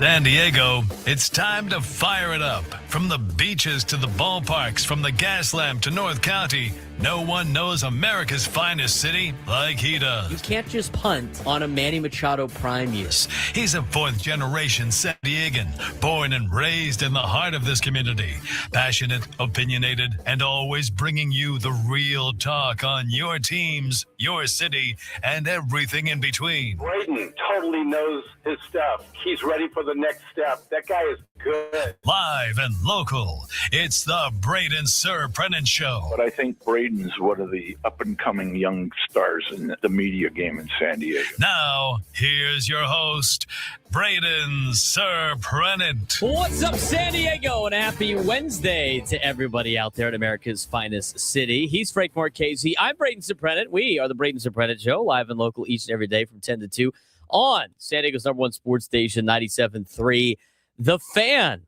San Diego, it's time to fire it up. From the beaches to the ballparks, from the Gaslamp to North County, no one knows America's finest city like he does. You can't just punt on a Manny Machado prime year. He's a fourth-generation San Diegan, born and raised in the heart of this community. Passionate, opinionated, and always bringing you the real talk on your teams, your city, and everything in between. Braden totally knows his stuff. He's ready for the next step. That guy is good. Live and local, it's the Braden Surprenant Show. But I think Braden's one of the up-and-coming young stars in the media game in San Diego. Now, here's your host, Braden Surprenant. What's up, San Diego? And happy Wednesday to everybody out there in America's finest city. He's Frank Marchese. I'm Braden Surprenant. We are the Braden Surprenant Show, live and local each and every day from 10 to 2 on San Diego's number one sports station, 97.3 The Fan.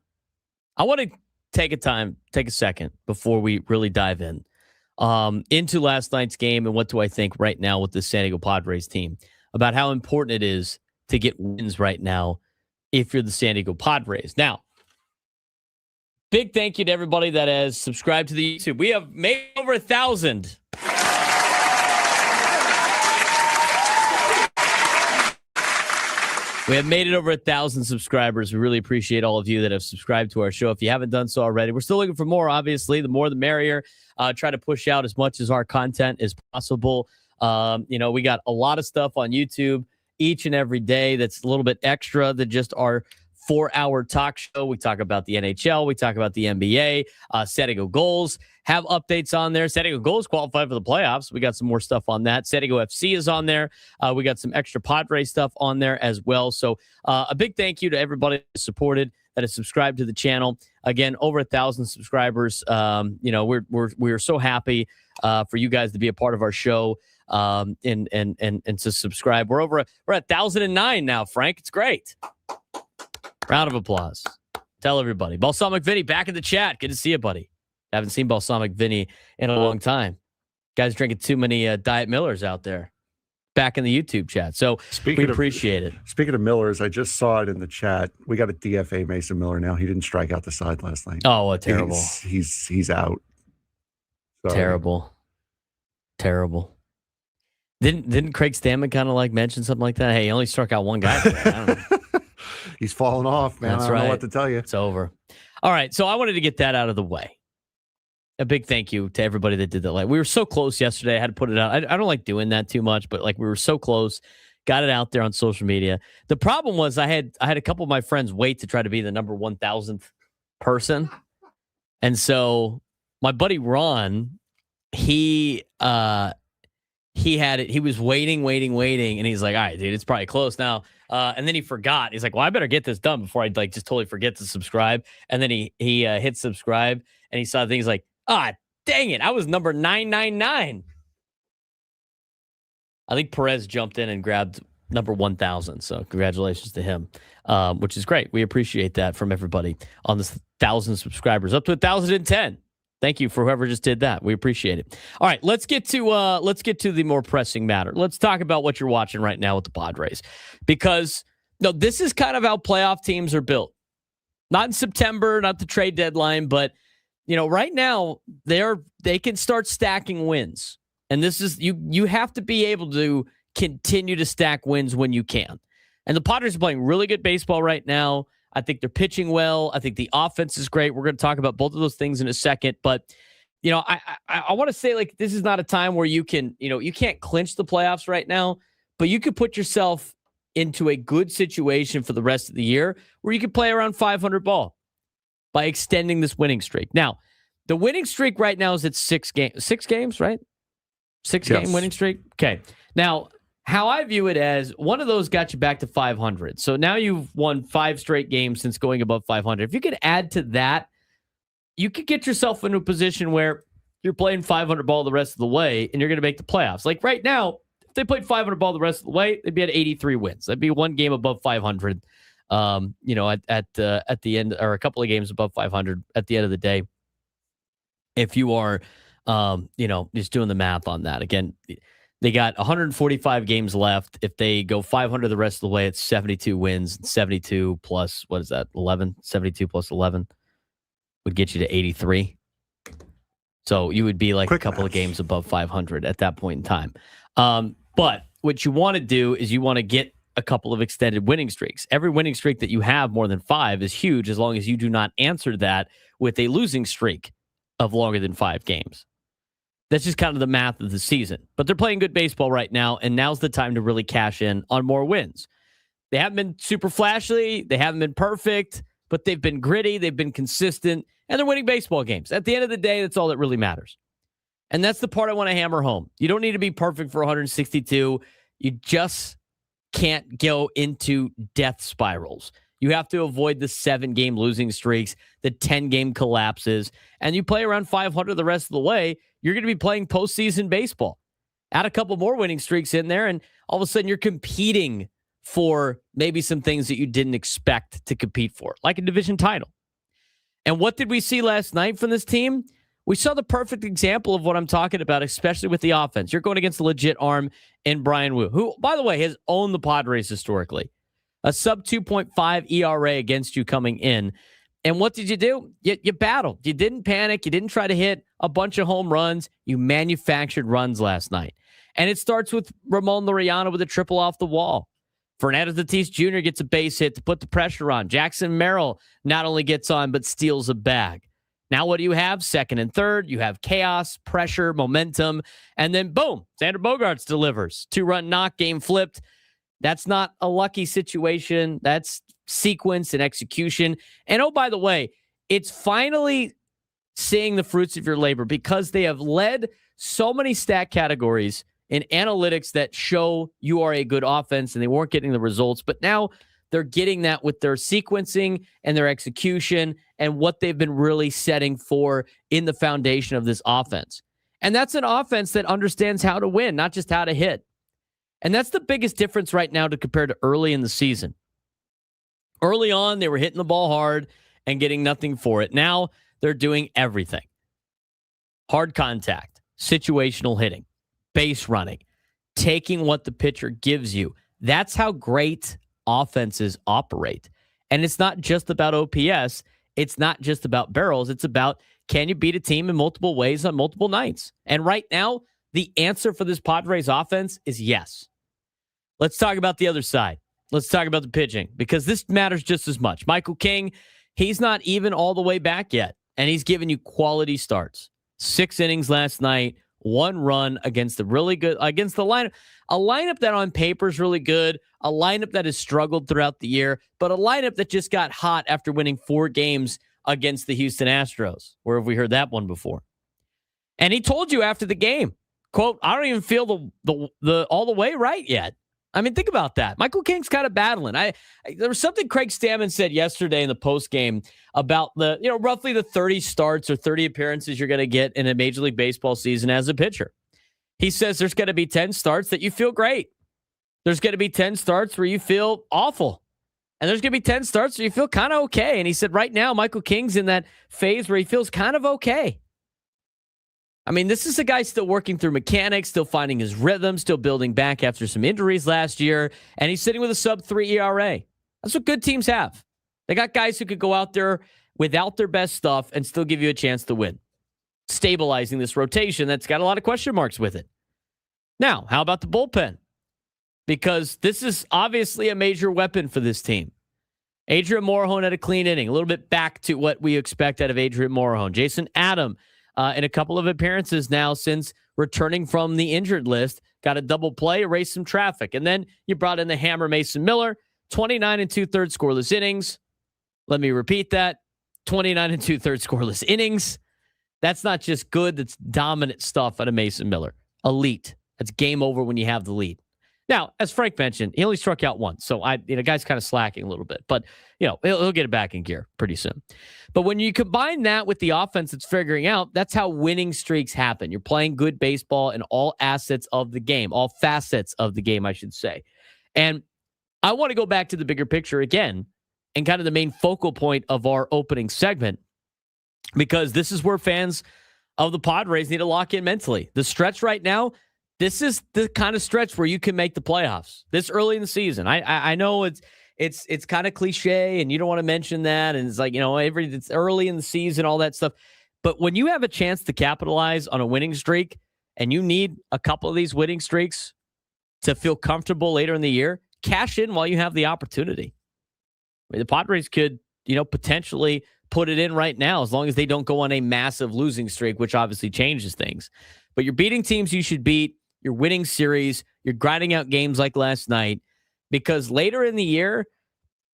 I want to take a second before we really dive in into last night's game and what do I think right now with the San Diego Padres team about how important it is to get wins right now if you're the San Diego Padres. Now, big thank you to everybody that has subscribed to the YouTube. We have made over 1,000. We have made it over 1,000 subscribers. We really appreciate all of you that have subscribed to our show. If you haven't done so already, we're still looking for more, obviously. The more, the merrier. Try to push out as much as our content as possible. We got a lot of stuff on YouTube each and every day that's a little bit extra than just our 4-hour talk show. We talk about the NHL. We talk about the NBA. San Diego Gulls have updates on there. San Diego Gulls qualified for the playoffs. We got some more stuff on that. San Diego FC is on there. We got some extra Padres stuff on there as well. So a big thank you to everybody that supported, that has subscribed to the channel. Again, over 1,000 subscribers. We're so happy for you guys to be a part of our show and to subscribe. We're at 1,009 now, Frank. It's great. Round of applause. Tell everybody. Balsamic Vinny back in the chat. Good to see you, buddy. Haven't seen Balsamic Vinny in a long time. Guys drinking too many Diet Millers out there. Back in the YouTube chat. So we appreciate it. Speaking of Millers, I just saw it in the chat. We got a DFA Mason Miller now. He didn't strike out the side last night. Oh, terrible. He's out. Sorry. Terrible. Didn't Craig Stammen kind of like mention something like that? Hey, he only struck out one guy today. I don't know. He's falling off, man. That's I don't right. know what to tell you. It's over. All right, so I wanted to get that out of the way. A big thank you to everybody that did that. Like, we were so close yesterday. I had to put it out. I don't like doing that too much, but like we were so close. Got it out there on social media. The problem was I had a couple of my friends wait to try to be the number 1,000th person, and so my buddy Ron, he had it. He was waiting, and he's like, "All right, dude, it's probably close now." And then he forgot. He's like, "Well, I better get this done before I just totally forget to subscribe." And then he hit subscribe, and he saw things like, dang it, I was number 999. I think Perez jumped in and grabbed number 1,000. So congratulations to him, which is great. We appreciate that from everybody on this 1,000 subscribers, up to 1,010. Thank you for whoever just did that. We appreciate it. All right, let's get to the more pressing matter. Let's talk about what you're watching right now with the Padres, because this is kind of how playoff teams are built. Not in September, not the trade deadline, but right now they can start stacking wins, and this is you have to be able to continue to stack wins when you can. And the Padres are playing really good baseball right now. I think they're pitching well. I think the offense is great. We're going to talk about both of those things in a second. But, I want to say, like, this is not a time where you can, you can't clinch the playoffs right now, but you could put yourself into a good situation for the rest of the year where you could play around 500 ball by extending this winning streak. Now, the winning streak right now is at 6 games, right? 6-game winning streak. Okay. Now, how I view it as one of those got you back to 500. So now you've won 5 straight games since going above 500. If you could add to that, you could get yourself into a position where you're playing 500 ball the rest of the way and you're going to make the playoffs. Like right now, if they played 500 ball the rest of the way, they'd be at 83 wins. That'd be one game above 500. At the end, or a couple of games above 500 at the end of the day. If you are, just doing the math on that again. They got 145 games left. If they go 500 the rest of the way, it's 72 wins. 72 plus, what is that, 11? 72 plus 11 would get you to 83. So you would be like Quick a couple math. of games above 500 at that point in time. But what you want to do is you want to get a couple of extended winning streaks. Every winning streak that you have more than 5 is huge as long as you do not answer that with a losing streak of longer than 5 games. That's just kind of the math of the season. But they're playing good baseball right now, and now's the time to really cash in on more wins. They haven't been super flashy. They haven't been perfect, but they've been gritty. They've been consistent, and they're winning baseball games. At the end of the day, that's all that really matters. And that's the part I want to hammer home. You don't need to be perfect for 162. You just can't go into death spirals. You have to avoid the 7-game losing streaks, the 10-game collapses, and you play around 500 the rest of the way. You're going to be playing postseason baseball. Add a couple more winning streaks in there, and all of a sudden you're competing for maybe some things that you didn't expect to compete for, like a division title. And what did we see last night from this team? We saw the perfect example of what I'm talking about, especially with the offense. You're going against a legit arm in Bryan Woo, who, by the way, has owned the Padres historically. A sub 2.5 ERA against you coming in. And what did you do? You battled. You didn't panic. You didn't try to hit a bunch of home runs. You manufactured runs last night. And it starts with Ramon Laureano with a triple off the wall. Fernando Tatis Jr. gets a base hit to put the pressure on. Jackson Merrill not only gets on, but steals a bag. Now what do you have? Second and third, you have chaos, pressure, momentum, and then boom, Xander Bogaerts delivers. 2-run knock, game flipped. That's not a lucky situation. That's sequence and execution. And oh, by the way, it's finally seeing the fruits of your labor because they have led so many stat categories in analytics that show you are a good offense, and they weren't getting the results. But now they're getting that with their sequencing and their execution and what they've been really setting for in the foundation of this offense. And that's an offense that understands how to win, not just how to hit. And that's the biggest difference right now to compare to early in the season. Early on, they were hitting the ball hard and getting nothing for it. Now they're doing everything. Hard contact, situational hitting, base running, taking what the pitcher gives you. That's how great offenses operate. And it's not just about OPS. It's not just about barrels. It's about, can you beat a team in multiple ways on multiple nights? And right now, the answer for this Padres offense is yes. Let's talk about the other side. Let's talk about the pitching, because this matters just as much. Michael King, he's not even all the way back yet, and he's given you quality starts. 6 innings last night, 1 run against the lineup. A lineup that on paper is really good, a lineup that has struggled throughout the year, but a lineup that just got hot after winning 4 games against the Houston Astros. Where have we heard that one before? And he told you after the game, quote, I don't even feel the all the way right yet. I mean, think about that. Michael King's kind of battling. There was something Craig Stammen said yesterday in the post game about roughly the 30 starts or 30 appearances you're going to get in a Major League Baseball season as a pitcher. He says there's going to be 10 starts that you feel great. There's going to be 10 starts where you feel awful. And there's going to be 10 starts where you feel kind of okay. And he said right now, Michael King's in that phase where he feels kind of okay. I mean, this is a guy still working through mechanics, still finding his rhythm, still building back after some injuries last year, and he's sitting with a sub-3 ERA. That's what good teams have. They got guys who could go out there without their best stuff and still give you a chance to win. Stabilizing this rotation that's got a lot of question marks with it. Now, how about the bullpen? Because this is obviously a major weapon for this team. Adrien Moron had a clean inning, a little bit back to what we expect out of Adrien Moron. Jason Adam, in a couple of appearances now since returning from the injured list, got a double play, erased some traffic. And then you brought in the hammer Mason Miller, 29 2/3 scoreless innings. Let me repeat that. 29 2/3 scoreless innings. That's not just good. That's dominant stuff out of Mason Miller. Elite. That's game over when you have the lead. Now, as Frank mentioned, he only struck out once. So guy's kind of slacking a little bit, but he'll get it back in gear pretty soon. But when you combine that with the offense it's figuring out, that's how winning streaks happen. You're playing good baseball in all assets of the game, all facets of the game, I should say. And I want to go back to the bigger picture again and kind of the main focal point of our opening segment, because this is where fans of the Padres need to lock in mentally. The stretch right now, this is the kind of stretch where you can make the playoffs this early in the season. I know it's kind of cliche and you don't want to mention that. And it's like, it's early in the season, all that stuff. But when you have a chance to capitalize on a winning streak and you need a couple of these winning streaks to feel comfortable later in the year, cash in while you have the opportunity. I mean, the Padres could, potentially put it in right now as long as they don't go on a massive losing streak, which obviously changes things. But you're beating teams you should beat. You're winning series. You're grinding out games like last night because later in the year,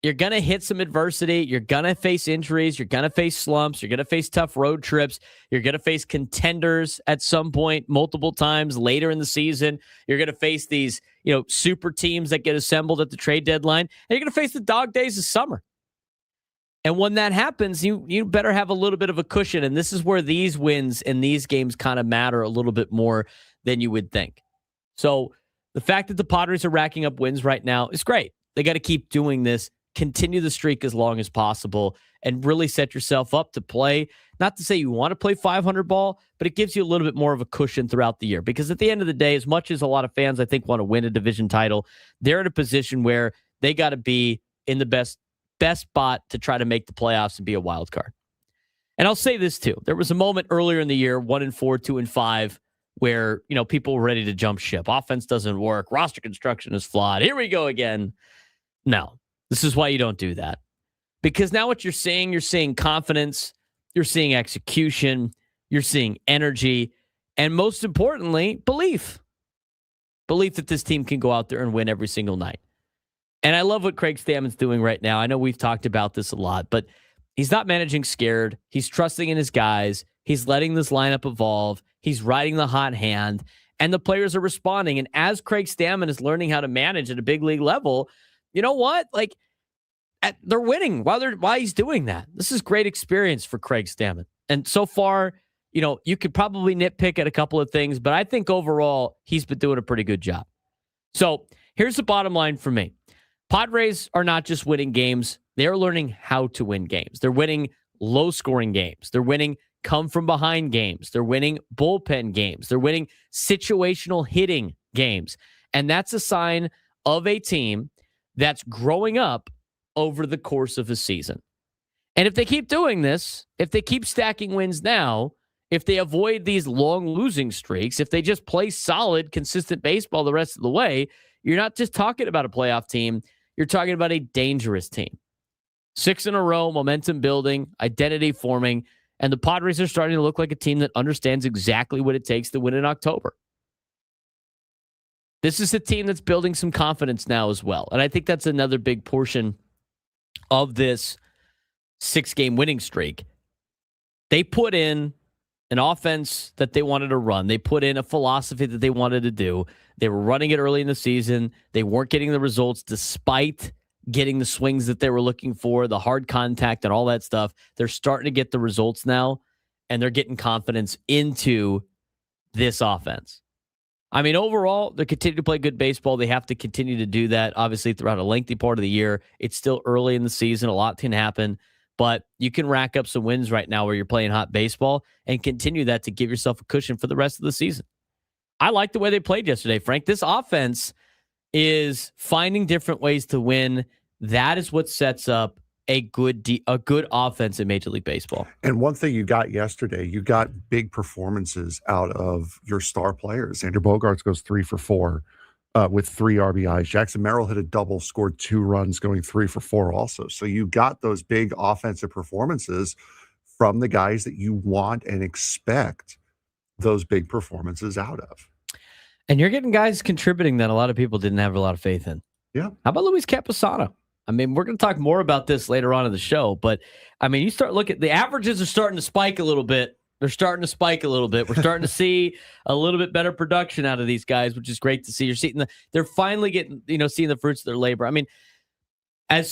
you're going to hit some adversity. You're going to face injuries. You're going to face slumps. You're going to face tough road trips. You're going to face contenders at some point multiple times later in the season. You're going to face these, super teams that get assembled at the trade deadline. And you're going to face the dog days of summer. And when that happens, you better have a little bit of a cushion. And this is where these wins and these games kind of matter a little bit more than you would think. So the fact that the Padres are racking up wins right now is great. They got to keep doing this. Continue the streak as long as possible and really set yourself up to play. Not to say you want to play 500 ball, but it gives you a little bit more of a cushion throughout the year. Because at the end of the day, as much as a lot of fans, I think, want to win a division title, they're in a position where they got to be in the best spot to try to make the playoffs and be a wild card. And I'll say this too. There was a moment earlier in the year, 1-4, 2-5, where, people were ready to jump ship. Offense doesn't work. Roster construction is flawed. Here we go again. No. This is why you don't do that. Because now what you're seeing confidence, you're seeing execution, you're seeing energy, and most importantly, belief. Belief that this team can go out there and win every single night. And I love what Craig Stammen's doing right now. I know we've talked about this a lot, but he's not managing scared. He's trusting in his guys. He's letting this lineup evolve. He's riding the hot hand, and the players are responding. And as Craig Stammen is learning how to manage at a big league level, you know what? They're winning while he's doing that. This is great experience for Craig Stammen. And so far, you could probably nitpick at a couple of things, but I think overall he's been doing a pretty good job. So here's the bottom line for me. Padres are not just winning games. They're learning how to win games. They're winning low-scoring games. They're winning come-from-behind games. They're winning bullpen games. They're winning situational hitting games. And that's a sign of a team that's growing up over the course of a season. And if they keep doing this, if they keep stacking wins now, if they avoid these long losing streaks, if they just play solid, consistent baseball the rest of the way, you're not just talking about a playoff team. You're talking about a dangerous team. 6 in a row, momentum building, identity forming, and the Padres are starting to look like a team that understands exactly what it takes to win in October. This is a team that's building some confidence now as well. And I think that's another big portion of this 6-game winning streak. They put in an offense that they wanted to run. They put in a philosophy that they wanted to do. They were running it early in the season. They weren't getting the results despite getting the swings that they were looking for, the hard contact and all that stuff. They're starting to get the results now, and they're getting confidence into this offense. I mean, overall, they continue to play good baseball. They have to continue to do that, obviously, throughout a lengthy part of the year. It's still early in the season. A lot can happen, but you can rack up some wins right now where you're playing hot baseball and continue that to give yourself a cushion for the rest of the season. I like the way they played yesterday, Frank. This offense is finding different ways to win. That is what sets up a good offense in Major League Baseball. And one thing you got yesterday, you got big performances out of your star players. Xander Bogaerts goes 3 for 4 with 3 RBIs. Jackson Merrill hit a double, scored 2 runs, going 3 for 4 also. So you got those big offensive performances from the guys that you want and expect those big performances out of. And you're getting guys contributing that a lot of people didn't have a lot of faith in. Yeah. How about Luis Campusano? I mean, we're going to talk more about this later on in the show, but I mean, you start looking, the averages are starting to spike a little bit. They're starting to spike a little bit. We're starting to see a little bit better production out of these guys, which is great to see. You're seeing they're finally getting, seeing the fruits of their labor. I mean, I've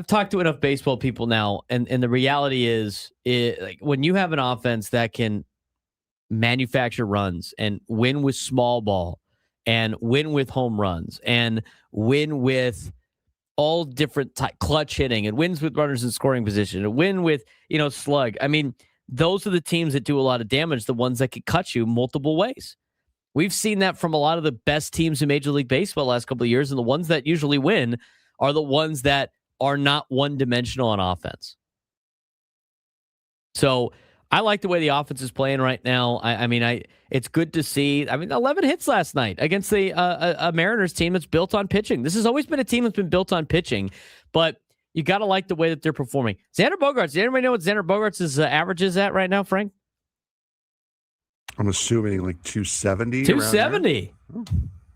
talked to enough baseball people now, and the reality is, like, when you have an offense that can manufacture runs and win with small ball and win with home runs and win with all different clutch hitting and wins with runners in scoring position and win with, slug. I mean, those are the teams that do a lot of damage, the ones that can cut you multiple ways. We've seen that from a lot of the best teams in Major League Baseball the last couple of years, and the ones that usually win are the ones that are not one-dimensional on offense. So I like the way the offense is playing right now. It's good to see. 11 hits last night against the a Mariners team that's built on pitching. This has always been a team that's been built on pitching, but you got to like the way that they're performing. Xander Bogaerts. Does anybody know what Xander Bogaerts' average is at right now, Frank? I'm assuming like 270. 270. Oh,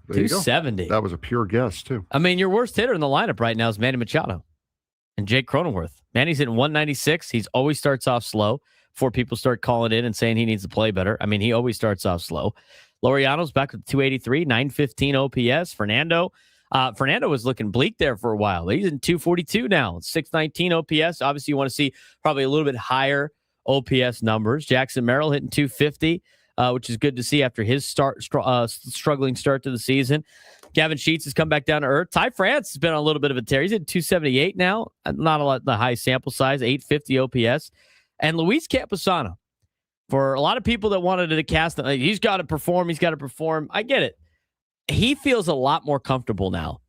there you go. 270. That was a pure guess, too. Your worst hitter in the lineup right now is Manny Machado and Jake Cronenworth. Manny's hitting 196. He's always starts off slow before people start calling in and saying he needs to play better. He always starts off slow. Laureano's back with 283, 915 OPS. Fernando was looking bleak there for a while, but he's in 242 now, 619 OPS. Obviously, you want to see probably a little bit higher OPS numbers. Jackson Merrill hitting 250. Which is good to see after his struggling start to the season. Gavin Sheets has come back down to earth. Ty France has been on a little bit of a tear. He's at 278 now. Not a lot, the high sample size, 850 OPS. And Luis Campusano, for a lot of people that wanted to cast, he's got to perform. I get it. He feels a lot more comfortable now.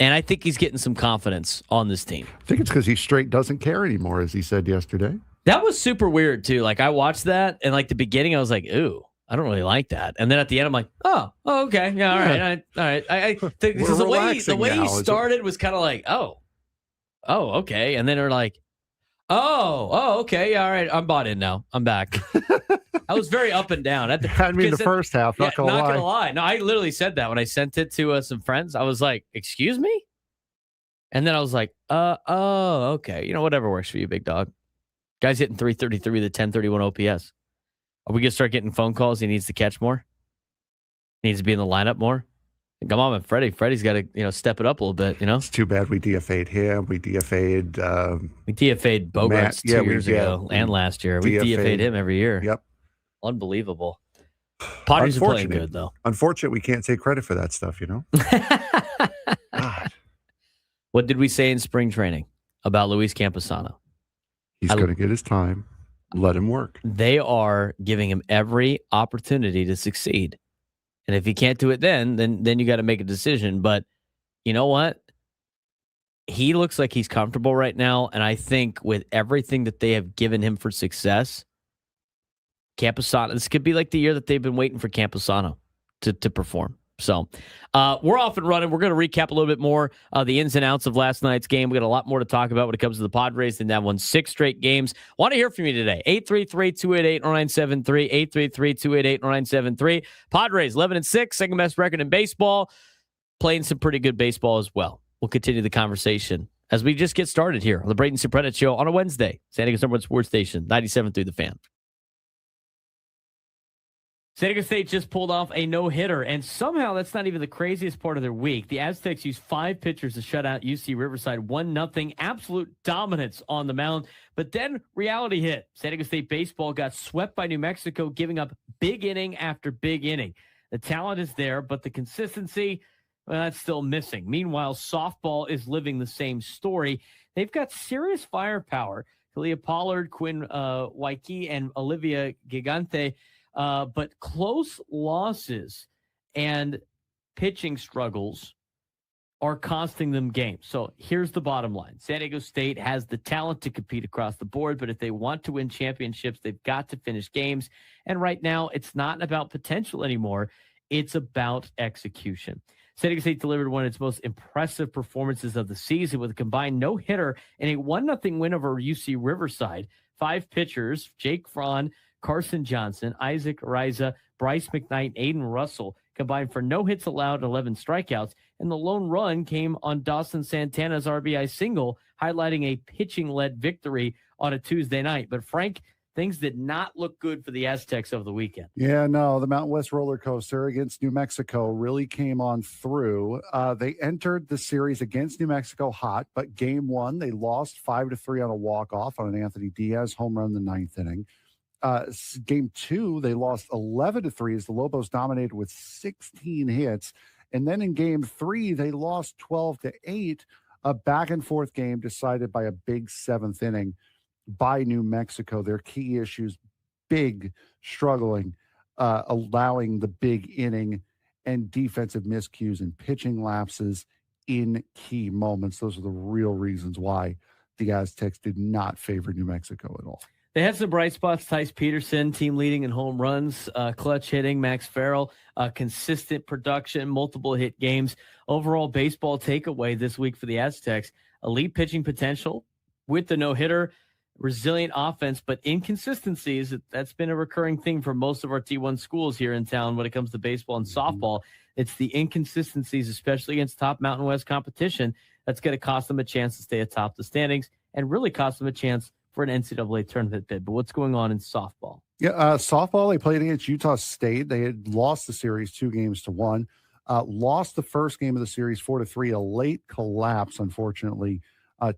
And I think he's getting some confidence on this team. I think it's because he straight doesn't care anymore, as he said yesterday. That was super weird, too. I watched that, and, the beginning, I was like, ooh, I don't really like that. And then at the end, I'm like, oh okay. Yeah, all right. All right. Because the way he started was kind of like, oh, okay. And then they're like, oh, okay. Yeah, all right. I'm bought in now. I'm back. I was very up and down. The first half, not going to lie. No, I literally said that when I sent it to some friends. I was like, excuse me? And then I was like, okay. Whatever works for you, big dog. Guy's hitting 333 with a 1031 OPS. Are we going to start getting phone calls? He needs to catch more. He needs to be in the lineup more. Come on, man, Freddie. Freddie's got to step it up a little bit. It's too bad we DFA'd him. We DFA'd Bogaerts 2 years ago and last year. We DFA'd him every year. Yep, unbelievable. Padres are playing good though. Unfortunate, we can't take credit for that stuff. God. What did we say in spring training about Luis Campusano? He's going to get his time. Let him work. They are giving him every opportunity to succeed. And if he can't do it then you got to make a decision. But you know what? He looks like he's comfortable right now. And I think with everything that they have given him for success, Campusano, this could be like the year that they've been waiting for Campusano to perform. So we're off and running. We're going to recap a little bit more the ins and outs of last night's game. We got a lot more to talk about when it comes to the Padres. And that won 6 straight games. Want to hear from you today. 833-288-0973. 833-288-0973. Padres 11-6, second best record in baseball. Playing some pretty good baseball as well. We'll continue the conversation as we just get started here on the Braden Surprenant Show on a Wednesday. San Diego #1 Sports Station, 97.3 The Fan. San Diego State just pulled off a no-hitter, and somehow that's not even the craziest part of their week. The Aztecs used 5 pitchers to shut out UC Riverside 1-0, absolute dominance on the mound. But then reality hit. San Diego State baseball got swept by New Mexico, giving up big inning after big inning. The talent is there, but the consistency, well, that's still missing. Meanwhile, softball is living the same story. They've got serious firepower. Kalia Pollard, Quinn Waikiki, and Olivia Gigante. But close losses and pitching struggles are costing them games. So here's the bottom line. San Diego State has the talent to compete across the board, but if they want to win championships, they've got to finish games. And right now, it's not about potential anymore. It's about execution. San Diego State delivered one of its most impressive performances of the season with a combined no-hitter and a 1-0 win over UC Riverside. 5 pitchers, Jake Fraun, Carson Johnson, Isaac Riza, Bryce McKnight, Aiden Russell combined for no hits allowed, 11 strikeouts, and the lone run came on Dawson Santana's RBI single, highlighting a pitching-led victory on a Tuesday night. But Frank, things did not look good for the Aztecs over the weekend. Yeah, no, the Mountain West roller coaster against New Mexico really came on through. They entered the series against New Mexico hot, but game 1, they lost 5-3 on a walk-off on an Anthony Diaz home run in the 9th inning. Game 2, they lost 11-3 as the Lobos dominated with 16 hits. And then in game 3, they lost 12-8, a back and forth game decided by a big 7th inning by New Mexico. Their key issues, big struggling allowing the big inning and defensive miscues and pitching lapses in key moments. Those are the real reasons why the Aztecs did not favor New Mexico at all. They had some bright spots. Tice Peterson, team leading in home runs, clutch hitting. Max Farrell, consistent production, multiple hit games. Overall baseball takeaway this week for the Aztecs: elite pitching potential with the no-hitter, resilient offense, but inconsistencies. That's been a recurring thing for most of our T1 schools here in town when it comes to baseball and softball. It's the inconsistencies, especially against top Mountain West competition, that's going to cost them a chance to stay atop the standings and really cost them a chance for an NCAA tournament bid. But what's going on in softball? Yeah, softball, they played against Utah State. They had lost the series 2-1. Lost the first game of the series 4-3. A late collapse, unfortunately,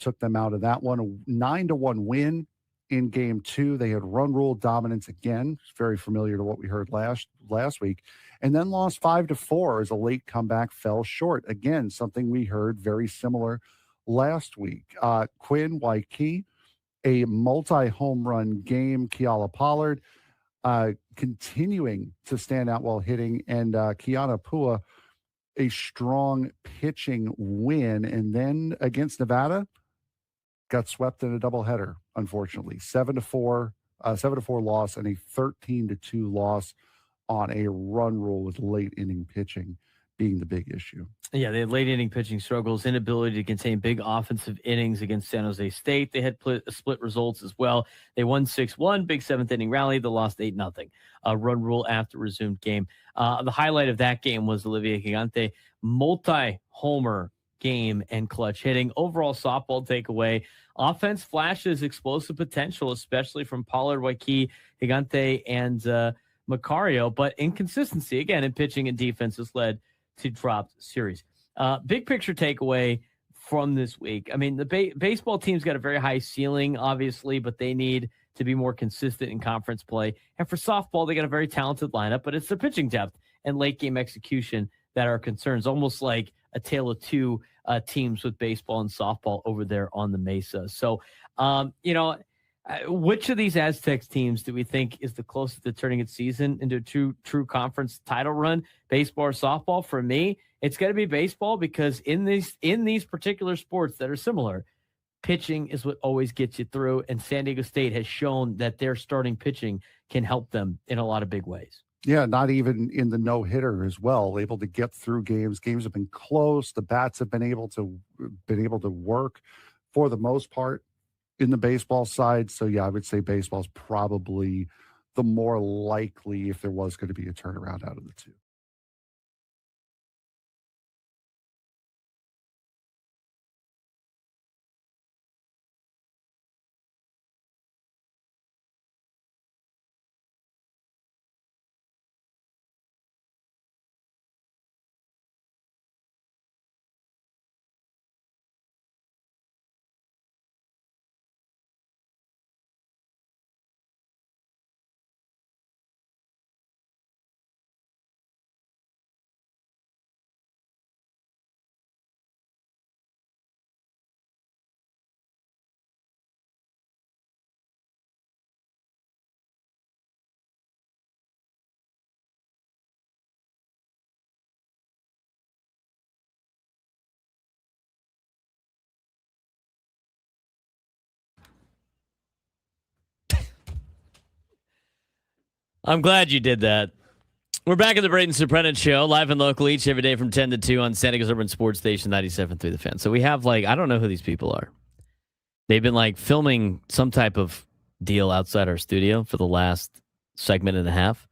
took them out of that one. A 9-1 win in game 2. They had run rule dominance again. It's very familiar to what we heard last week. And then lost 5-4 as a late comeback fell short. Again, something we heard very similar last week. Quinn Waikiki, a multi-home run game. Kiala Pollard continuing to stand out while hitting. And Kiana Pua, a strong pitching win. And then against Nevada, got swept in a doubleheader, unfortunately. 7-4 loss and a 13-2 loss on a run rule with late inning pitching being the big issue. Yeah, they had late inning pitching struggles, inability to contain big offensive innings against San Jose State. They had split results as well. They won 6-1, big seventh inning rally. They lost 8-0. Run rule after resumed game. The highlight of that game was Olivier Gigante, multi-homer game and clutch hitting. Overall softball takeaway: offense flashes explosive potential, especially from Pollard, Waikiki, Gigante, and Macario, but inconsistency again in pitching and defense has led to dropped series. Big picture takeaway from this week: I mean, the baseball team's got a very high ceiling, obviously, but they need to be more consistent in conference play. And for softball, they got a very talented lineup, but it's their pitching depth and late game execution that are concerns. Almost like a tale of two teams with baseball and softball over there on the Mesa. So, which of these Aztecs teams do we think is the closest to turning its season into a true conference title run? Baseball or softball? For me, it's got to be baseball, because in these particular sports that are similar, pitching is what always gets you through. And San Diego State has shown that their starting pitching can help them in a lot of big ways. Yeah, not even in the no-hitter as well, able to get through games. Games have been close. The bats have been able to work for the most part in the baseball side. So yeah, I would say baseball is probably the more likely if there was going to be a turnaround out of the two. I'm glad you did that. We're back at the Braden Surprenant Show, live and local each every day from 10 to 2 on San Diego's Urban Sports Station 97.3 The Fan. So we have, I don't know who these people are. They've been filming some type of deal outside our studio for the last segment and a half.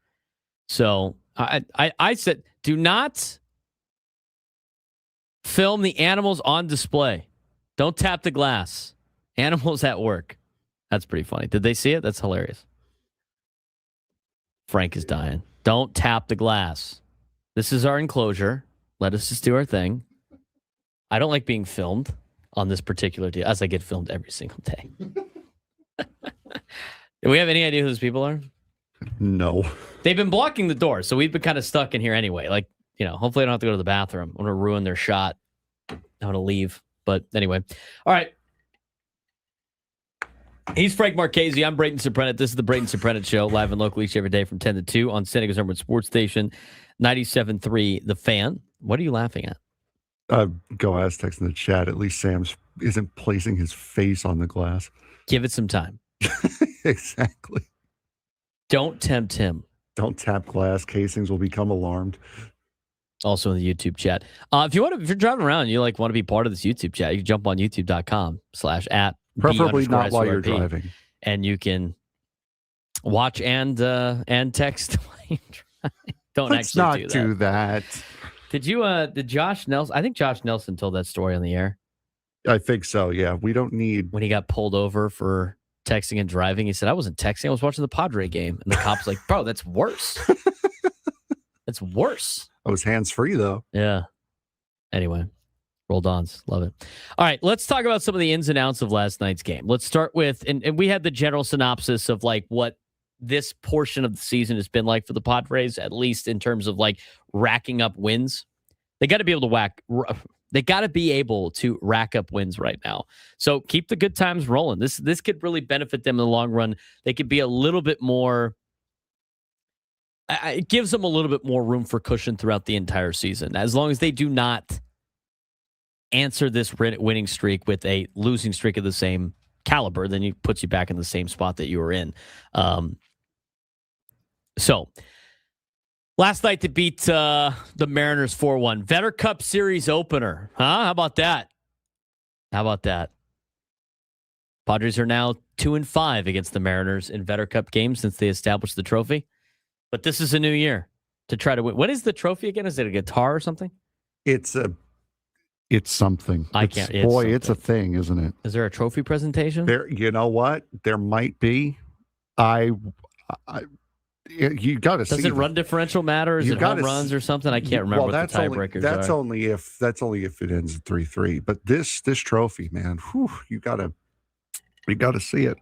So I said, do not film the animals on display. Don't tap the glass. Animals at work. That's pretty funny. Did they see it? That's hilarious. Frank is dying. Don't tap the glass. This is our enclosure. Let us just do our thing. I don't like being filmed on this particular deal, as I get filmed every single day. Do we have any idea who those people are? No. They've been blocking the door, so we've been kind of stuck in here anyway. Hopefully I don't have to go to the bathroom. I'm going to ruin their shot. I'm going to leave. But anyway. All right. He's Frank Marchese. I'm Braden Surprenant. This is the Braden Surprenant Show, live and local each every day from 10 to 2 on San Diego's number one sports station, 97.3 The Fan. What are you laughing at? Go Aztecs in the chat. At least Sam isn't placing his face on the glass. Give it some time. Exactly. Don't tempt him. Don't tap glass. Casings will become alarmed. Also in the YouTube chat. If you're driving around and you want to be part of this YouTube chat, you can jump on youtube.com/@ Preferably not while you're SURP, driving. and you can watch and text while you drive. Don't Let's actually not do that. Did Josh Nelson? I think Josh Nelson told that story on the air. I think so. Yeah, we don't need when he got pulled over for texting and driving. He said, "I wasn't texting. I was watching the Padre game." And the cop's like, "Bro, that's worse. That's worse." I was hands free though. Yeah. Anyway. Roll Dons. Love it. All right, let's talk about some of the ins and outs of last night's game. Let's start with, and we had the general synopsis of what this portion of the season has been like for the Padres, at least in terms of racking up wins. They got to be able to rack up wins right now. So keep the good times rolling. This could really benefit them in the long run. They could be a little bit more. It gives them a little bit more room for cushion throughout the entire season, as long as they do not answer this winning streak with a losing streak of the same caliber, then it puts you back in the same spot that you were in. So last night they beat the Mariners 4-1. Vetter Cup Series opener. How about that? Padres are now 2-5 against the Mariners in Vetter Cup games since they established the trophy. But this is a new year to try to win. What is the trophy again? Is it a guitar or something? It's something. It's a thing, isn't it? Is there a trophy presentation? There, you know what? There might be. You got to see. Does it run differential matter? Is it home runs or something? I can't remember what the tiebreakers are. That's only if it ends at 3-3. But this trophy, man, you got to see it.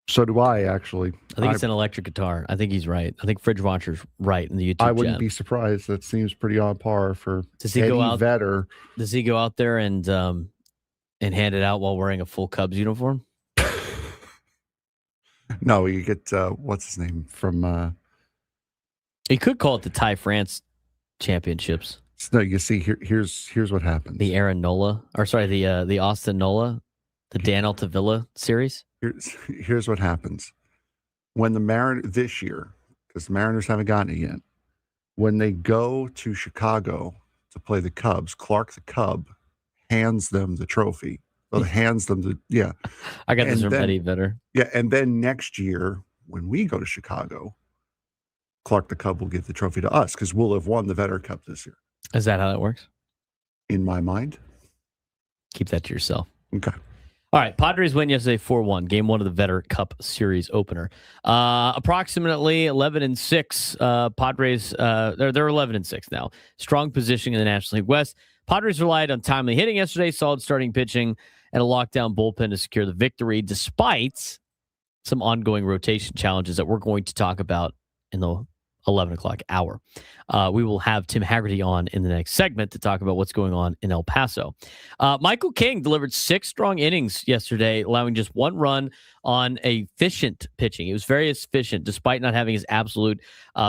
So do I, actually. I think it's an electric guitar. I think he's right. I think Fridge Watcher's right in the YouTube I wouldn't be surprised. That seems pretty on par for Eddie Vedder. Does he go out there and hand it out while wearing a full Cubs uniform? No, you get, what's his name from... He could call it the Thai France Championships. No, you see, here's what happens. The Aaron Nola, the Austin Nola, the Dan Altavilla series. Here's what happens. When the Mariners this year, because the Mariners haven't gotten it yet, when they go to Chicago to play the Cubs, Clark the Cub hands them the trophy. So hands them I got this from Eddie Vedder. Yeah, and then next year when we go to Chicago, Clark the Cub will give the trophy to us because we'll have won the Vetter Cup this year. Is that how that works? In my mind. Keep that to yourself. Okay. All right, Padres win yesterday 4-1, game one of the Vetter Cup Series opener. Approximately 11-6. Padres, they're 11-6 now. Strong positioning in the National League West. Padres relied on timely hitting yesterday, solid starting pitching, and a lockdown bullpen to secure the victory, despite some ongoing rotation challenges that we're going to talk about in the 11 o'clock hour. We will have Tim Hagerty on in the next segment to talk about what's going on in El Paso. Michael King delivered 6 strong innings yesterday, allowing just 1 run on efficient pitching. He was very efficient despite not having his absolute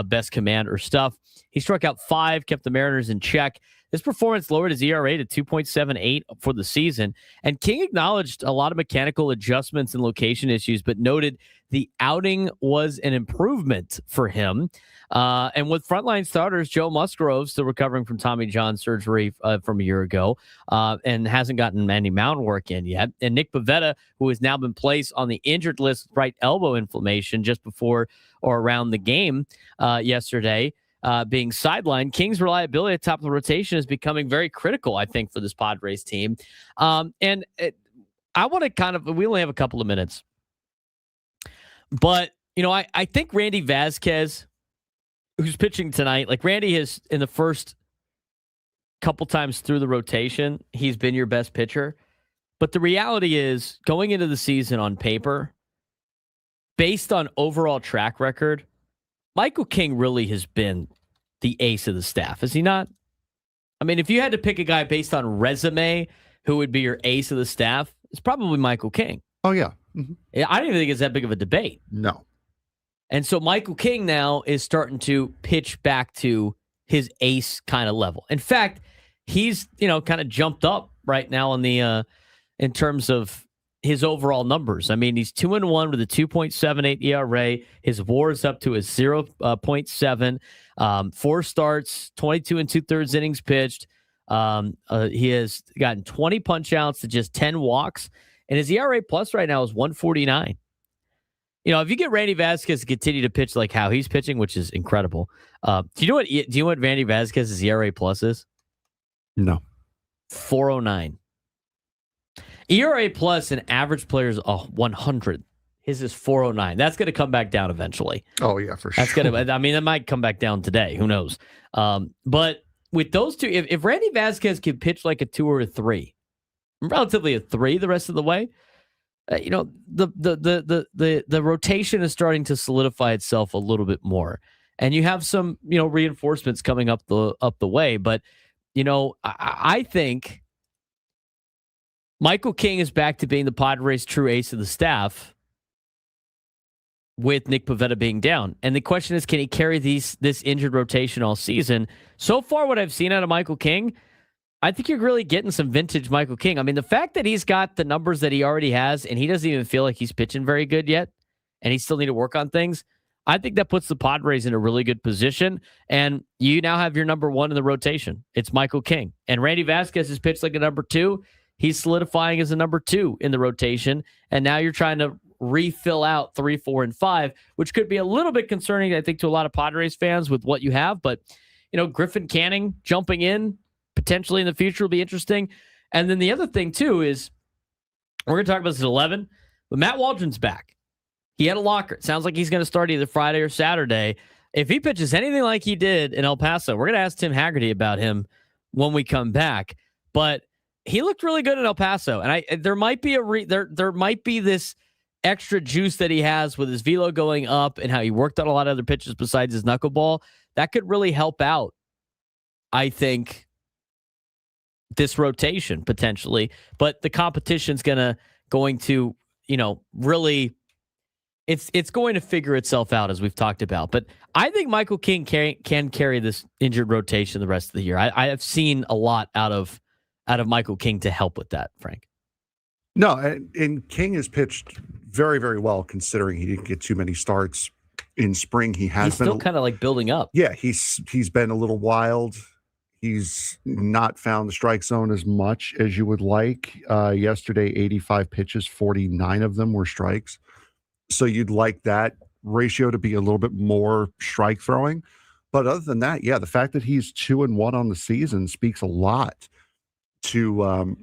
best command or stuff. He struck out 5, kept the Mariners in check. His performance lowered his ERA to 2.78 for the season. And King acknowledged a lot of mechanical adjustments and location issues, but noted the outing was an improvement for him. And with frontline starters, Joe Musgrove still recovering from Tommy John surgery from a year ago and hasn't gotten any mound work in yet. And Nick Pivetta, who has now been placed on the injured list with right elbow inflammation just before or around the game yesterday, being sidelined. King's reliability at top of the rotation is becoming very critical, I think, for this Padres team. I want to we only have a couple of minutes. But, I think Randy Vasquez, who's pitching tonight, Randy has, in the first couple times through the rotation, he's been your best pitcher. But the reality is, going into the season on paper, based on overall track record, Michael King really has been the ace of the staff, is he not? I mean, if you had to pick a guy based on resume who would be your ace of the staff, it's probably Michael King. Oh, yeah. I don't even think it's that big of a debate. No. And so Michael King now is starting to pitch back to his ace kind of level. In fact, he's, kind of jumped up right now on the in terms of his overall numbers. I mean, he's 2-1 with a 2.78 ERA. His WAR is up to a 0.7. 4 starts, 22 2/3 innings pitched. He has gotten 20 punch outs to just 10 walks, and his ERA plus right now is 1.49. If you get Randy Vasquez to continue to pitch like how he's pitching, which is incredible. Do you know what Randy Vasquez's ERA plus is? No. 4.09. ERA plus an average player is 100. His is 4.09. That's going to come back down eventually. Oh yeah, for sure. That's going to. I mean, it might come back down today. Who knows? But with those two, if Randy Vasquez can pitch like a 2 or a 3, relatively a 3 the rest of the way, the rotation is starting to solidify itself a little bit more, and you have some reinforcements coming up the way. But I think Michael King is back to being the Padres' true ace of the staff, with Nick Pivetta being down. And the question is, can he carry this injured rotation all season? So far, what I've seen out of Michael King, I think you're really getting some vintage Michael King. I mean, the fact that he's got the numbers that he already has, and he doesn't even feel like he's pitching very good yet, and he still need to work on things, I think that puts the Padres in a really good position. And you now have your number 1 in the rotation. It's Michael King. And Randy Vasquez has pitched like a number 2. He's solidifying as a number 2 in the rotation. And now you're trying to refill out 3, 4, and 5, which could be a little bit concerning, I think, to a lot of Padres fans with what you have. But, Griffin Canning jumping in potentially in the future will be interesting. And then the other thing, too, is we're going to talk about this at 11, but Matt Waldron's back. He had a locker. It sounds like he's going to start either Friday or Saturday. If he pitches anything like he did in El Paso, we're going to ask Tim Hagerty about him when we come back. But he looked really good in El Paso, and there might be there might be this extra juice that he has with his velo going up and how he worked on a lot of other pitches besides his knuckleball that could really help out, I think, this rotation potentially. But the competition's going to really, it's going to figure itself out, as we've talked about. But I think Michael King can carry this injured rotation the rest of the year. I have seen a lot out of Michael King to help with that, Frank. No, and King has pitched very, very well considering he didn't get too many starts in spring. He's still kind of like building up. Yeah, he's been a little wild. He's not found the strike zone as much as you would like. Yesterday, 85 pitches, 49 of them were strikes. So you'd like that ratio to be a little bit more strike throwing. But other than that, yeah, the fact that he's 2-1 on the season speaks a lot to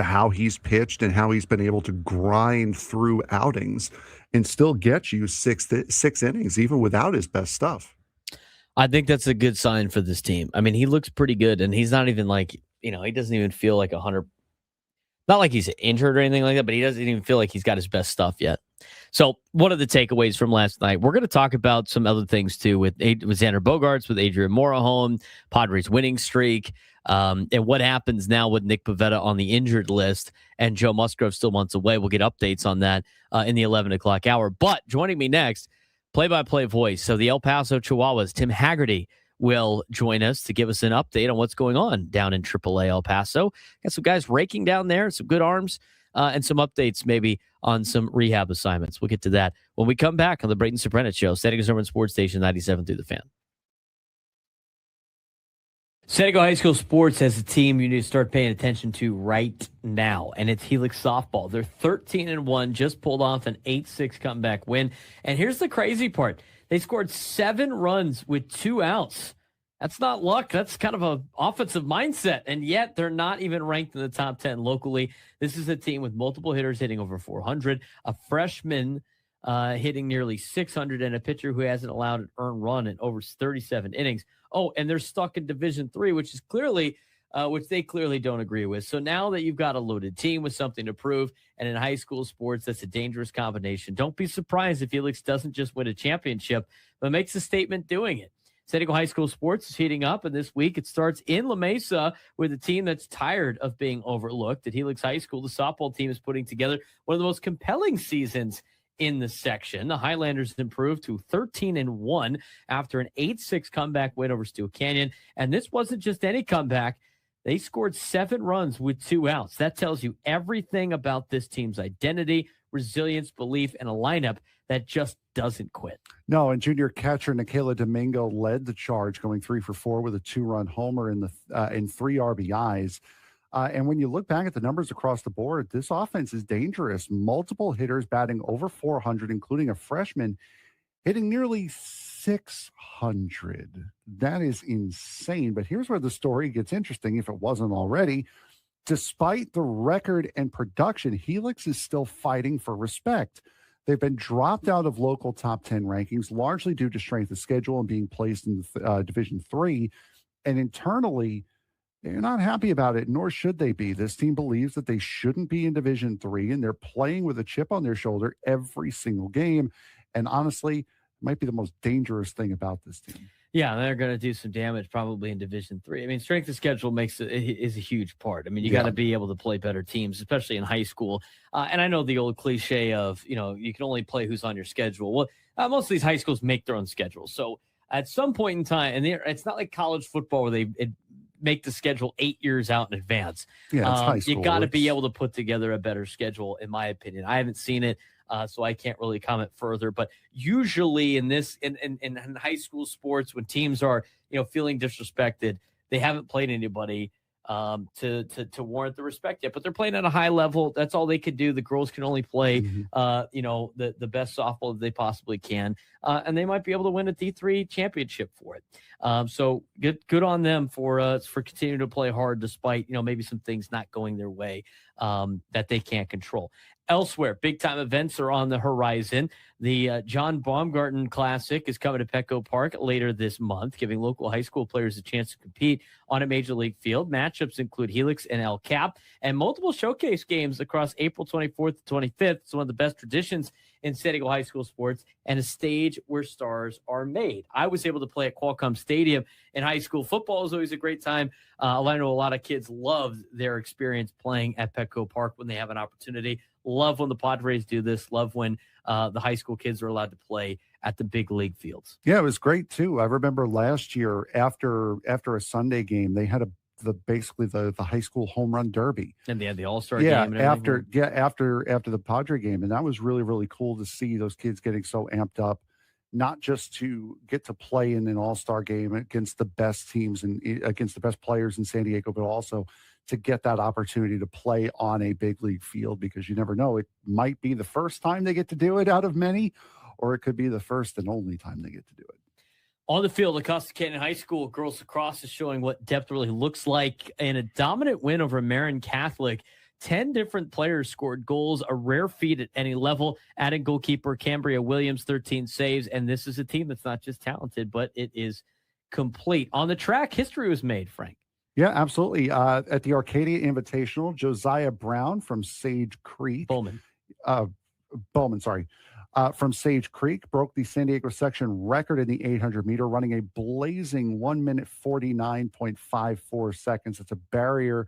how he's pitched and how he's been able to grind through outings and still get you six innings, even without his best stuff. I think that's a good sign for this team. I mean, he looks pretty good, and he's not even like, he doesn't even feel like 100. Not like he's injured or anything like that, but he doesn't even feel like he's got his best stuff yet. So one of the takeaways from last night, we're going to talk about some other things too with Xander Bogaerts, with Adrien Moron, Padres winning streak, and what happens now with Nick Pivetta on the injured list, and Joe Musgrove still months away. We'll get updates on that in the 11 o'clock hour. But joining me next, play-by-play voice. So the El Paso Chihuahuas, Tim Hagerty, will join us to give us an update on what's going on down in AAA El Paso. Got some guys raking down there, some good arms, and some updates maybe on some rehab assignments. We'll get to that when we come back on the Braden Surprenant Show, San Diego Urban Sports Station 97 through the Fan. San Diego High School sports has a team you need to start paying attention to right now, and it's Helix Softball. They're 13-1, just pulled off an 8-6 comeback win. And here's the crazy part. They scored 7 runs with 2 outs. That's not luck. That's kind of an offensive mindset, and yet they're not even ranked in the top 10 locally. This is a team with multiple hitters hitting over 400, a freshman hitting nearly 600, and a pitcher who hasn't allowed an earned run in over 37 innings. Oh, and they're stuck in Division III, which is clearly, which they clearly don't agree with. So now that you've got a loaded team with something to prove, and in high school sports, that's a dangerous combination. Don't be surprised if Helix doesn't just win a championship, but makes a statement doing it. San Diego High School sports is heating up, and this week it starts in La Mesa with a team that's tired of being overlooked. At Helix High School, the softball team is putting together one of the most compelling seasons in the section. The Highlanders improved to 13-1 after an 8-6 comeback win over Steel Canyon. And this wasn't just any comeback. They scored 7 runs with 2 outs. That tells you everything about this team's identity, resilience, belief, and a lineup that just doesn't quit. No, and junior catcher Nikayla Domingo led the charge, going 3 for 4 with a 2-run homer in 3 RBIs. And when you look back at the numbers across the board, this offense is dangerous. Multiple hitters batting over 400, including a freshman hitting nearly 600. That is insane. But here's where the story gets interesting, if it wasn't already. Despite the record and production, Helix is still fighting for respect. They've been dropped out of local top 10 rankings, largely due to strength of schedule and being placed in Division III. And internally, they're not happy about it, nor should they be. This team believes that they shouldn't be in Division III, and they're playing with a chip on their shoulder every single game. And honestly, it might be the most dangerous thing about this team. Yeah, they're going to do some damage probably in Division III. I mean, strength of schedule is a huge part. I mean, you got to be able to play better teams, especially in high school. And I know the old cliche of, you can only play who's on your schedule. Well, most of these high schools make their own schedule. So at some point in time, and it's not like college football where they make the schedule 8 years out in advance. Yeah, it's high school. You got to be able to put together a better schedule, in my opinion. I haven't seen it. So I can't really comment further, but usually in high school sports, when teams are, feeling disrespected, they haven't played anybody to warrant the respect yet, but they're playing at a high level. That's all they could do. The girls can only play, the best softball that they possibly can. And they might be able to win a D3 championship for it. So good on them for continuing to play hard, despite, maybe some things not going their way that they can't control. Elsewhere, big-time events are on the horizon. The John Baumgarten Classic is coming to Petco Park later this month, giving local high school players a chance to compete on a major league field. Matchups include Helix and El Cap, and multiple showcase games across April 24th to 25th. It's one of the best traditions in San Diego high school sports, and a stage where stars are made. I was able to play at Qualcomm Stadium in high school. Football is always a great time. I know a lot of kids love their experience playing at Petco Park when they have an opportunity. Love when the Padres do this. Love when the high school kids are allowed to play at the big league fields. Yeah, it was great too. I remember last year after a Sunday game, they had basically the high school home run derby, and they had the all-star game. And after the Padre game, and that was really, really cool to see those kids getting so amped up, not just to get to play in an all-star game against the best teams and against the best players in San Diego, but also to get that opportunity to play on a big league field, because you never know. It might be the first time they get to do it out of many, or it could be the first and only time they get to do it. On the field, Acosta Canyon High School girls lacrosse is showing what depth really looks like in a dominant win over Marin Catholic. 10 different players scored goals, a rare feat at any level. Adding goalkeeper Cambria Williams, 13 saves, and this is a team that's not just talented, but it is complete. On the track, history was made, Frank. Yeah, absolutely. At the Arcadia Invitational, Josiah Brown from Sage Creek. Bowman, from Sage Creek broke the San Diego section record in the 800-meter, running a blazing 1 minute 49.54 seconds. It's a barrier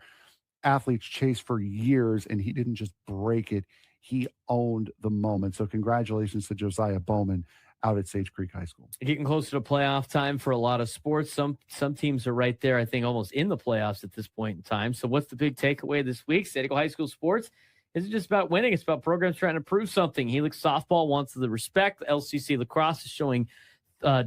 athletes chase for years, and he didn't just break it. He owned the moment. So congratulations to Josiah Bowman out at Sage Creek High School. Getting closer to playoff time for a lot of sports. Some teams are right there, I think, almost in the playoffs at this point in time. So what's the big takeaway this week? San Diego High School sports isn't just about winning. It's about programs trying to prove something. Helix softball wants the respect. LCC lacrosse is showing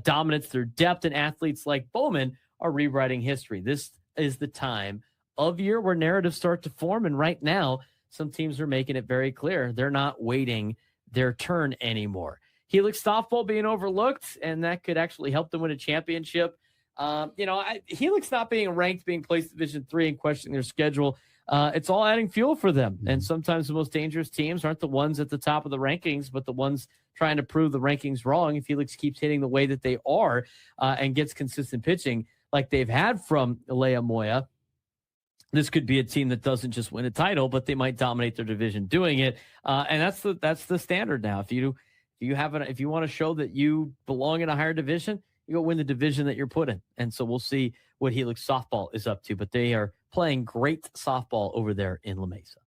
dominance through depth, and athletes like Bowman are rewriting history. This is the time of year where narratives start to form, and right now, some teams are making it very clear they're not waiting their turn anymore. Helix softball being overlooked, and that could actually help them win a championship. Helix not being ranked, being placed Division III, and questioning their schedule, it's all adding fuel for them. And sometimes the most dangerous teams aren't the ones at the top of the rankings, but the ones trying to prove the rankings wrong. If Helix keeps hitting the way that they are and gets consistent pitching like they've had from Leia Moya, this could be a team that doesn't just win a title, but they might dominate their division doing it. And that's the standard now. If you want to show that you belong in a higher division, you go win the division that you're put in. And so we'll see what Helix softball is up to, but they are playing great softball over there in La Mesa.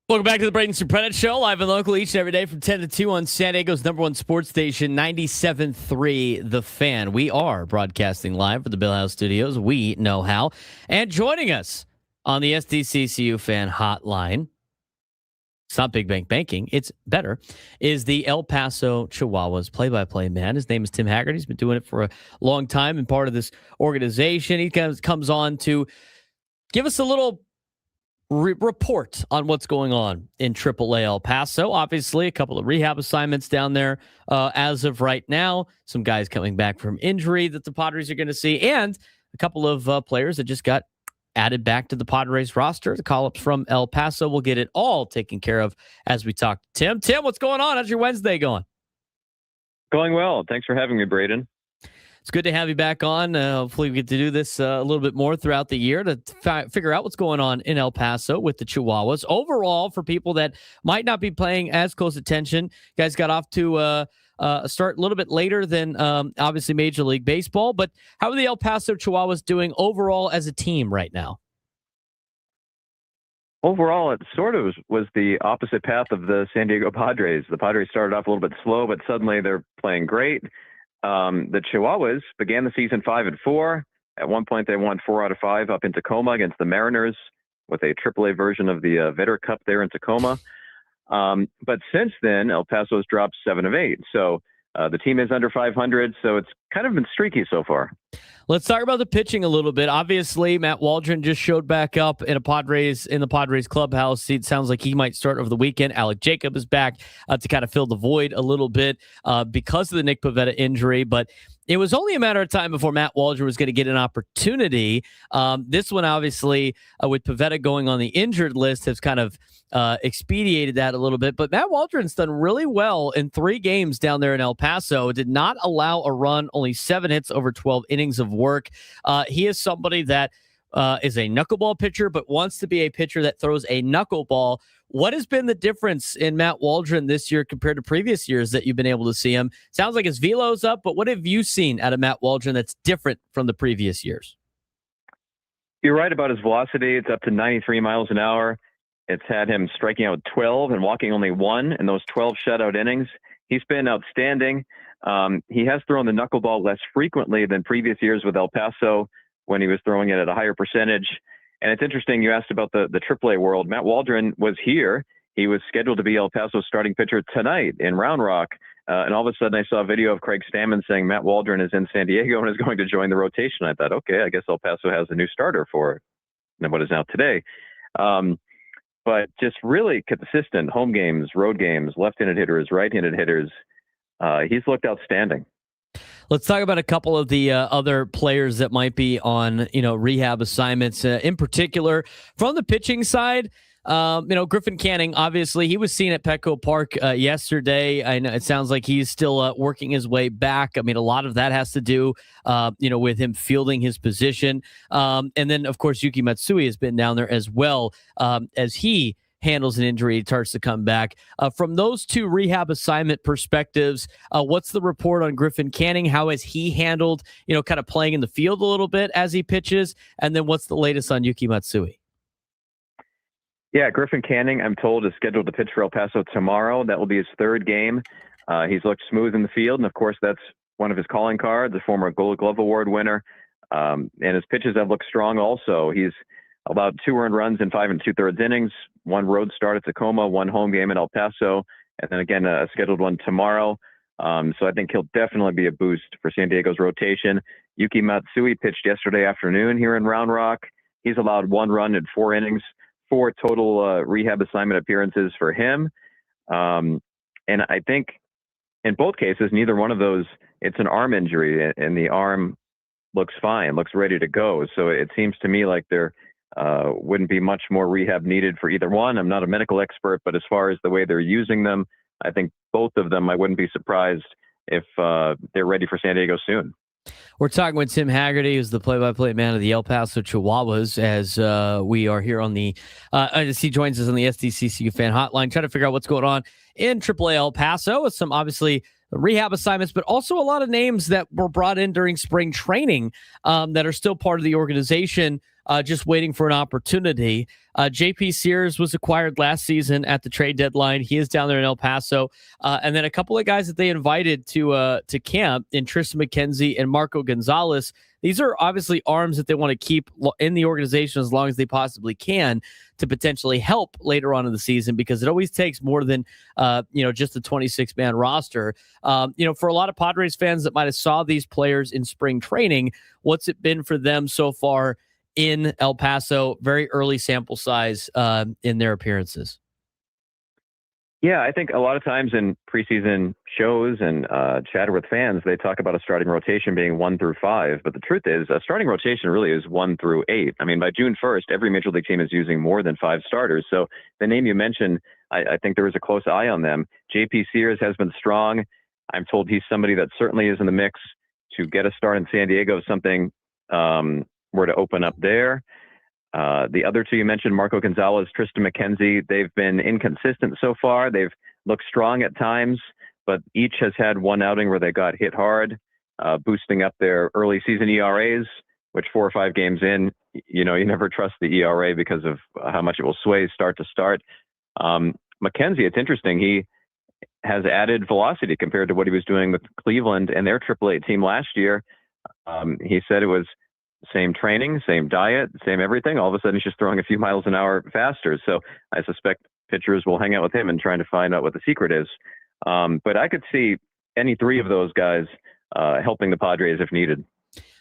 Welcome back to the Braden Surprenant Show, live and local each and every day from 10 to 2 on San Diego's #1 sports station, 97.3 The Fan. We are broadcasting live from the Bill House Studios. We know how. And joining us on the SDCCU Fan Hotline, it's not Big Bank Banking, it's better, is the El Paso Chihuahuas play-by-play man. His name is Tim Hagerty. He's been doing it for a long time and part of this organization. He comes on to give us a little report on what's going on in AAA El Paso. Obviously, a couple of rehab assignments down there as of right now. Some guys coming back from injury that the Padres are going to see, and a couple of players that just got added back to the Padres roster. The call-ups from El Paso. We'll get it all taken care of as we talk to Tim. Tim, what's going on? How's your Wednesday going? Going well. Thanks for having me, Braden. It's good to have you back on. Hopefully we get to do this a little bit more throughout the year to figure out what's going on in El Paso with the Chihuahuas. Overall, for people that might not be paying as close attention, you guys got off to a start a little bit later than obviously Major League Baseball. But how are the El Paso Chihuahuas doing overall as a team right now? Overall, it sort of was the opposite path of the San Diego Padres. The Padres started off a little bit slow, but suddenly they're playing great. The Chihuahuas began the season 5-4. At one point, they won 4 out of 5 up in Tacoma against the Mariners with a AAA version of the Vetter Cup there in Tacoma. But since then, El Paso has dropped 7 of 8. So the team is under 500. So it's kind of been streaky so far. Let's talk about the pitching a little bit. Obviously, Matt Waldron just showed back up in the Padres clubhouse. It sounds like he might start over the weekend. Alec Jacob is back to kind of fill the void a little bit because of the Nick Pivetta injury. But it was only a matter of time before Matt Waldron was going to get an opportunity. This one, obviously, with Pavetta going on the injured list, has kind of expedited that a little bit. But Matt Waldron's done really well in 3 games down there in El Paso. Did not allow a run, only 7 hits over 12 innings of work. He is somebody that is a knuckleball pitcher, but wants to be a pitcher that throws a knuckleball. What has been the difference in Matt Waldron this year compared to previous years that you've been able to see him? Sounds like his velo's up, but what have you seen out of Matt Waldron that's different from the previous years? You're right about his velocity. It's up to 93 miles an hour. It's had him striking out 12 and walking only 1 in those 12 shutout innings. He's been outstanding. He has thrown the knuckleball less frequently than previous years with El Paso when he was throwing it at a higher percentage. And it's interesting, you asked about the AAA world. Matt Waldron was here. He was scheduled to be El Paso's starting pitcher tonight in Round Rock. And all of a sudden I saw a video of Craig Stammen saying Matt Waldron is in San Diego and is going to join the rotation. I thought, okay, I guess El Paso has a new starter for what is now today. But just really consistent home games, road games, left-handed hitters, right-handed hitters. He's looked outstanding. Let's talk about a couple of the other players that might be on, rehab assignments. In particular, from the pitching side, Griffin Canning, obviously, he was seen at Petco Park yesterday. I know it sounds like he's still working his way back. I mean, a lot of that has to do, with him fielding his position. And then, of course, Yuki Matsui has been down there as well as he handles an injury, starts to come back. From those 2 rehab assignment perspectives, what's the report on Griffin Canning? How has he handled, kind of playing in the field a little bit as he pitches? And then what's the latest on Yuki Matsui? Yeah, Griffin Canning, I'm told, is scheduled to pitch for El Paso tomorrow. That will be his 3rd game. He's looked smooth in the field, and of course, that's one of his calling cards, a former Gold Glove Award winner. And his pitches have looked strong also. He's allowed 2 earned runs in 5 2/3 innings, 1 road start at Tacoma, 1 home game in El Paso, and then again a scheduled one tomorrow. So I think he'll definitely be a boost for San Diego's rotation. Yuki Matsui pitched yesterday afternoon here in Round Rock. He's allowed 1 run in 4 innings, 4 total rehab assignment appearances for him. And I think in both cases, neither one of those, it's an arm injury, and the arm looks fine, looks ready to go. So it seems to me like there wouldn't be much more rehab needed for either one. I'm not a medical expert, but as far as the way they're using them, I think both of them, I wouldn't be surprised if they're ready for San Diego soon. We're talking with Tim Hagerty, who's the play-by-play man of the El Paso Chihuahuas, as we are here on the as he joins us on the SDCCU fan hotline, trying to figure out what's going on in AAA El Paso with some obviously rehab assignments, but also a lot of names that were brought in during spring training that are still part of the organization, just waiting for an opportunity. JP Sears was acquired last season at the trade deadline. He is down there in El Paso. And then a couple of guys that they invited to camp in Tristan McKenzie and Marco Gonzalez. These are obviously arms that they want to keep in the organization as long as they possibly can to potentially help later on in the season, because it always takes more than, just a 26-man roster. For a lot of Padres fans that might have saw these players in spring training, what's it been for them so far in El Paso? Very early sample size in their appearances. Yeah, I think a lot of times in preseason shows and chatter with fans, they talk about a starting rotation being 1 through 5. But the truth is, a starting rotation really is 1 through 8. I mean, by June 1st, every major league team is using more than 5 starters. So the name you mentioned, I think there is a close eye on them. JP Sears has been strong. I'm told he's somebody that certainly is in the mix to get a start in San Diego if something were to open up there. The other two you mentioned, Marco Gonzalez, Tristan McKenzie, they've been inconsistent so far. They've looked strong at times, but each has had one outing where they got hit hard, boosting up their early season ERAs, which 4 or 5 games in, you never trust the ERA because of how much it will sway start to start. McKenzie, it's interesting. He has added velocity compared to what he was doing with Cleveland and their AAA team last year. He said it was same training, same diet, same everything. All of a sudden, he's just throwing a few miles an hour faster. So I suspect pitchers will hang out with him and trying to find out what the secret is. But I could see any 3 of those guys helping the Padres if needed.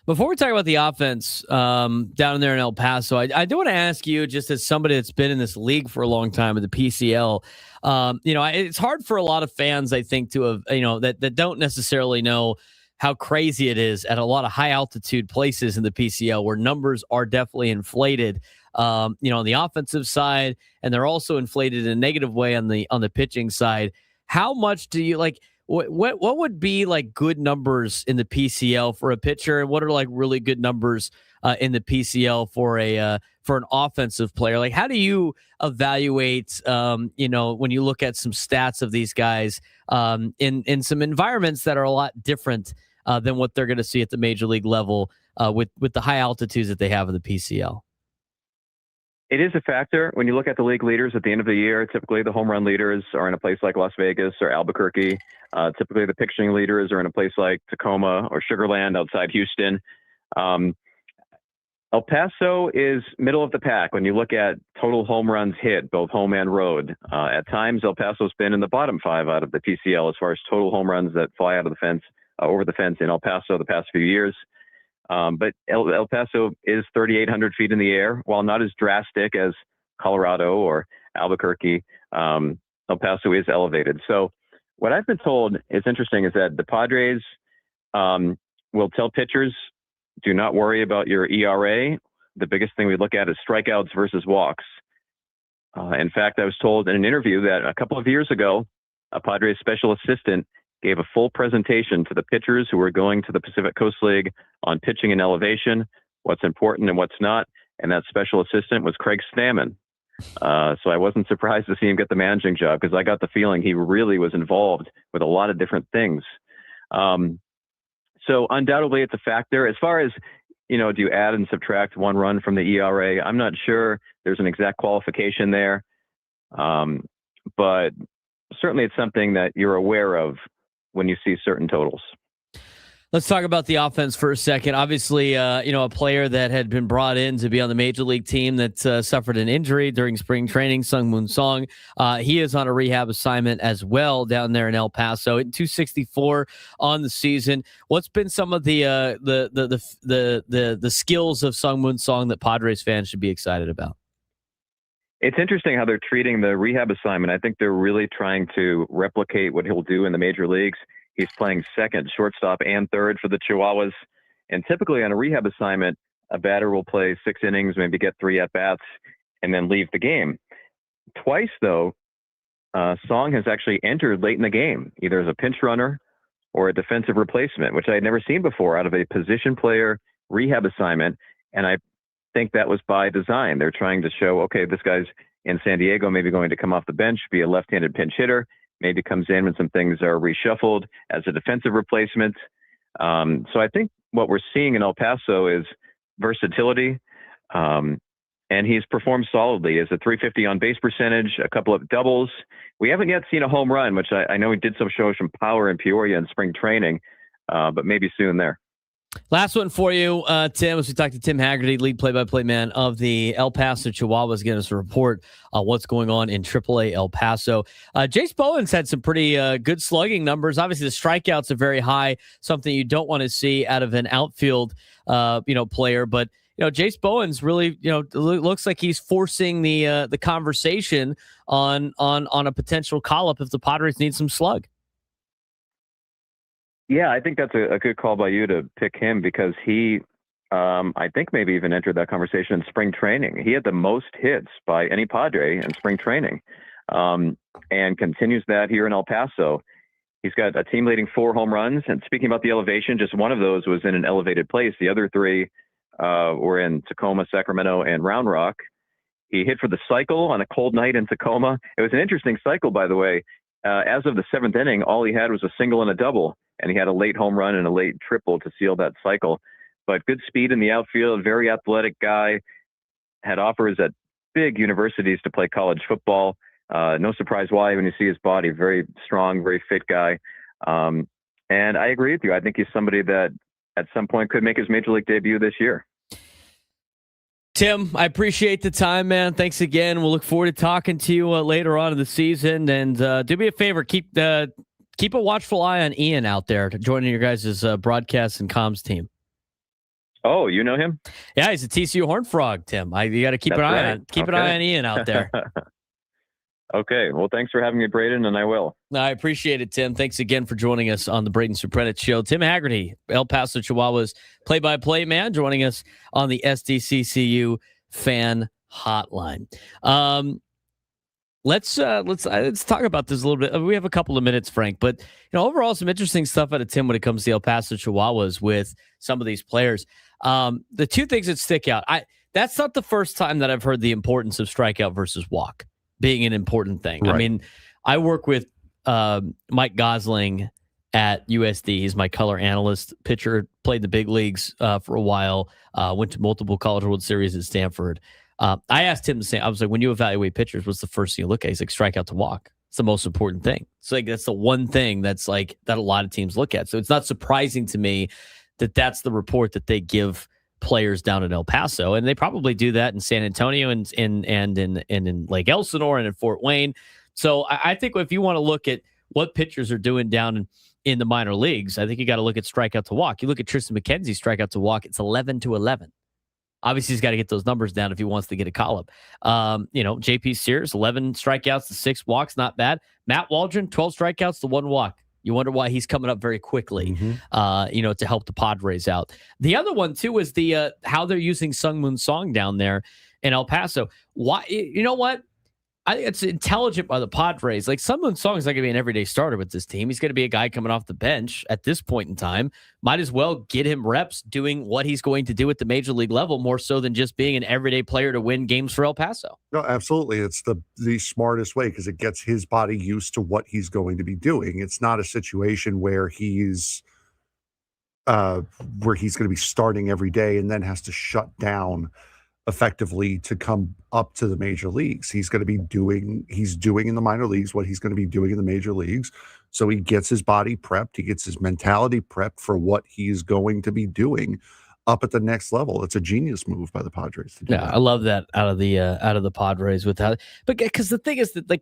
Before we talk about the offense down there in El Paso, I do want to ask you, just as somebody that's been in this league for a long time with the PCL, it's hard for a lot of fans, I think, to have, that don't necessarily know how crazy it is at a lot of high altitude places in the PCL where numbers are definitely inflated, on the offensive side, and they're also inflated in a negative way on the pitching side. How much do you like? What would be like good numbers in the PCL for a pitcher, and what are like really good numbers in the PCL for an offensive player? Like, how do you evaluate, when you look at some stats of these guys in some environments that are a lot different than what they're going to see at the major league level with the high altitudes that they have in the PCL? It is a factor. When you look at the league leaders at the end of the year, typically the home run leaders are in a place like Las Vegas or Albuquerque. Typically the pitching leaders are in a place like Tacoma or Sugar Land outside Houston. El Paso is middle of the pack when you look at total home runs hit, both home and road. At times, El Paso's been in the bottom 5 out of the PCL as far as total home runs that fly out of the fence, over the fence in El Paso the past few years. But El Paso is 3,800 feet in the air. While not as drastic as Colorado or Albuquerque, El Paso is elevated. So what I've been told is interesting is that the Padres will tell pitchers, do not worry about your ERA. The biggest thing we look at is strikeouts versus walks. In fact, I was told in an interview that a couple of years ago, a Padres special assistant gave a full presentation to the pitchers who were going to the Pacific Coast League on pitching and elevation, what's important and what's not. And that special assistant was Craig Stammen. So I wasn't surprised to see him get the managing job, because I got the feeling he really was involved with a lot of different things. So undoubtedly it's a factor. As far as, do you add and subtract 1 run from the ERA? I'm not sure there's an exact qualification there. But certainly it's something that you're aware of when you see certain totals. Let's talk about the offense for a second. Obviously, a player that had been brought in to be on the major league team that suffered an injury during spring training, Seung-Moon Song. He is on a rehab assignment as well down there in El Paso at 264 on the season. What's been some of the skills of Seung-Moon Song that Padres fans should be excited about? It's interesting how they're treating the rehab assignment. I think they're really trying to replicate what he'll do in the major leagues. He's playing second, shortstop, and third for the Chihuahuas. And typically on a rehab assignment, a batter will play 6 innings, maybe get 3 at-bats, and then leave the game. Twice, though, Song has actually entered late in the game, either as a pinch runner or a defensive replacement, which I had never seen before out of a position player rehab assignment. And I think that was by design. They're trying to show, okay, this guy's in San Diego, maybe going to come off the bench, be a left-handed pinch hitter, maybe comes in when some things are reshuffled as a defensive replacement. So I think what we're seeing in El Paso is versatility. And he's performed solidly as a 350 on base percentage, a couple of doubles. We haven't yet seen a home run, which I know he did show some power in Peoria in spring training, but maybe soon there. Last one for you, Tim, as we talked to Tim Hagerty, lead play-by-play man of the El Paso Chihuahuas, getting us a report on what's going on in AAA El Paso. Jace Bowen's had some pretty good slugging numbers. Obviously, the strikeouts are very high, something you don't want to see out of an outfield, player. But Jace Bowen's really, looks like he's forcing the conversation on a potential call-up if the Padres need some slug. Yeah, I think that's a good call by you to pick him because he, I think maybe even entered that conversation in spring training. He had the most hits by any Padre in spring training, and continues that here in El Paso. He's got a team leading 4 home runs. And speaking about the elevation, just one of those was in an elevated place. The other 3 were in Tacoma, Sacramento, and Round Rock. He hit for the cycle on a cold night in Tacoma. It was an interesting cycle, by the way. As of the 7th inning, all he had was a single and a double, and he had a late home run and a late triple to seal that cycle. But good speed in the outfield, very athletic guy, had offers at big universities to play college football. No surprise why when you see his body, very strong, very fit guy. And I agree with you. I think he's somebody that at some point could make his major league debut this year. Tim, I appreciate the time, man. Thanks again. We'll look forward to talking to you later on in the season. And do me a favor, keep a watchful eye on Ian out there joining your guys' broadcast and comms team. Oh, you know him? Yeah, he's a TCU Horned Frog, Tim. You got to keep an eye on Ian out there. Okay. Well, thanks for having me, Braden, and I will. I appreciate it, Tim. Thanks again for joining us on the Braden Surprenant Show. Tim Hagerty, El Paso Chihuahuas play-by-play man, joining us on the SDCCU fan hotline. Let's talk about this a little bit. We have a couple of minutes, Frank, but overall, some interesting stuff out of Tim when it comes to El Paso Chihuahuas with some of these players. The 2 things that stick out. That's not the first time that I've heard the importance of strikeout versus walk being an important thing. Right. I mean, I work with Mike Gosling at USD. He's my color analyst, pitcher, played the big leagues for a while, went to multiple College World Series at Stanford. I asked him the same. I was like, when you evaluate pitchers, what's the first thing you look at? He's like, strikeout to walk. It's the most important thing. So that's the one thing that's that a lot of teams look at. So it's not surprising to me that that's the report that they give players down in El Paso, and they probably do that in San Antonio and in Lake Elsinore and in Fort Wayne. So I think if you want to look at what pitchers are doing down in the minor leagues, I think you got to look at strikeout to walk. You look at Tristan McKenzie's strikeout to walk; it's 11-11. Obviously, he's got to get those numbers down if he wants to get a call-up. JP Sears, 11 strikeouts to 6 walks, not bad. Matt Waldron, 12 strikeouts to 1 walk. You wonder why he's coming up very quickly, to help the Padres out. The other one, too, is the how they're using Sung Moon Song down there in El Paso. Why? You know what? I think it's intelligent by the Padres. Sung Moon Song is not going to be an everyday starter with this team. He's going to be a guy coming off the bench at this point in time. Might as well get him reps doing what he's going to do at the major league level, more so than just being an everyday player to win games for El Paso. No, absolutely. It's the smartest way because it gets his body used to what he's going to be doing. It's not a situation where he's going to be starting every day and then has to shut down effectively to come up to the major leagues. He's doing in the minor leagues what he's going to be doing in the major leagues. So he gets his body prepped. He gets his mentality prepped for what he's going to be doing up at the next level. It's a genius move by the Padres to do that. I love that out of the Padres but because the thing is that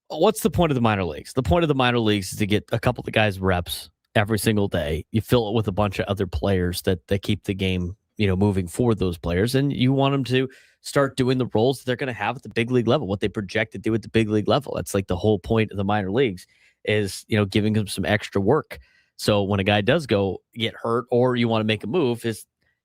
what's the point of the minor leagues? The point of the minor leagues is to get a couple of guys reps every single day. You fill it with a bunch of other players that keep the game moving for those players, and you want them to start doing the roles that they're going to have at the big league level, what they project to do at the big league level. That's the whole point of the minor leagues is, giving them some extra work. So when a guy does go get hurt or you want to make a move,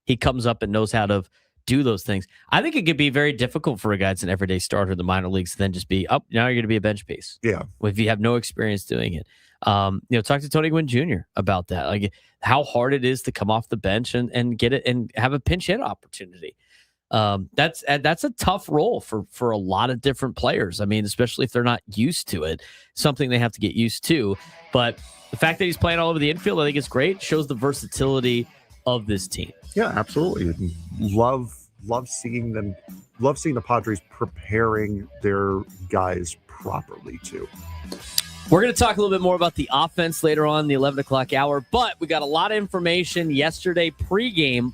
he comes up and knows how to do those things. I think it could be very difficult for a guy that's an everyday starter in the minor leagues to then just be up. Now you're going to be a bench piece. Yeah. If you have no experience doing it. Talk to Tony Gwynn Jr. about that, like how hard it is to come off the bench and get it and have a pinch hit opportunity. That's a tough role for a lot of different players. I mean, especially if they're not used to it, something they have to get used to. But the fact that he's playing all over the infield, I think is great. Shows the versatility of this team. Yeah, absolutely. Love seeing them. Love seeing the Padres preparing their guys properly too. We're going to talk a little bit more about the offense later on in the 11 o'clock hour, but we got a lot of information yesterday pregame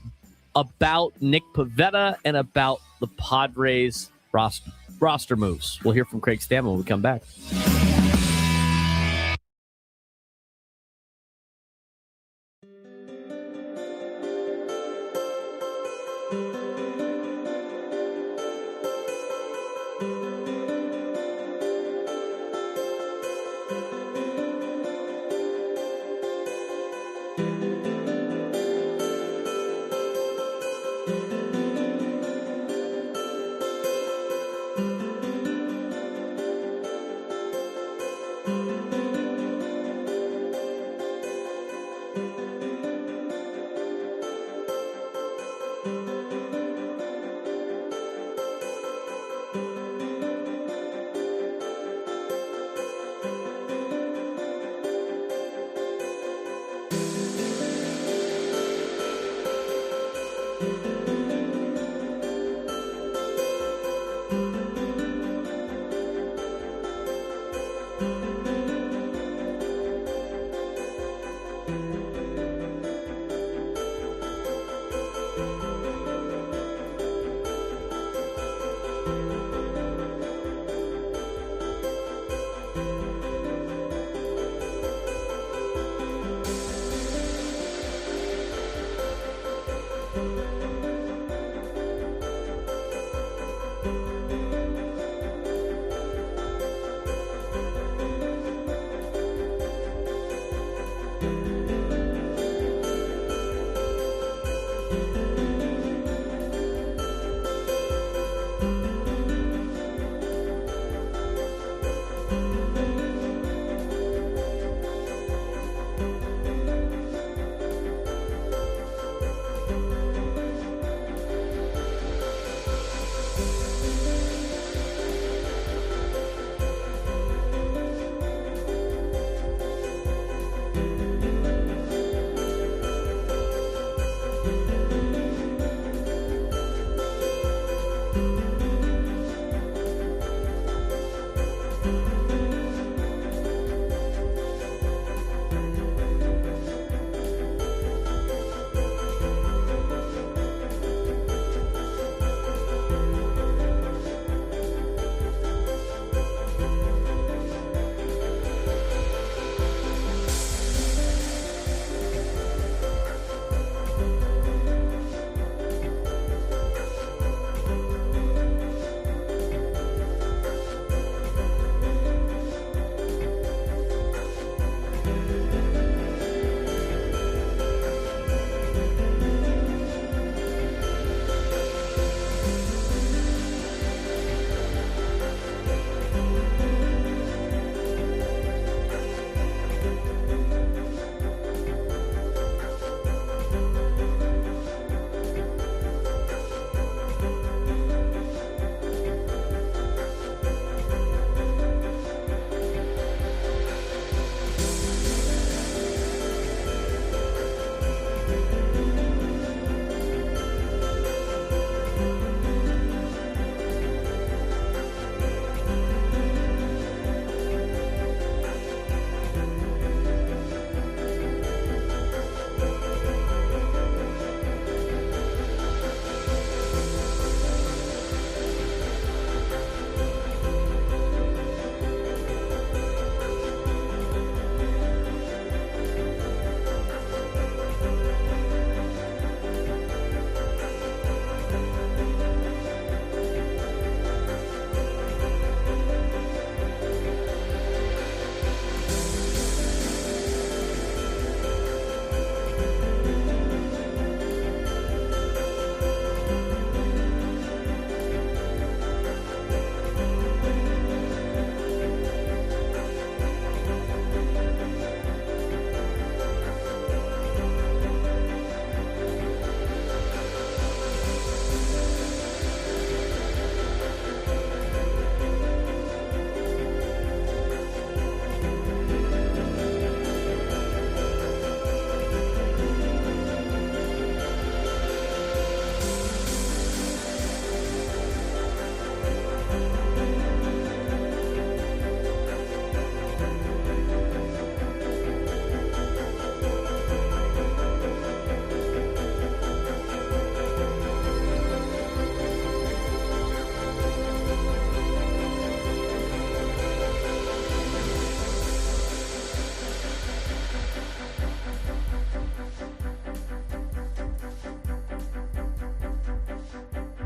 about Nick Pivetta and about the Padres roster moves. We'll hear from Craig Stammen when we come back.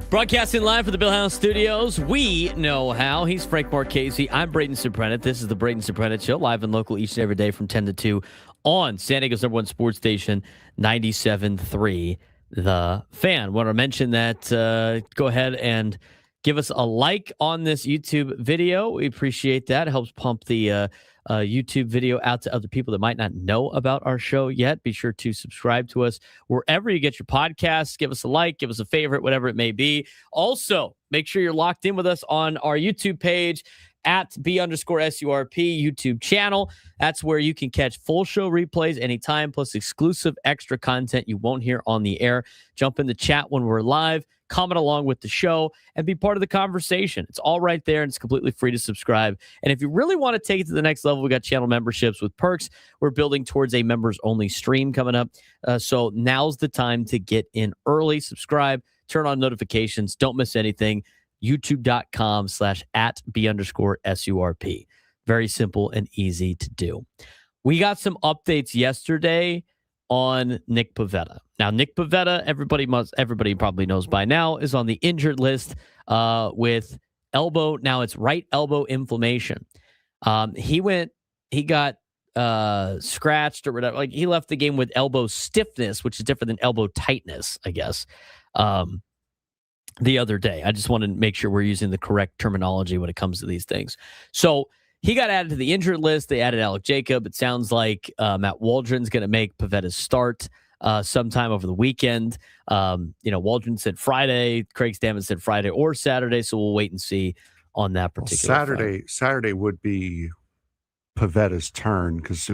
Broadcasting live from the Bill House Studios. We know how. He's Frank Marchese. I'm Braden Surprenant. This is the Braden Surprenant Show, live and local each and every day from 10 to 2 on San Diego's #1 sports station, 97.3 The Fan. Want to mention that go ahead and give us a like on this YouTube video. We appreciate that. It helps pump the YouTube video out to other people that might not know about our show yet. Be sure to subscribe to us wherever you get your podcasts. Give us a like, give us a favorite, whatever it may be. Also, make sure you're locked in with us on our YouTube page at @B_SURP YouTube channel. That's where you can catch full show replays anytime, plus exclusive extra content you won't hear on the air. Jump in the chat when we're live, comment along with the show, and be part of the conversation. It's all right there, and it's completely free to subscribe. And if you really want to take it to the next level, we got channel memberships with perks. We're building towards a members-only stream coming up. So now's the time to get in early, subscribe, turn on notifications, don't miss anything. YouTube.com/@B_SURP. Very simple and easy to do. We got some updates yesterday on Nick Pivetta. Now, Nick Pivetta, everybody probably knows by now, is on the injured list with elbow. Now it's right elbow inflammation. He got scratched or whatever. Like, he left the game with elbow stiffness, which is different than elbow tightness, I guess. The other day. I just want to make sure we're using the correct terminology when it comes to these things. So he got added to the injured list. They added Alec Jacob. It sounds like Matt Waldron's going to make Pavetta's start sometime over the weekend. Waldron said Friday. Craig Stammen said Friday or Saturday. So we'll wait and see on that particular Saturday would be Pavetta's turn because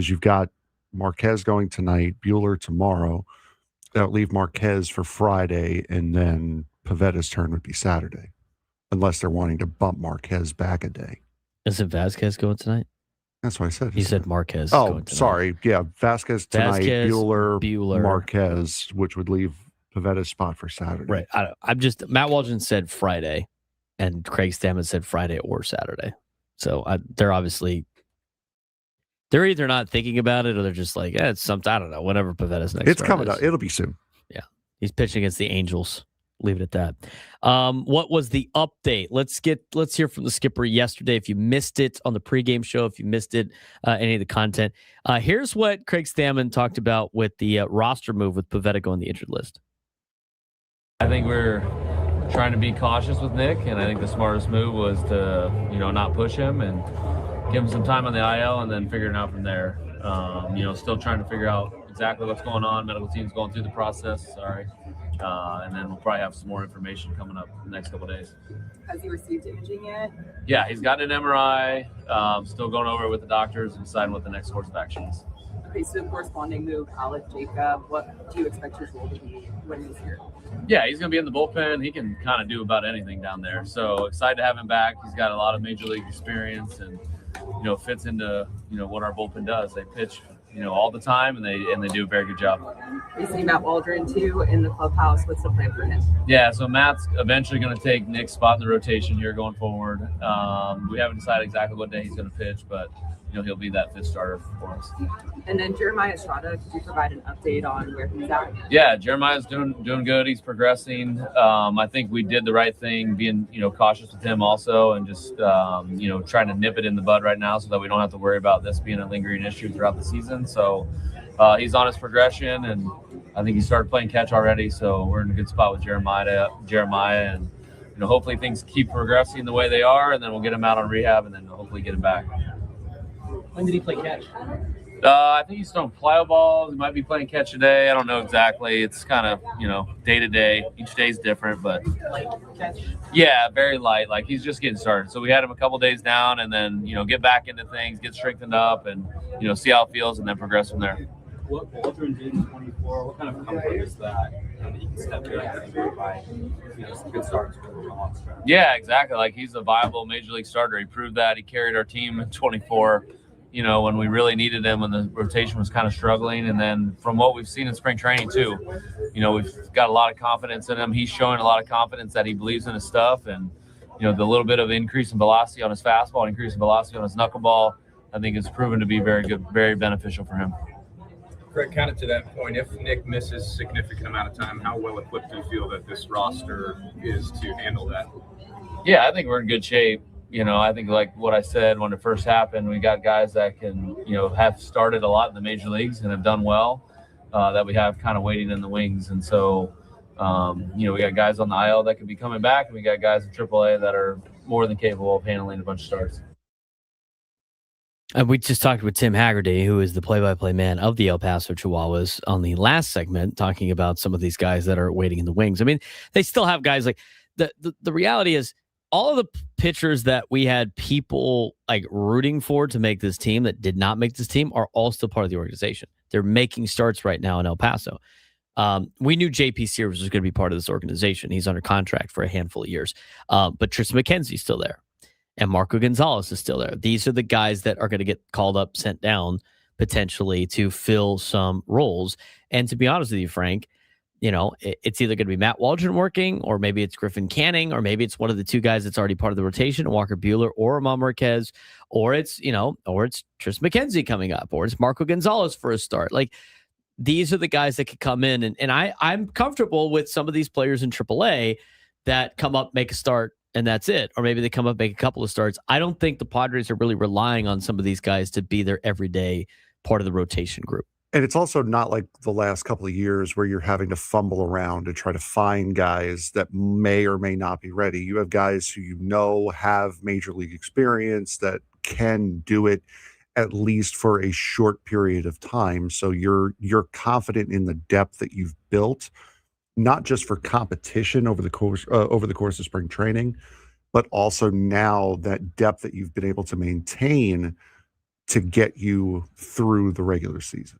you've got Marquez going tonight, Buehler tomorrow. That would leave Marquez for Friday, and then Pavetta's turn would be Saturday, unless they're wanting to bump Marquez back a day. Isn't Vasquez going tonight? That's what I said. You said Marquez. Oh, going tonight. Sorry. Yeah, Vasquez tonight, Buehler, Marquez, which would leave Pavetta's spot for Saturday. Right. Matt Waldron said Friday, and Craig Stammen said Friday or Saturday. So they're either not thinking about it or they're just like, it's something, I don't know, whatever Pavetta's next. It's coming up. It'll be soon. Yeah. He's pitching against the Angels. Leave it at that. What was the update? Let's hear from the skipper yesterday. If you missed it on the pregame show, if you missed it, any of the content, here's what Craig Stammen talked about with the roster move with Pavetta going the injured list. I think we're trying to be cautious with Nick, and I think the smartest move was to, not push him and give him some time on the IL and then figuring it out from there. Still trying to figure out exactly what's going on. Medical team's going through the process. And then we'll probably have some more information coming up in the next couple of days. Has he received imaging yet? Yeah, he's got an MRI. Still going over it with the doctors and deciding what the next course of action is. Okay, so corresponding move, Alec Jacob. What do you expect his role to be when he's here? Yeah, he's going to be in the bullpen. He can kind of do about anything down there. So excited to have him back. He's got a lot of major league experience and fits into what our bullpen does. They pitch all the time, and they do a very good job. We see Matt Waldron too in the clubhouse. What's the plan for him? Yeah, so Matt's eventually going to take Nick's spot in the rotation here going forward. We haven't decided exactly what day he's going to pitch, but he'll be that fifth starter for us. And then Jeremiah Estrada, could you provide an update on where he's at? Yeah, Jeremiah's doing good. He's progressing. I think we did the right thing, being cautious with him also, and just trying to nip it in the bud right now so that we don't have to worry about this being a lingering issue throughout the season. So he's on his progression, and I think he started playing catch already. So we're in a good spot with Jeremiah, and hopefully things keep progressing the way they are, and then we'll get him out on rehab, and then hopefully get him back. When did he play catch? I think he's throwing plyo balls. He might be playing catch today. I don't know exactly. It's kind of, day to day. Each day's different, but Light catch? Yeah, very light. Like, he's just getting started. So we had him a couple days down, and then, get back into things, get strengthened up, and, see how it feels, and then progress from there. What Waldron did in 24, what kind of comfort is that? That you can step in and by, some good starts for a long stretch. Yeah, exactly. Like, he's a viable major league starter. He proved that. He carried our team in 24. When we really needed him, when the rotation was kind of struggling. And then from what we've seen in spring training too, we've got a lot of confidence in him. He's showing a lot of confidence that he believes in his stuff. And, the little bit of increase in velocity on his fastball, increase in velocity on his knuckleball, I think has proven to be very good, very beneficial for him. Craig, kind of to that point, if Nick misses a significant amount of time, how well equipped do you feel that this roster is to handle that? Yeah, I think we're in good shape. I think like what I said when it first happened, we got guys that can, have started a lot in the major leagues and have done well, that we have kind of waiting in the wings. And so, we got guys on the IL that could be coming back, and we got guys in AAA that are more than capable of handling a bunch of starts. And we just talked with Tim Hagerty, who is the play-by-play man of the El Paso Chihuahuas, on the last segment, talking about some of these guys that are waiting in the wings. I mean, they still have guys like the reality is all of the pitchers that we had people like rooting for to make this team that did not make this team are all still part of the organization. They're making starts right now in El Paso. We knew JP Sears was going to be part of this organization. He's under contract for a handful of years. But Tristan McKenzie's still there. And Marco Gonzalez is still there. These are the guys that are going to get called up, sent down, potentially to fill some roles. And to be honest with you, Frank, it's either going to be Matt Waldron working, or maybe it's Griffin Canning, or maybe it's one of the two guys that's already part of the rotation, Walker Buehler or Ramon Marquez, or it's Tristan McKenzie coming up, or it's Marco Gonzalez for a start. Like, these are the guys that could come in. And I'm comfortable with some of these players in AAA that come up, make a start, and that's it. Or maybe they come up, make a couple of starts. I don't think the Padres are really relying on some of these guys to be their everyday part of the rotation group. And it's also not like the last couple of years where you're having to fumble around and try to find guys that may or may not be ready. You have guys who have major league experience that can do it at least for a short period of time. So you're confident in the depth that you've built, not just for competition over the course of spring training, but also now that depth that you've been able to maintain to get you through the regular season.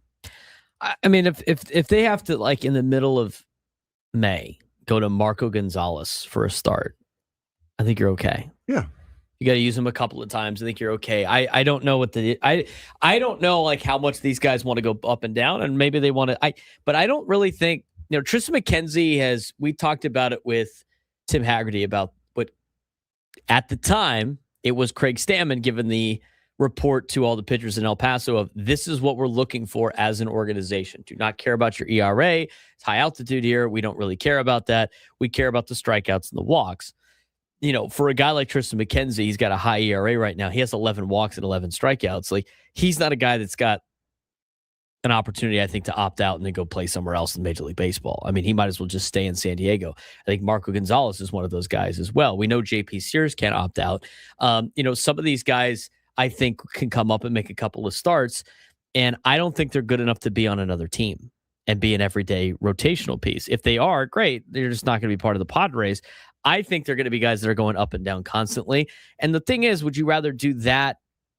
I mean, if they have to, like, in the middle of May, go to Marco Gonzalez for a start, I think you're okay. Yeah. You got to use him a couple of times. I think you're okay. I don't know I don't know like how much these guys want to go up and down, and maybe they want to. But I don't really think Tristan McKenzie we talked about it with Tim Hagerty about what at the time it was Craig Stammen given the report to all the pitchers in El Paso of this is what we're looking for as an organization. Do not care about your ERA. It's high altitude here. We don't really care about that. We care about the strikeouts and the walks. For a guy like Tristan McKenzie, he's got a high ERA right now. He has 11 walks and 11 strikeouts. Like, he's not a guy that's got an opportunity, I think, to opt out and then go play somewhere else in Major League Baseball. I mean, he might as well just stay in San Diego. I think Marco Gonzalez is one of those guys as well. We know JP Sears can't opt out. Some of these guys, I think, can come up and make a couple of starts, and I don't think they're good enough to be on another team and be an everyday rotational piece. If they are, great. They're just not going to be part of the Padres. I think they're going to be guys that are going up and down constantly. And the thing is, would you rather do that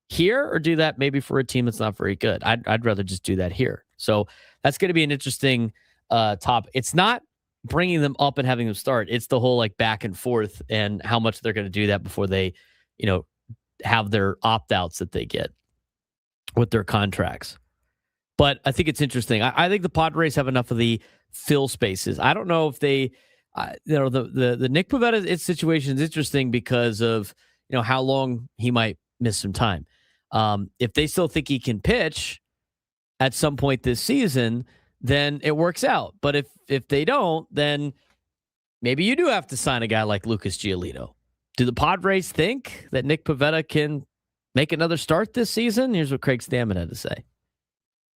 here or do that maybe for a team that's not very good? I'd rather just do that here. So that's going to be an interesting top. It's not bringing them up and having them start. It's the whole like back and forth and how much they're going to do that before they, have their opt-outs that they get with their contracts. But I think it's interesting. I think the Padres have enough of the fill spaces. I don't know if they, the Nick Pivetta situation is interesting because of, how long he might miss some time. If they still think he can pitch at some point this season, then it works out. But if they don't, then maybe you do have to sign a guy like Lucas Giolito. Do the Padres think that Nick Pivetta can make another start this season? Here's what Craig Stammen had to say.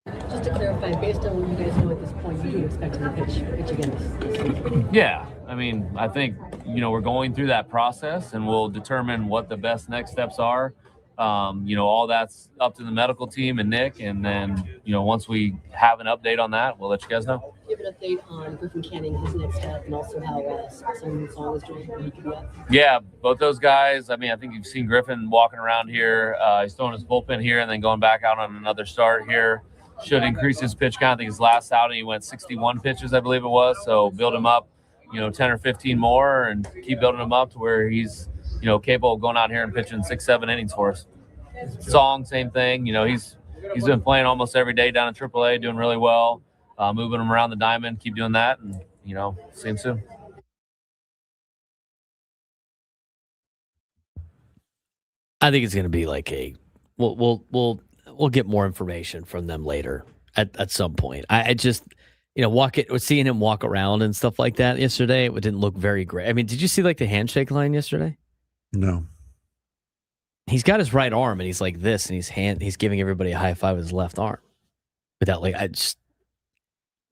Just to clarify, based on what you guys know at this point, you do expect him to pitch again this season? Yeah. I mean, I think, we're going through that process, and we'll determine what the best next steps are. All that's up to the medical team and Nick. And then, once we have an update on that, we'll let you guys know. Give an update on Griffin Canning, his next step, and also how Song is doing when he could be up. Yeah, both those guys. I mean, I think you've seen Griffin walking around here. He's throwing his bullpen here and then going back out on another start here. Should increase his pitch count. I think his last outing, he went 61 pitches, I believe it was. So build him up, 10 or 15 more and keep building him up to where he's, capable of going out here and pitching 6-7 innings for us. Song, same thing. He's been playing almost every day down in AAA, doing really well, moving him around the diamond. Keep doing that, and see him soon. I think it's going to be like we'll get more information from them later. at some point. I just, seeing him walk around and stuff like that yesterday, it didn't look very great. I mean, did you see like the handshake line yesterday? No. He's got his right arm and he's like this, and he's giving everybody a high five with his left arm. Without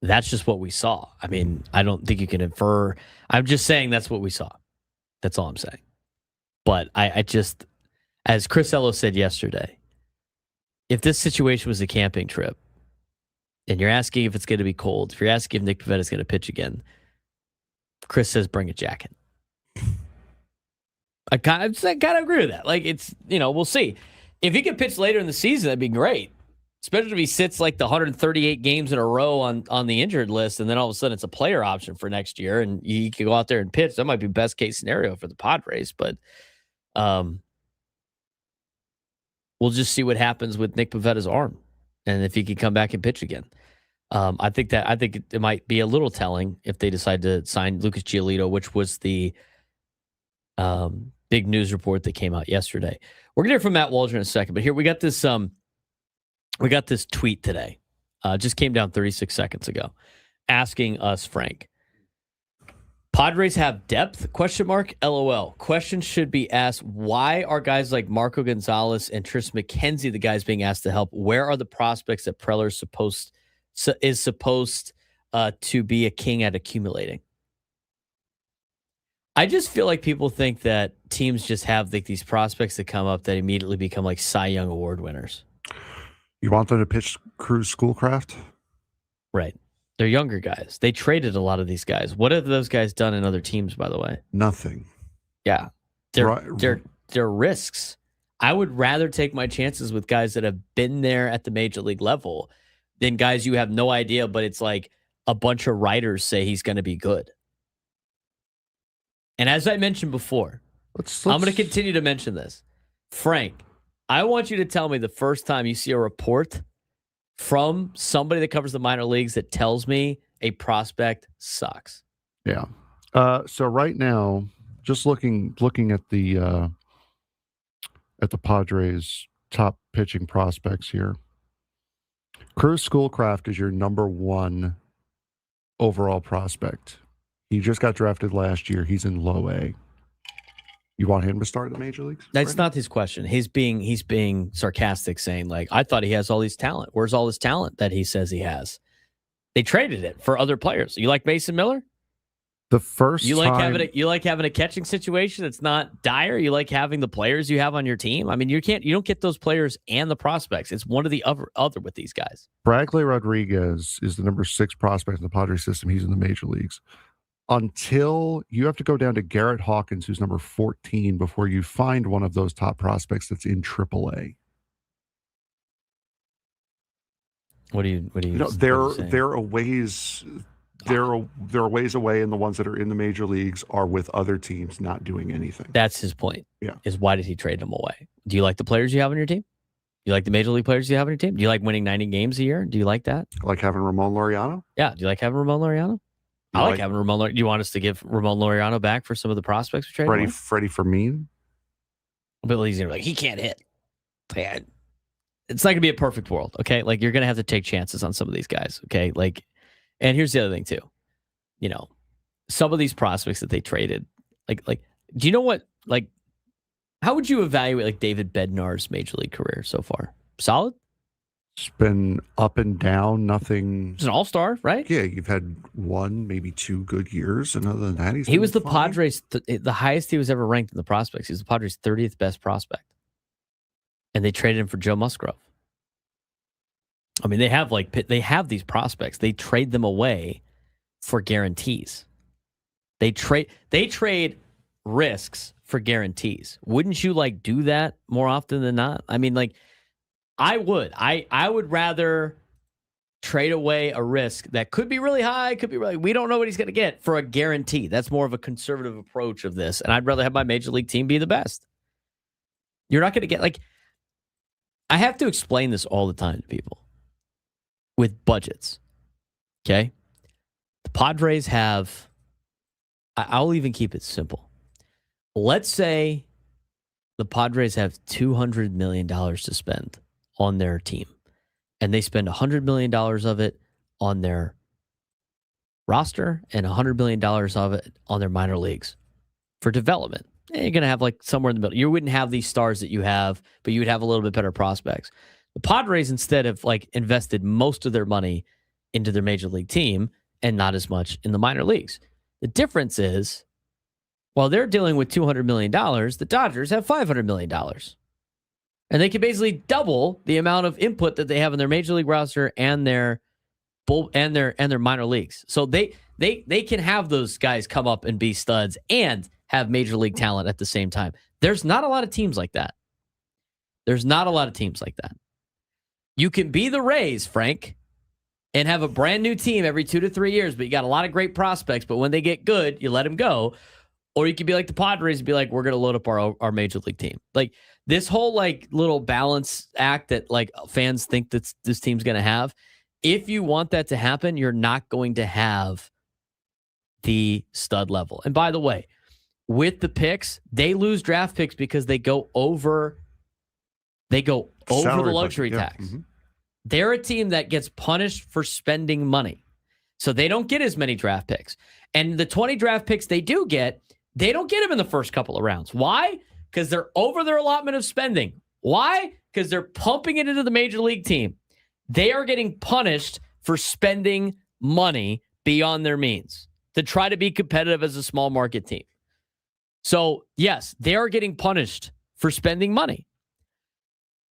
that's just what we saw. I mean, I don't think you can infer. I'm just saying that's what we saw. That's all I'm saying. But I just, as Chris Ello said yesterday, if this situation was a camping trip and you're asking if it's going to be cold, if you're asking if Nick Pivetta is going to pitch again, Chris says bring a jacket. I kind of agree with that. Like, it's, we'll see. If he could pitch later in the season, that'd be great. Especially if he sits like the 138 games in a row on the injured list, and then all of a sudden it's a player option for next year, and he could go out there and pitch. That might be best case scenario for the Padres, but we'll just see what happens with Nick Pivetta's arm, and if he can come back and pitch again. I think it might be a little telling if they decide to sign Lucas Giolito, which was the big news report that came out yesterday. We're gonna hear from Matt Waldron in a second, but here we got this. We got this tweet today. Just came down 36 seconds ago, asking us, Frank, Padres have depth? ? LOL. Questions should be asked. Why are guys like Marco Gonzalez and Tris McKenzie the guys being asked to help? Where are the prospects that Preller is supposed to be a king at accumulating? I just feel like people think that teams just have like these prospects that come up that immediately become like Cy Young Award winners. You want them to pitch Cruz Schoolcraft? Right. They're younger guys. They traded a lot of these guys. What have those guys done in other teams, by the way? Nothing. Yeah. They're risks. I would rather take my chances with guys that have been there at the major league level than guys you have no idea, but it's like a bunch of writers say he's going to be good. And as I mentioned before, I'm going to continue to mention this. Frank, I want you to tell me the first time you see a report from somebody that covers the minor leagues that tells me a prospect sucks. Yeah. So right now, just looking at the Padres' top pitching prospects here, Cruz Schoolcraft is your number one overall prospect. He just got drafted last year. He's in low A. You want him to start in the major leagues? That's not his question. He's being sarcastic, saying like, I thought he has all these talent. Where's all this talent that he says he has? They traded it for other players. You like Mason Miller? The first you like having a catching situation that's not dire. You like having the players you have on your team. I mean, you don't get those players and the prospects. It's one or the other with these guys. Bradley Rodriguez is the number 6 prospect in the Padres system. He's in the major leagues. Until you have to go down to Garrett Hawkins, who's number 14, before you find one of those top prospects that's in AAA. What do you they're a ways away, and the ones that are in the major leagues are with other teams not doing anything. That's his point. Yeah. Is why did he trade them away? Do you like the players you have on your team? Do you like the major league players you have on your team? Do you like winning 90 games a year? Do you like that? Like having Ramon Laureano? Yeah. Do you like having Ramon Laureano? I like having Ramon Laureano. Do you want us to give Ramon Laureano back for some of the prospects we traded? Freddie Fermin? But he's gonna be like, he can't hit. Man, it's not gonna be a perfect world, okay? Like, you're gonna have to take chances on some of these guys, okay? Like, and here's the other thing too. Some of these prospects that they traded, like, do you know what? Like, how would you evaluate like David Bednar's major league career so far? Solid. It's been up and down, nothing. He's an all-star, right? Yeah, you've had 1, maybe 2 good years, and other than that, he was the Padres, the highest he was ever ranked in the prospects. He was the Padres' 30th best prospect, and they traded him for Joe Musgrove. I mean, they have these prospects. They trade them away for guarantees. They trade risks for guarantees. Wouldn't you like do that more often than not? I mean, like, I would. I would rather trade away a risk that could be really high, could be really, we don't know what he's going to get, for a guarantee. That's more of a conservative approach of this. And I'd rather have my major league team be the best. You're not going to get, like, I have to explain this all the time to people with budgets. Okay? The Padres have, I'll even keep it simple. Let's say the Padres have $200 million to spend on their team, and they spend $100 million of it on their roster and $100 million of it on their minor leagues for development. You're going to have like somewhere in the middle. You wouldn't have these stars that you have, but you would have a little bit better prospects. The Padres instead have like invested most of their money into their major league team and not as much in the minor leagues. The difference is, while they're dealing with $200 million, the Dodgers have $500 million. And they can basically double the amount of input that they have in their major league roster and their minor leagues. So they can have those guys come up and be studs and have major league talent at the same time. There's not a lot of teams like that. You can be the Rays, Frank, and have a brand new team every 2 to 3 years, but you got a lot of great prospects, but when they get good, you let them go. Or you could be like the Padres and be like, we're going to load up our major league team. Like this whole like little balance act that like fans think that this team's going to have. If you want that to happen, you're not going to have the stud level. And by the way, with the picks, they lose draft picks because they go over the luxury tax. Mm-hmm. They're a team that gets punished for spending money. So they don't get as many draft picks. And the 20 draft picks they do get, they don't get them in the first couple of rounds. Why? Because they're over their allotment of spending. Why? Because they're pumping it into the major league team. They are getting punished for spending money beyond their means to try to be competitive as a small market team. So, yes, they are getting punished for spending money.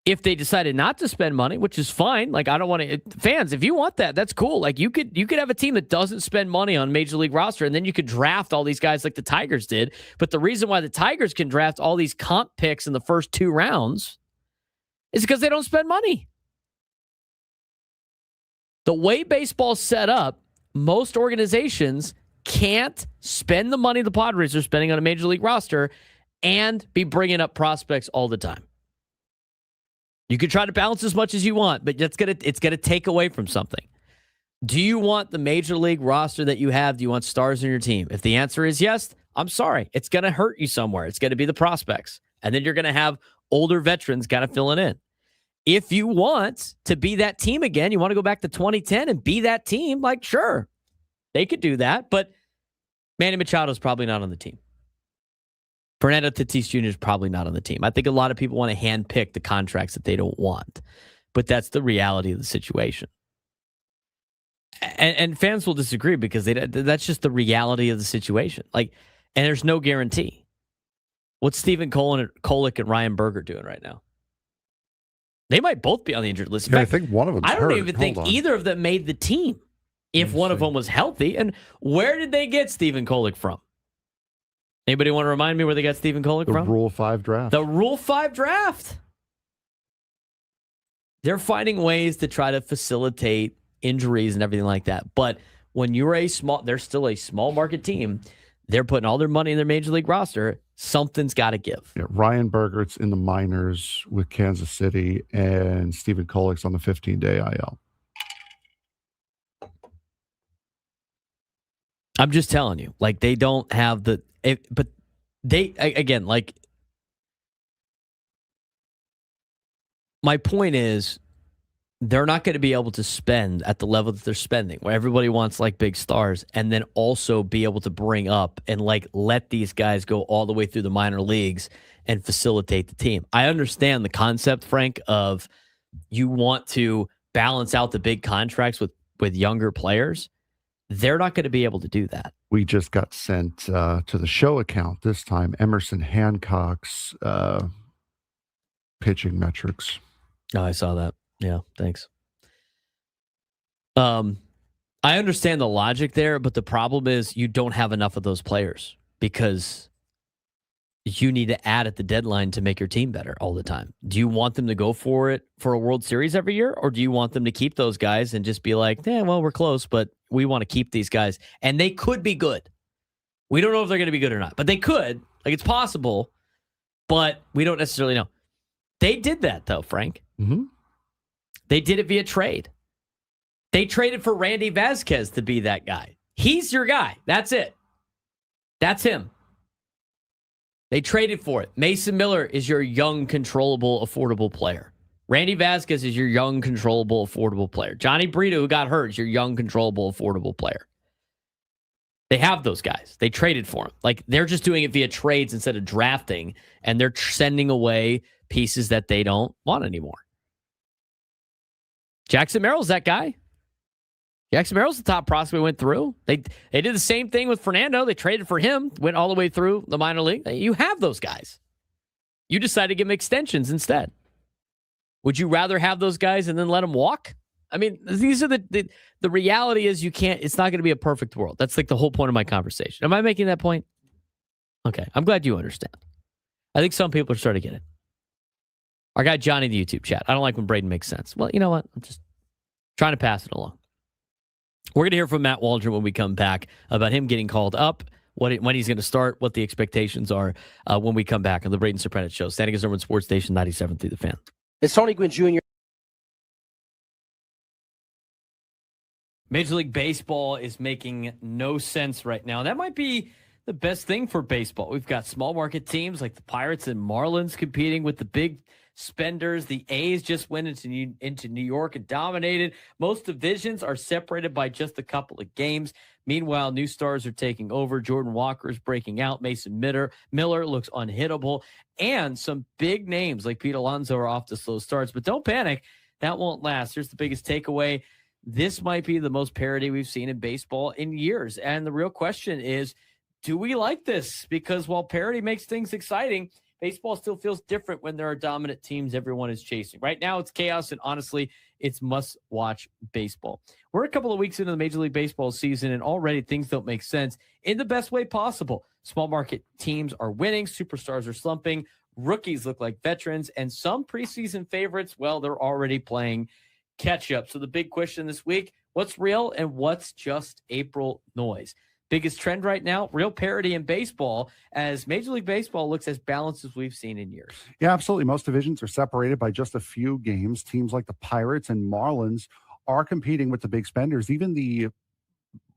If they decided not to spend money, which is fine, like I don't want to fans, if you want that, that's cool. Like you could have a team that doesn't spend money on major league roster, and then you could draft all these guys like the Tigers did. But the reason why the Tigers can draft all these comp picks in the first 2 rounds is because they don't spend money. The way baseball's set up, most organizations can't spend the money the Padres are spending on a major league roster and be bringing up prospects all the time. You can try to balance as much as you want, but it's gonna take away from something. Do you want the major league roster that you have? Do you want stars in your team? If the answer is yes, I'm sorry. It's going to hurt you somewhere. It's going to be the prospects. And then you're going to have older veterans kind of filling in. If you want to be that team again, you want to go back to 2010 and be that team, like, sure, they could do that. But Manny Machado's probably not on the team. Fernando Tatis Jr. is probably not on the team. I think a lot of people want to handpick the contracts that they don't want. But that's the reality of the situation. And fans will disagree because that's just the reality of the situation. Like, and there's no guarantee. What's Stephen Kolick and Ryan Berger doing right now? They might both be on the injured list. In fact, I think one of them. I don't even think either of them made the team if one of them was healthy. And where did they get Stephen Kolick from? Anybody want to remind me where they got Stephen Kolick from? The Rule 5 draft. The Rule 5 draft. They're finding ways to try to facilitate injuries and everything like that. But when you're they're still a small market team. They're putting all their money in their major league roster. Something's got to give. Yeah, Ryan Bogaerts in the minors with Kansas City, and Stephen Kolick's on the 15-day IL. I'm just telling you, like they don't have but they again, like my point is, they're not going to be able to spend at the level that they're spending, where everybody wants like big stars, and then also be able to bring up and like let these guys go all the way through the minor leagues and facilitate the team. I understand the concept, Frank, of you want to balance out the big contracts with younger players. They're not going to be able to do that. We just got sent to the show account this time, Emerson Hancock's pitching metrics. Oh, I saw that. Yeah, thanks. I understand the logic there, but the problem is you don't have enough of those players because you need to add at the deadline to make your team better all the time. Do you want them to go for it for a World Series every year, or do you want them to keep those guys and just be like, well, we're close, but we want to keep these guys, and they could be good. We don't know if they're going to be good or not, but they could. Like, it's possible, but we don't necessarily know. They did that, though, Frank. Mm-hmm. They did it via trade. They traded for Randy Vasquez to be that guy. He's your guy. That's it. That's him. They traded for it. Mason Miller is your young, controllable, affordable player. Randy Vasquez is your young, controllable, affordable player. Johnny Brito, who got hurt, is your young, controllable, affordable player. They have those guys. They traded for him. Like, they're just doing it via trades instead of drafting, and they're sending away pieces that they don't want anymore. Jackson Merrill's that guy. Jackson Merrill's the top prospect we went through. They did the same thing with Fernando. They traded for him, went all the way through the minor league. You have those guys. You decide to give them extensions instead. Would you rather have those guys and then let them walk? I mean, these are the reality is you can't, it's not going to be a perfect world. That's like the whole point of my conversation. Am I making that point? Okay. I'm glad you understand. I think some people are starting to get it. Our guy Johnny in the YouTube chat. I don't like when Braden makes sense. Well, you know what? I'm just trying to pass it along. We're going to hear from Matt Waldron when we come back about him getting called up, when he's going to start, what the expectations are when we come back on the Braden Surprenant Show. Standing as number one sports station 97.3 The Fan. It's Tony Gwynn Jr. Major League Baseball is making no sense right now. That might be the best thing for baseball. We've got small market teams like the Pirates and Marlins competing with the big spenders. The A's just went into New York and dominated. Most divisions are separated by just a couple of games. Meanwhile, new stars are taking over. Jordan Walker is breaking out. Mason Miller looks unhittable. And some big names like Pete Alonso are off to slow starts. But don't panic. That won't last. Here's the biggest takeaway. This might be the most parity we've seen in baseball in years. And the real question is, do we like this? Because while parity makes things exciting, baseball still feels different when there are dominant teams everyone is chasing. Right now, it's chaos, and honestly, it's must-watch baseball. We're a couple of weeks into the Major League Baseball season, and already things don't make sense in the best way possible. Small market teams are winning, superstars are slumping, rookies look like veterans, and some preseason favorites, well, they're already playing catch-up. So the big question this week, what's real and what's just April noise? Biggest trend right now, real parity in baseball, as Major League Baseball looks as balanced as we've seen in years. Yeah, absolutely. Most divisions are separated by just a few games. Teams like the Pirates and Marlins are competing with the big spenders. Even the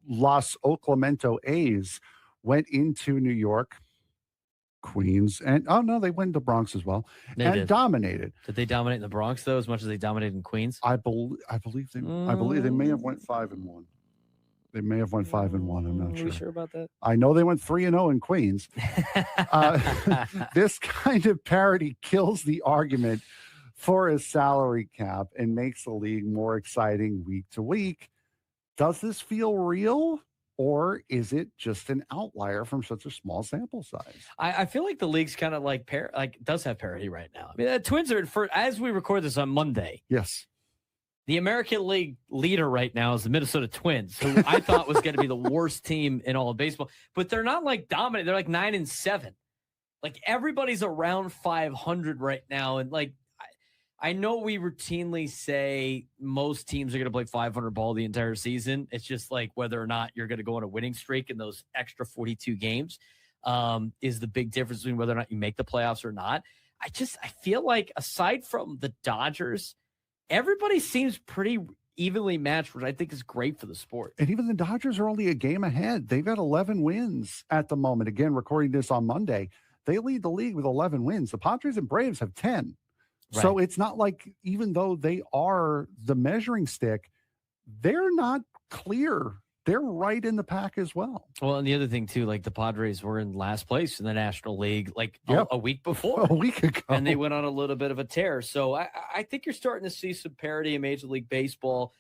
Los Oclamento A's went into New York, Queens, and they went to Bronx as well, dominated. Did they dominate in the Bronx though, as much as they dominated in Queens? I believe they may have went 5-1. They may have went 5-1. I'm not sure. Are you sure about that? I know they went 3-0 in Queens. This kind of parity kills the argument for a salary cap and makes the league more exciting week to week. Does this feel real, or is it just an outlier from such a small sample size? I feel like the league's kind of like does have parity right now. I mean, the Twins are as we record this on Monday. Yes. The American League leader right now is the Minnesota Twins, who I thought was going to be the worst team in all of baseball. But they're not like dominant. They're like 9-7. Like everybody's around 500 right now. And like, I know we routinely say most teams are going to play 500 ball the entire season. It's just like whether or not you're going to go on a winning streak in those extra 42 games is the big difference between whether or not you make the playoffs or not. I feel like aside from the Dodgers, everybody seems pretty evenly matched, which I think is great for the sport. And even the Dodgers are only a game ahead. They've got 11 wins at the moment. Again, recording this on Monday, they lead the league with 11 wins. The Padres and Braves have 10. Right. So it's not like, even though they are the measuring stick, they're not clear. They're right in the pack as well. Well, and the other thing, too, like the Padres were in last place in the National League a week before. A week ago. And they went on a little bit of a tear. So I think you're starting to see some parity in Major League Baseball,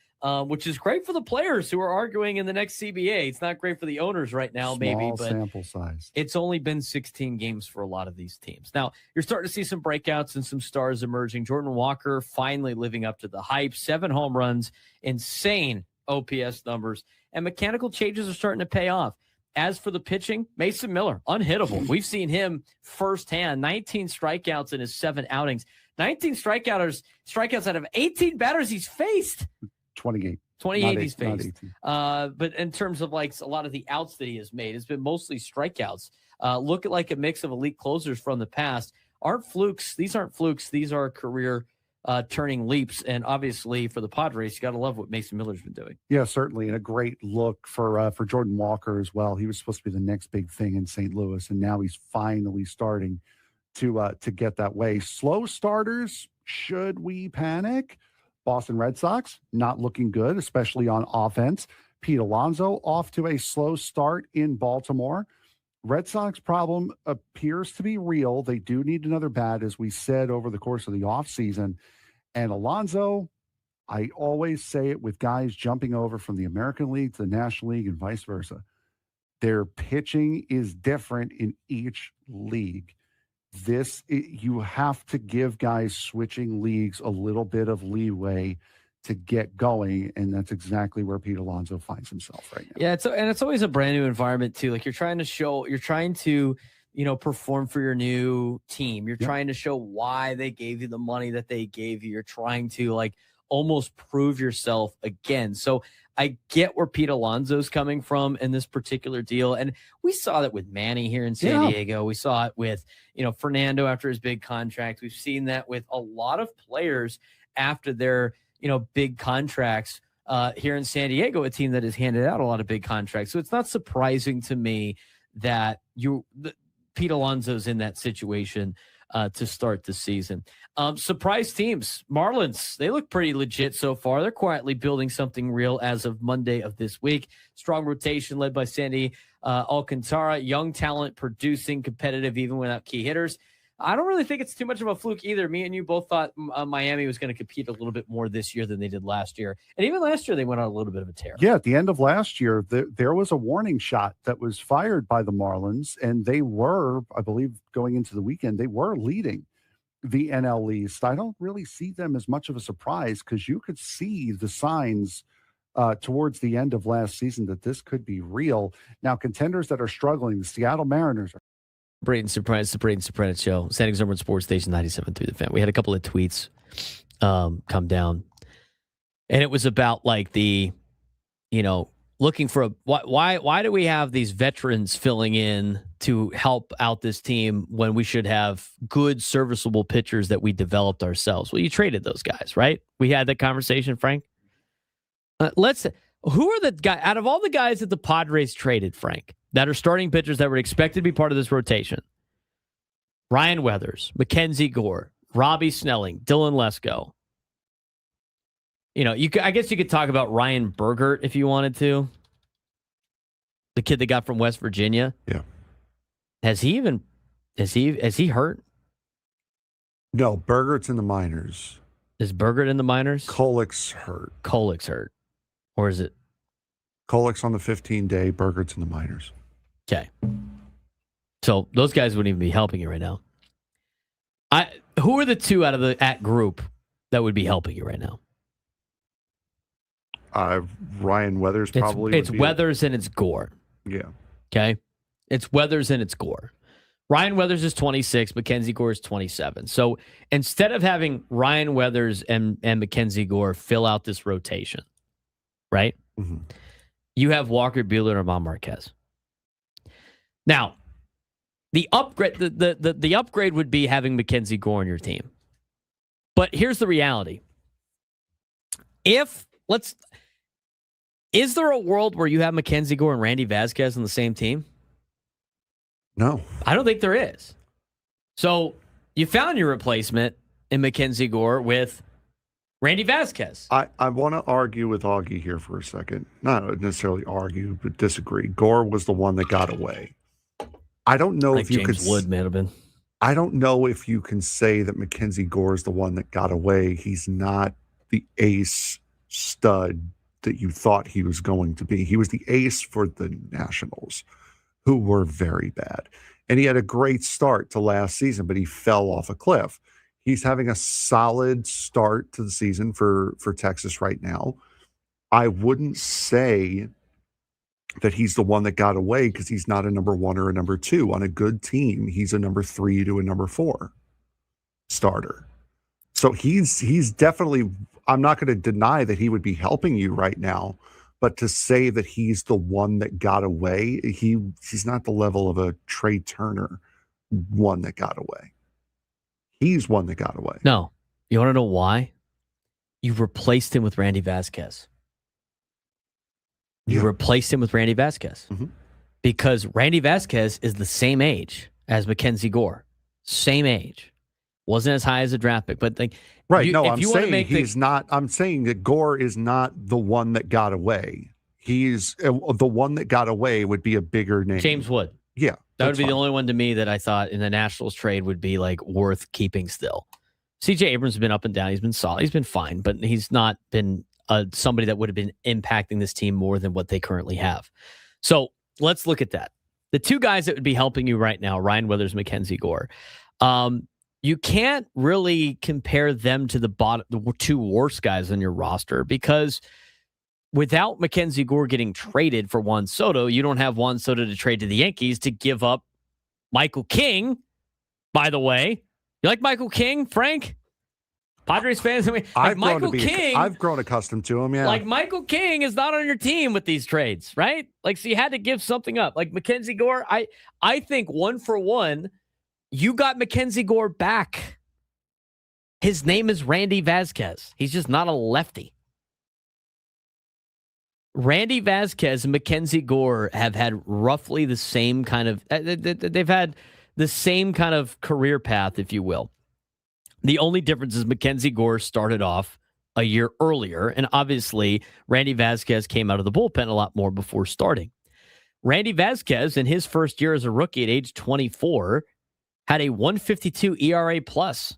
which is great for the players who are arguing in the next CBA. It's not great for the owners right now, Small but sample size. It's only been 16 games for a lot of these teams. Now, you're starting to see some breakouts and some stars emerging. Jordan Walker finally living up to the hype. 7 home runs, insane OPS numbers. And mechanical changes are starting to pay off. As for the pitching, Mason Miller, unhittable. We've seen him firsthand. 19 strikeouts in his 7 outings. 19 strikeouts out of 18 batters he's faced. 28 he's faced. But in terms of like a lot of the outs that he has made, it's been mostly strikeouts. Look at like a mix of elite closers from the past. Aren't flukes. These aren't flukes. These are career turning leaps. And obviously for the Padres, you got to love what Mason Miller's been doing. Yeah, certainly. And a great look for Jordan Walker as well. He was supposed to be the next big thing in St. Louis, and now he's finally starting to get that way. Slow starters should we panic? Boston Red Sox not looking good, especially on offense. Pete Alonso off to a slow start in Baltimore. Red Sox problem appears to be real. They do need another bat, as we said over the course of the offseason. And Alonso, I always say it with guys jumping over from the American League to the National League and vice versa. Their pitching is different in each league. You have to give guys switching leagues a little bit of leeway to get going, and that's exactly where Pete Alonso finds himself right now. Yeah, it's always a brand new environment too. Like you're trying to perform for your new team. You're trying to show why they gave you the money that they gave you. You're trying to almost prove yourself again. So I get where Pete Alonso's coming from in this particular deal. And we saw that with Manny here in San Diego. We saw it with, Fernando after his big contract. We've seen that with a lot of players after their, big contracts here in San Diego, a team that has handed out a lot of big contracts. So it's not surprising to me that Pete Alonso's in that situation to start the season. Surprise teams, Marlins, they look pretty legit so far. They're quietly building something real as of Monday of this week. Strong rotation led by Sandy Alcantara, young talent, producing, competitive even without key hitters. I don't really think it's too much of a fluke either. Me and you both thought Miami was going to compete a little bit more this year than they did last year. And even last year, they went on a little bit of a tear. Yeah, at the end of last year, there was a warning shot that was fired by the Marlins, and they were, I believe, going into the weekend, they were leading the NL East. I don't really see them as much of a surprise because you could see the signs towards the end of last season that this could be real. Now, contenders that are struggling, the Seattle Mariners are. Braden Surprenant, the Braden Surprenant Show, San Diego Sports Station 97 through the fan. We had a couple of tweets come down, and it was about looking for why do we have these veterans filling in to help out this team when we should have good, serviceable pitchers that we developed ourselves? Well, you traded those guys, right? We had that conversation, Frank. Who are the guys out of all the guys that the Padres traded, Frank, that are starting pitchers that were expected to be part of this rotation? Ryan Weathers, Mackenzie Gore, Robbie Snelling, Dylan Lesko. I guess you could talk about Ryan Bergert if you wanted to. The kid they got from West Virginia. Yeah. Has he hurt? No, Bergert's in the minors. Is Bergert in the minors? Kolic's hurt. Or is it? Kolic's on the 15-day, Bergert's in the minors. Okay. So those guys wouldn't even be helping you right now. Who are the two out of the group that would be helping you right now? Ryan Weathers probably. It's Weathers and it's Gore. Yeah. Okay. It's Weathers and it's Gore. Ryan Weathers is 26. Mackenzie Gore is 27. So instead of having Ryan Weathers and Mackenzie Gore fill out this rotation, right? Mm-hmm. You have Walker Buehler and Ramon Marquez. Now, the upgrade the upgrade would be having Mackenzie Gore on your team. But here's the reality. Is there a world where you have Mackenzie Gore and Randy Vasquez on the same team? No. I don't think there is. So you found your replacement in Mackenzie Gore with Randy Vasquez. I want to argue with Augie here for a second. Not necessarily argue, but disagree. Gore was the one that got away. I don't know if you James Wood may have been. I don't know if you can say that Mackenzie Gore is the one that got away. He's not the ace stud that you thought he was going to be. He was the ace for the Nationals, who were very bad. And he had a great start to last season, but he fell off a cliff. He's having a solid start to the season for Texas right now. I wouldn't say that he's the one that got away because he's not a number one or a number two. On a good team, he's a number 3 to a number 4 starter. So he's definitely, I'm not going to deny that he would be helping you right now, but to say that he's the one that got away, he's not the level of a Trey Turner one that got away. He's one that got away. No. You want to know why? You replaced him with Randy Vasquez. You replaced him with Randy Vasquez. Mm-hmm. Because Randy Vasquez is the same age as Mackenzie Gore. Same age. Wasn't as high as a draft pick, but like, Right. you, No, if I'm you want to saying make he's not. I'm saying that Gore is not the one that got away. He's the one that got away would be a bigger name. James Wood. Yeah. That would be the only one to me that I thought in the Nationals trade would be like worth keeping still. CJ Abrams has been up and down. He's been solid. He's been fine, but he's not been somebody that would have been impacting this team more than what they currently have. So let's look at that. The two guys that would be helping you right now, Ryan Weathers, Mackenzie Gore. You can't really compare them to the two worst guys on your roster because without Mackenzie Gore getting traded for Juan Soto, you don't have Juan Soto to trade to the Yankees to give up Michael King. By the way, you like Michael King, Frank? Padres fans, I've grown accustomed to him. Yeah, like Michael King is not on your team with these trades, right? Like, so you had to give something up. Like Mackenzie Gore, I think 1-for-1. You got Mackenzie Gore back. His name is Randy Vasquez. He's just not a lefty. Randy Vasquez and Mackenzie Gore have had roughly the same kind of, they've had the same kind of career path, if you will. The only difference is Mackenzie Gore started off a year earlier, and obviously Randy Vasquez came out of the bullpen a lot more before starting. Randy Vasquez, in his first year as a rookie at age 24, had a 1.52 ERA plus.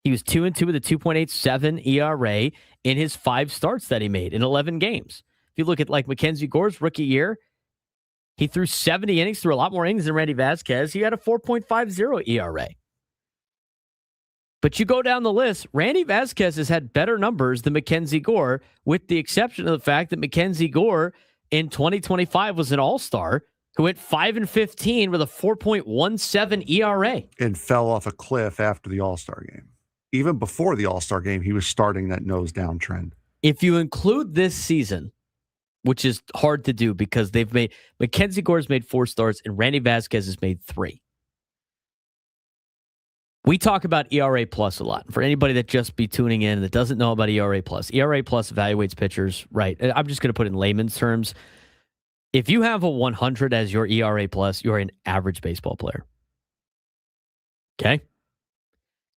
He was 2-2 with a 2.87 ERA in his 5 starts that he made in 11 games. If you look at like Mackenzie Gore's rookie year, he threw 70 innings, threw a lot more innings than Randy Vasquez. He had a 4.50 ERA. But you go down the list, Randy Vasquez has had better numbers than Mackenzie Gore, with the exception of the fact that Mackenzie Gore in 2025 was an all-star who went 5-15 with a 4.17 ERA. And fell off a cliff after the All-Star game. Even before the All-Star game, he was starting that nose down trend. If you include this season, which is hard to do because Mackenzie Gore's made 4 starts and Randy Vasquez has made 3. We talk about ERA plus a lot. For anybody that just be tuning in and that doesn't know about ERA plus evaluates pitchers, right? I'm just going to put it in layman's terms. If you have a 100 as your ERA plus, you're an average baseball player. Okay?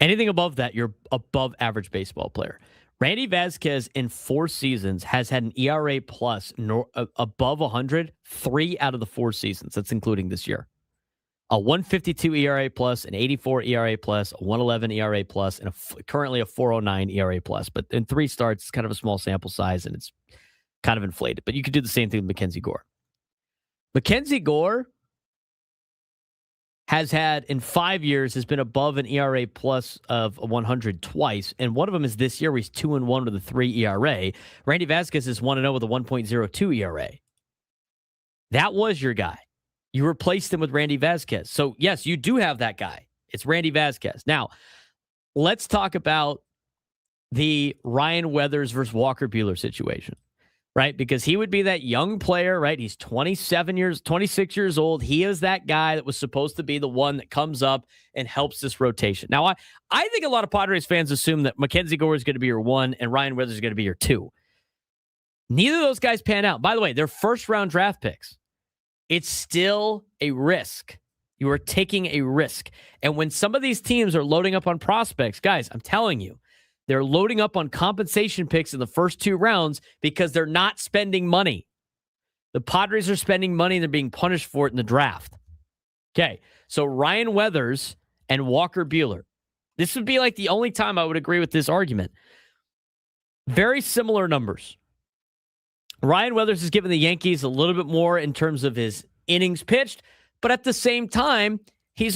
Anything above that, you're above average baseball player. Randy Vasquez in 4 seasons has had an ERA plus above 100 3 out of the 4 seasons. That's including this year. A 1.52 ERA plus, an 84 ERA plus, a 1.11 ERA plus, and currently a 4.09 ERA plus. But in 3 starts, it's kind of a small sample size, and it's kind of inflated. But you could do the same thing with Mackenzie Gore. Mackenzie Gore has had, in 5 years, has been above an ERA plus of 100 twice, and one of them is this year where he's 2-1 with a 3 ERA. Randy Vasquez is 1-0 with a 1.02 ERA. That was your guy. You replaced him with Randy Vasquez. So, yes, you do have that guy. It's Randy Vasquez. Now, let's talk about the Ryan Weathers versus Walker Buehler situation, right? Because he would be that young player, right? He's 26 years old. He is that guy that was supposed to be the one that comes up and helps this rotation. Now, I think a lot of Padres fans assume that Mackenzie Gore is going to be your 1 and Ryan Weathers is going to be your 2. Neither of those guys pan out. By the way, they're first-round draft picks. It's still a risk. You are taking a risk. And when some of these teams are loading up on prospects, guys, I'm telling you, they're loading up on compensation picks in the first 2 rounds because they're not spending money. The Padres are spending money and they're being punished for it in the draft. Okay, so Ryan Weathers and Walker Buehler. This would be like the only time I would agree with this argument. Very similar numbers. Ryan Weathers has given the Yankees a little bit more in terms of his innings pitched, but at the same time, he's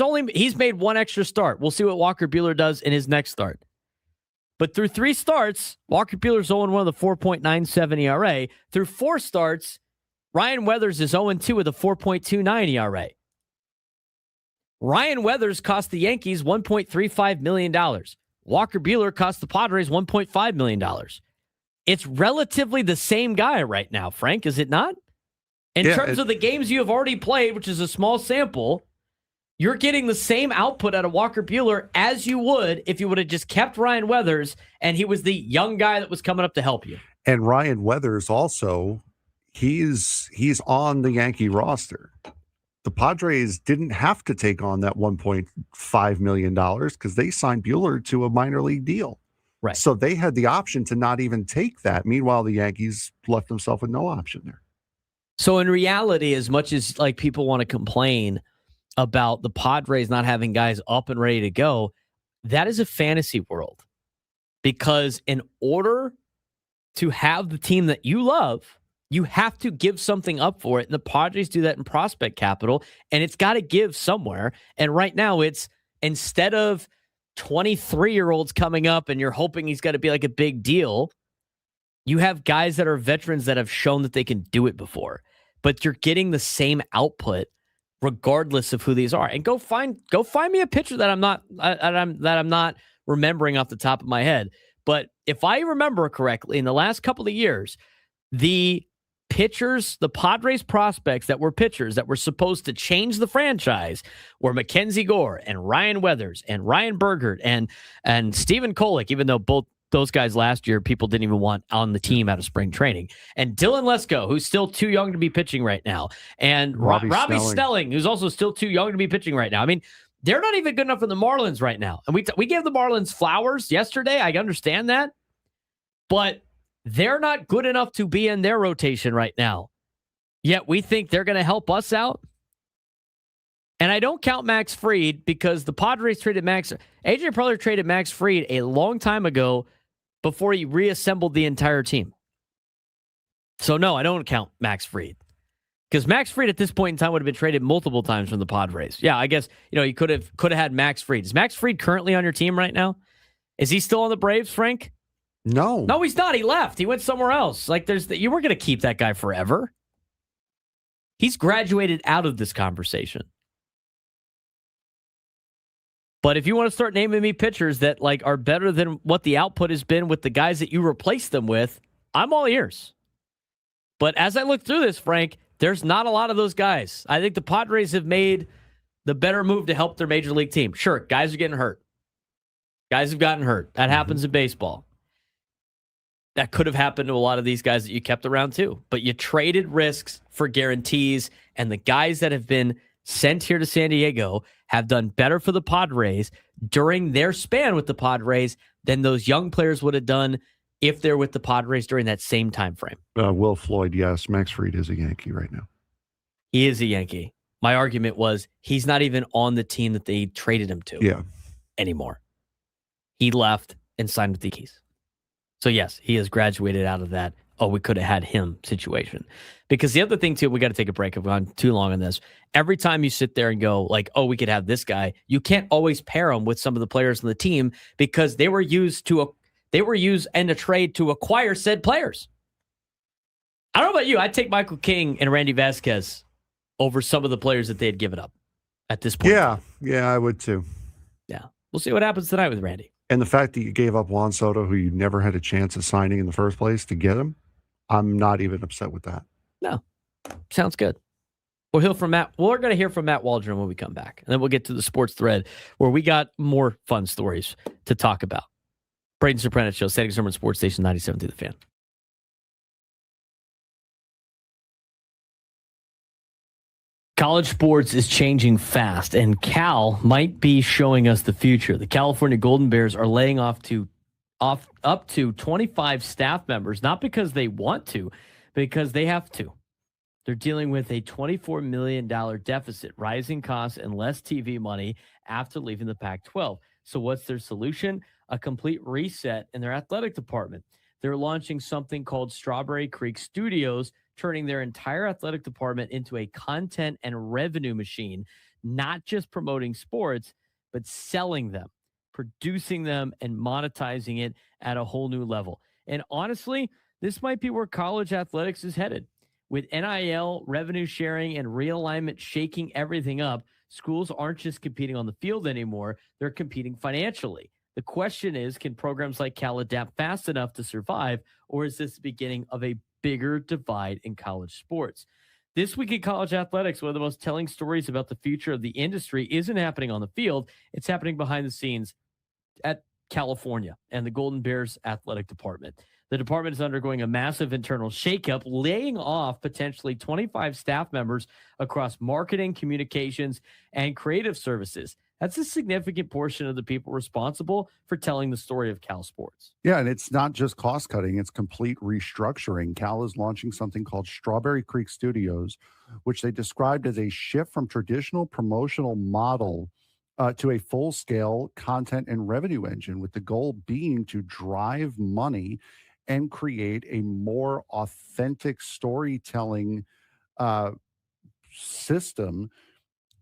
made 1 extra start. We'll see what Walker Buehler does in his next start. But through 3 starts, Walker Buehler's 0-1 with a 4.97 ERA. Through 4 starts, Ryan Weathers is 0-2 with a 4.29 ERA. Ryan Weathers cost the Yankees $1.35 million. Walker Buehler cost the Padres $1.5 million. It's relatively the same guy right now, Frank, is it not? In terms of the games you have already played, which is a small sample, you're getting the same output out of Walker Buehler as you would if you would have just kept Ryan Weathers and he was the young guy that was coming up to help you. And Ryan Weathers also, he's on the Yankee roster. The Padres didn't have to take on that $1.5 million because they signed Buehler to a minor league deal. Right. So they had the option to not even take that. Meanwhile, the Yankees left themselves with no option there. So in reality, as much as like people want to complain about the Padres not having guys up and ready to go, that is a fantasy world. Because in order to have the team that you love, you have to give something up for it. And the Padres do that in prospect capital, and it's got to give somewhere. And right now it's, instead of 23-year-olds coming up and you're hoping he's got to be like a big deal, you have guys that are veterans that have shown that they can do it before, but you're getting the same output regardless of who these are. And go find me a pitcher that I'm not remembering off the top of my head. But if I remember correctly, in the last couple of years, the pitchers, the Padres prospects that were pitchers that were supposed to change the franchise were Mackenzie Gore and Ryan Weathers and Ryan Bergert and Stephen Kolek, even though both those guys last year people didn't even want on the team out of spring training, and Dylan Lesko, who's still too young to be pitching right now, and Robbie Snelling, who's also still too young to be pitching right now. I mean, they're not even good enough for the Marlins right now. And we gave the Marlins flowers yesterday. I understand that. But they're not good enough to be in their rotation right now. Yet we think they're going to help us out. And I don't count Max Fried because the Padres traded AJ Preller traded Max Fried a long time ago before he reassembled the entire team. So no, I don't count Max Fried. Because Max Fried at this point in time would have been traded multiple times from the Padres. Yeah, I guess, you could have had Max Fried. Is Max Fried currently on your team right now? Is he still on the Braves, Frank? No. No, he's not. He left. He went somewhere else. Like, you weren't going to keep that guy forever. He's graduated out of this conversation. But if you want to start naming me pitchers that like are better than what the output has been with the guys that you replace them with, I'm all ears. But as I look through this, Frank, there's not a lot of those guys. I think the Padres have made the better move to help their major league team. Sure, guys are getting hurt. Guys have gotten hurt. That happens in baseball. That could have happened to a lot of these guys that you kept around too. But you traded risks for guarantees, and the guys that have been sent here to San Diego have done better for the Padres during their span with the Padres than those young players would have done if they're with the Padres during that same time frame. Will Floyd, yes. Max Fried is a Yankee right now. He is a Yankee. My argument was he's not even on the team that they traded him to anymore. He left and signed with the Yankees. So yes, he has graduated out of that, we could have had him situation. Because the other thing too, we got to take a break. I've gone too long on this. Every time you sit there and go like, we could have this guy, you can't always pair him with some of the players on the team because they were used in a trade to acquire said players. I don't know about you. I'd take Michael King and Randy Vasquez over some of the players that they had given up at this point. Yeah, I would too. Yeah. We'll see what happens tonight with Randy. And the fact that you gave up Juan Soto, who you never had a chance of signing in the first place, to get him, I'm not even upset with that. No. Sounds good. We're going to hear from Matt Waldron when we come back. And then we'll get to the sports thread where we got more fun stories to talk about. Braden Surprenant Show, Standing Sermon Sports Station 97 through the Fan. College sports is changing fast, and Cal might be showing us the future. The California Golden Bears are laying off up to 25 staff members, not because they want to, because they have to. They're dealing with a $24 million deficit, rising costs, and less TV money after leaving the Pac-12. So what's their solution? A complete reset in their athletic department. They're launching something called Strawberry Creek Studios, turning their entire athletic department into a content and revenue machine, not just promoting sports, but selling them, producing them, and monetizing it at a whole new level. And honestly, this might be where college athletics is headed. With NIL, revenue sharing, and realignment shaking everything up, schools aren't just competing on the field anymore, they're competing financially. The question is, can programs like Cal adapt fast enough to survive, or is this the beginning of a bigger divide in college sports? This week in college athletics, one of the most telling stories about the future of the industry isn't happening on the field. It's happening behind the scenes at California and the Golden Bears athletic department. The department is undergoing a massive internal shakeup, laying off potentially 25 staff members across marketing, communications, and creative services. That's a significant portion of the people responsible for telling the story of Cal sports. Yeah, and it's not just cost cutting, it's complete restructuring. Cal is launching something called Strawberry Creek Studios, which they described as a shift from traditional promotional model to a full-scale content and revenue engine, with the goal being to drive money and create a more authentic storytelling system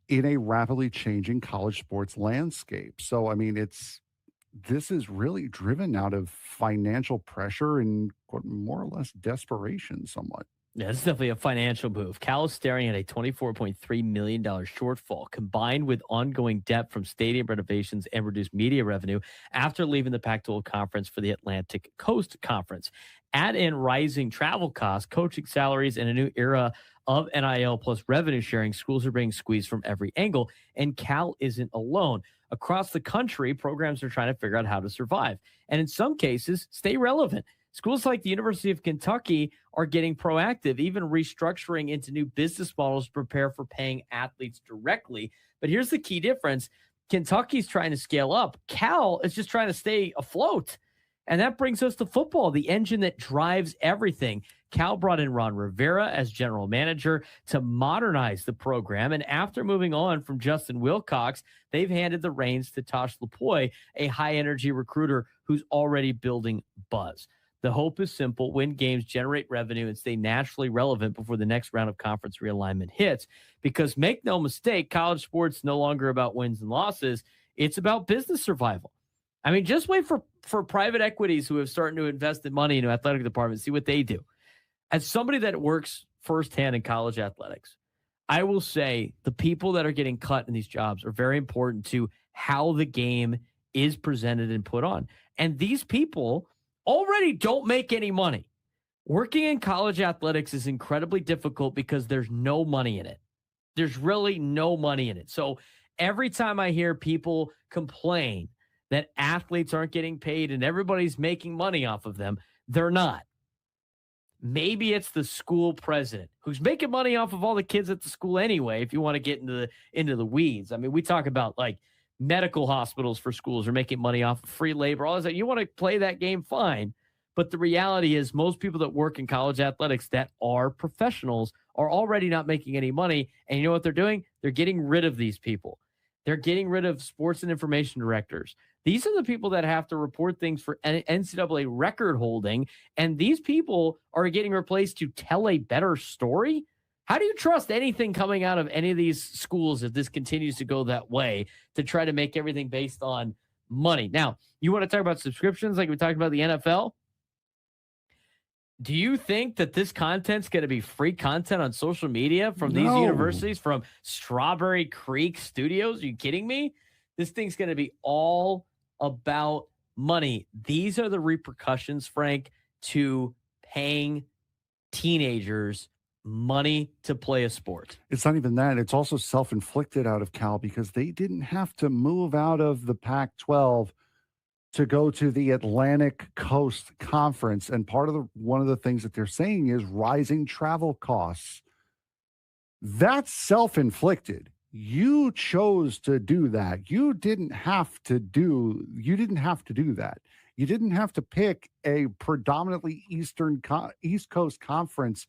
in a rapidly changing college sports landscape. So, I mean, this is really driven out of financial pressure and more or less desperation somewhat. Yeah, this is definitely a financial move. Cal is staring at a $24.3 million shortfall, combined with ongoing debt from stadium renovations and reduced media revenue after leaving the Pac-12 conference for the Atlantic Coast Conference. Add in rising travel costs, coaching salaries, and a new era of NIL plus revenue sharing. Schools are being squeezed from every angle, and Cal isn't alone. Across the country, programs are trying to figure out how to survive, and in some cases, stay relevant. Schools like the University of Kentucky are getting proactive, even restructuring into new business models to prepare for paying athletes directly. But here's the key difference. Kentucky's trying to scale up. Cal is just trying to stay afloat. And that brings us to football, the engine that drives everything. Cal brought in Ron Rivera as general manager to modernize the program. And after moving on from Justin Wilcox, they've handed the reins to Tosh Lapoy, a high-energy recruiter who's already building buzz. The hope is simple: win games, generate revenue, and stay naturally relevant before the next round of conference realignment hits. Because make no mistake, college sports is no longer about wins and losses. It's about business survival. I mean, just wait for private equities who have started to invest in money into athletic departments, see what they do. As somebody that works firsthand in college athletics, I will say the people that are getting cut in these jobs are very important to how the game is presented and put on. And these people already don't make any money. Working in college athletics is incredibly difficult because there's no money in it. There's really no money in it. So every time I hear people complain that athletes aren't getting paid and everybody's making money off of them, they're not. Maybe it's the school president who's making money off of all the kids at the school anyway, if you want to get into the weeds. I mean, we talk about like medical hospitals for schools are making money off of free labor. All that. You want to play that game, fine. But the reality is most people that work in college athletics that are professionals are already not making any money. And you know what they're doing? They're getting rid of these people. They're getting rid of sports and information directors. These are the people that have to report things for NCAA record holding. And these people are getting replaced to tell a better story. How do you trust anything coming out of any of these schools if this continues to go that way to try to make everything based on money? Now, you want to talk about subscriptions like we talked about the NFL? Do you think that this content's going to be free content on social media from these universities, from Strawberry Creek Studios? Are you kidding me? This thing's going to be all about money. These are the repercussions, Frank, to paying teenagers money to play a sport. It's not even that. It's also self-inflicted out of Cal because they didn't have to move out of the Pac-12 to go to the Atlantic Coast Conference. And one of the things that they're saying is rising travel costs. That's self-inflicted. You chose to do that. You didn't have to do that. You didn't have to pick a predominantly East Coast conference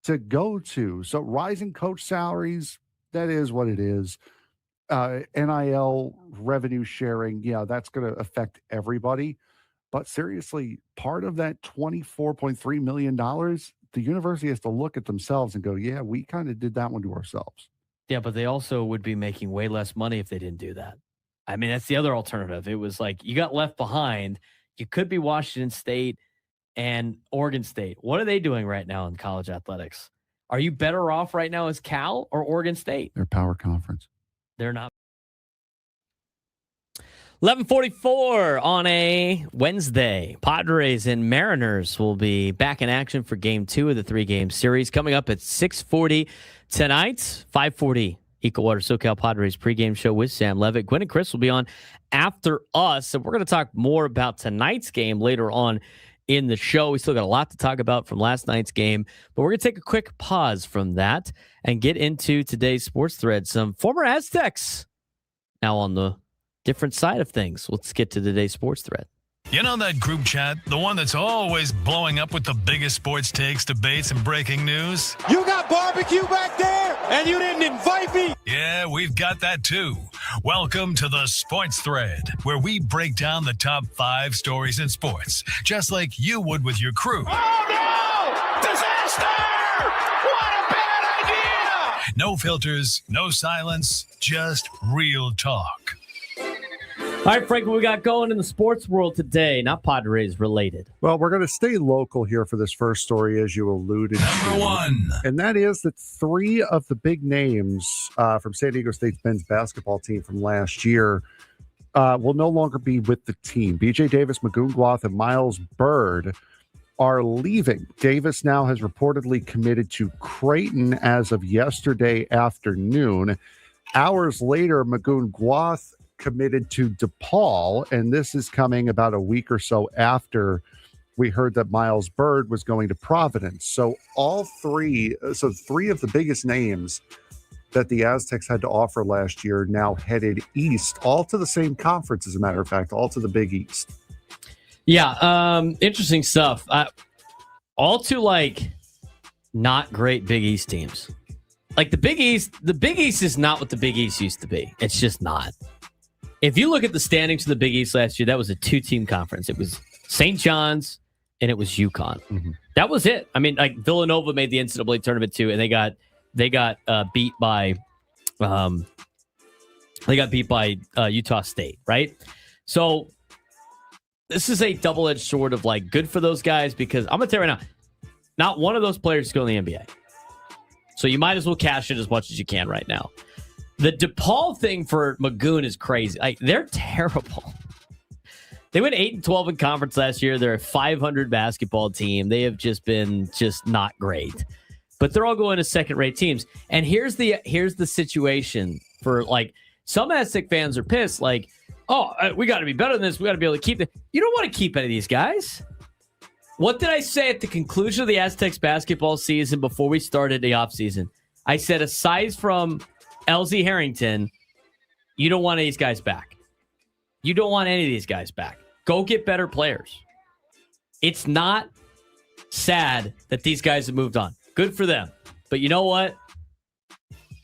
to go to. So rising coach salaries, that is what it is. NIL revenue sharing, yeah, that's going to affect everybody. But seriously, part of that $24.3 million, the university has to look at themselves and go, yeah, we kind of did that one to ourselves. Yeah, but they also would be making way less money if they didn't do that. I mean, that's the other alternative. It was like you got left behind. You could be Washington State and Oregon State. What are they doing right now in college athletics? Are you better off right now as Cal or Oregon State? They're power conference. They're not. 11:44 on a Wednesday. Padres and Mariners will be back in action for Game 2 of the 3-game series coming up at 6:40 tonight. 5:40 Equal Water SoCal Padres pregame show with Sam Levitt. Gwen and Chris will be on after us, and we're going to talk more about tonight's game later on in the show. We still got a lot to talk about from last night's game, but we're going to take a quick pause from that and get into today's sports thread. Some former Aztecs now on the different side of things. Let's get to today's sports thread. You know that group chat? The one that's always blowing up with the biggest sports takes, debates, and breaking news? You got barbecue back there, and you didn't invite me? Yeah, we've got that too. Welcome to the Sports Thread, where we break down the top 5 stories in sports, just like you would with your crew. Oh, no! Disaster! What a bad idea! No filters, no silence, just real talk. All right, Frank, what we got going in the sports world today? Not Padres related. Well, we're going to stay local here for this first story, as you alluded to. Number 1. And that is that 3 of the big names from San Diego State's men's basketball team from last year will no longer be with the team. B.J. Davis, Magoon Guath, and Miles Bird are leaving. Davis now has reportedly committed to Creighton as of yesterday afternoon. Hours later, Magoon Guath committed to DePaul, and this is coming about a week or so after we heard that Miles Bird was going to Providence. So three of the biggest names that the Aztecs had to offer last year now headed east, all to the same conference, as a matter of fact, all to the Big East. Yeah, interesting stuff. All to not great Big East teams. Like the Big East is not what the Big East used to be. It's just not. If you look at the standings of the Big East last year, that was a 2-team conference. It was St. John's and it was UConn. Mm-hmm. That was it. I mean, Villanova made the NCAA tournament too, and they got beat by Utah State, right? So this is a double-edged sword of good for those guys, because I'm gonna tell you right now, not one of those players is going to the NBA. So you might as well cash it as much as you can right now. The DePaul thing for Magoon is crazy. They're terrible. They went 8-12 in conference last year. They're a 500 basketball team. They have been not great. But they're all going to second-rate teams. And here's the situation for some Aztec fans are pissed. We got to be better than this. We got to be able to keep it. You don't want to keep any of these guys. What did I say at the conclusion of the Aztecs basketball season before we started the offseason? I said, aside from LZ Harrington, you don't want any of these guys back. You don't want any of these guys back. Go get better players. It's not sad that these guys have moved on. Good for them. But you know what?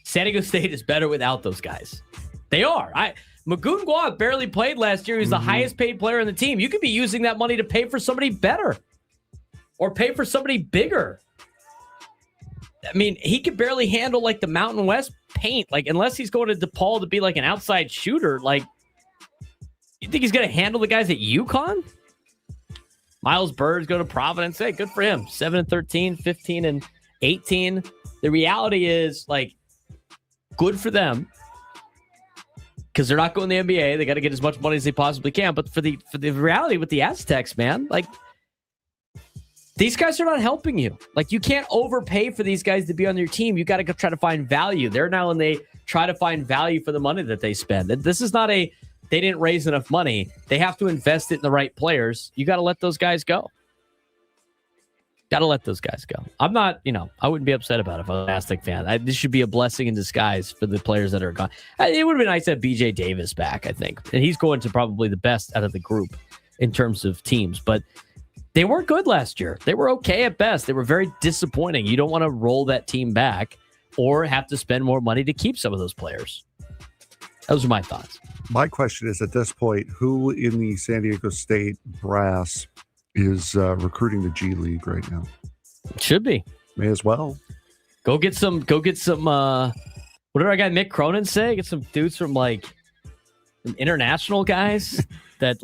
San Diego State is better without those guys. They are. Magoon Guath barely played last year. He's the highest paid player on the team. You could be using that money to pay for somebody better or pay for somebody bigger. I mean, he could barely handle the Mountain West paint. Unless he's going to DePaul to be an outside shooter, you think he's going to handle the guys at UConn? Miles Bird's going to Providence. Hey, good for him. 7-13, 15-18. The reality is, good for them, because they're not going to the NBA. They got to get as much money as they possibly can. But for the reality with the Aztecs, man, these guys are not helping you. You can't overpay for these guys to be on your team. You got to go try to find value. They're now when they try to find value for the money that they spend. This is not they didn't raise enough money. They have to invest it in the right players. You got to let those guys go. Got to let those guys go. I'm not, I wouldn't be upset about it if I was an Aztec fan. This should be a blessing in disguise for the players that are gone. It would have been nice to have B.J. Davis back, I think. And he's going to probably the best out of the group in terms of teams. But they weren't good last year. They were okay at best. They were very disappointing. You don't want to roll that team back or have to spend more money to keep some of those players. Those are my thoughts. My question is, at this point, who in the San Diego State brass is recruiting the G League right now? It should be. May as well. Go get some what did our guy Mick Cronin say? Get some dudes from some international guys that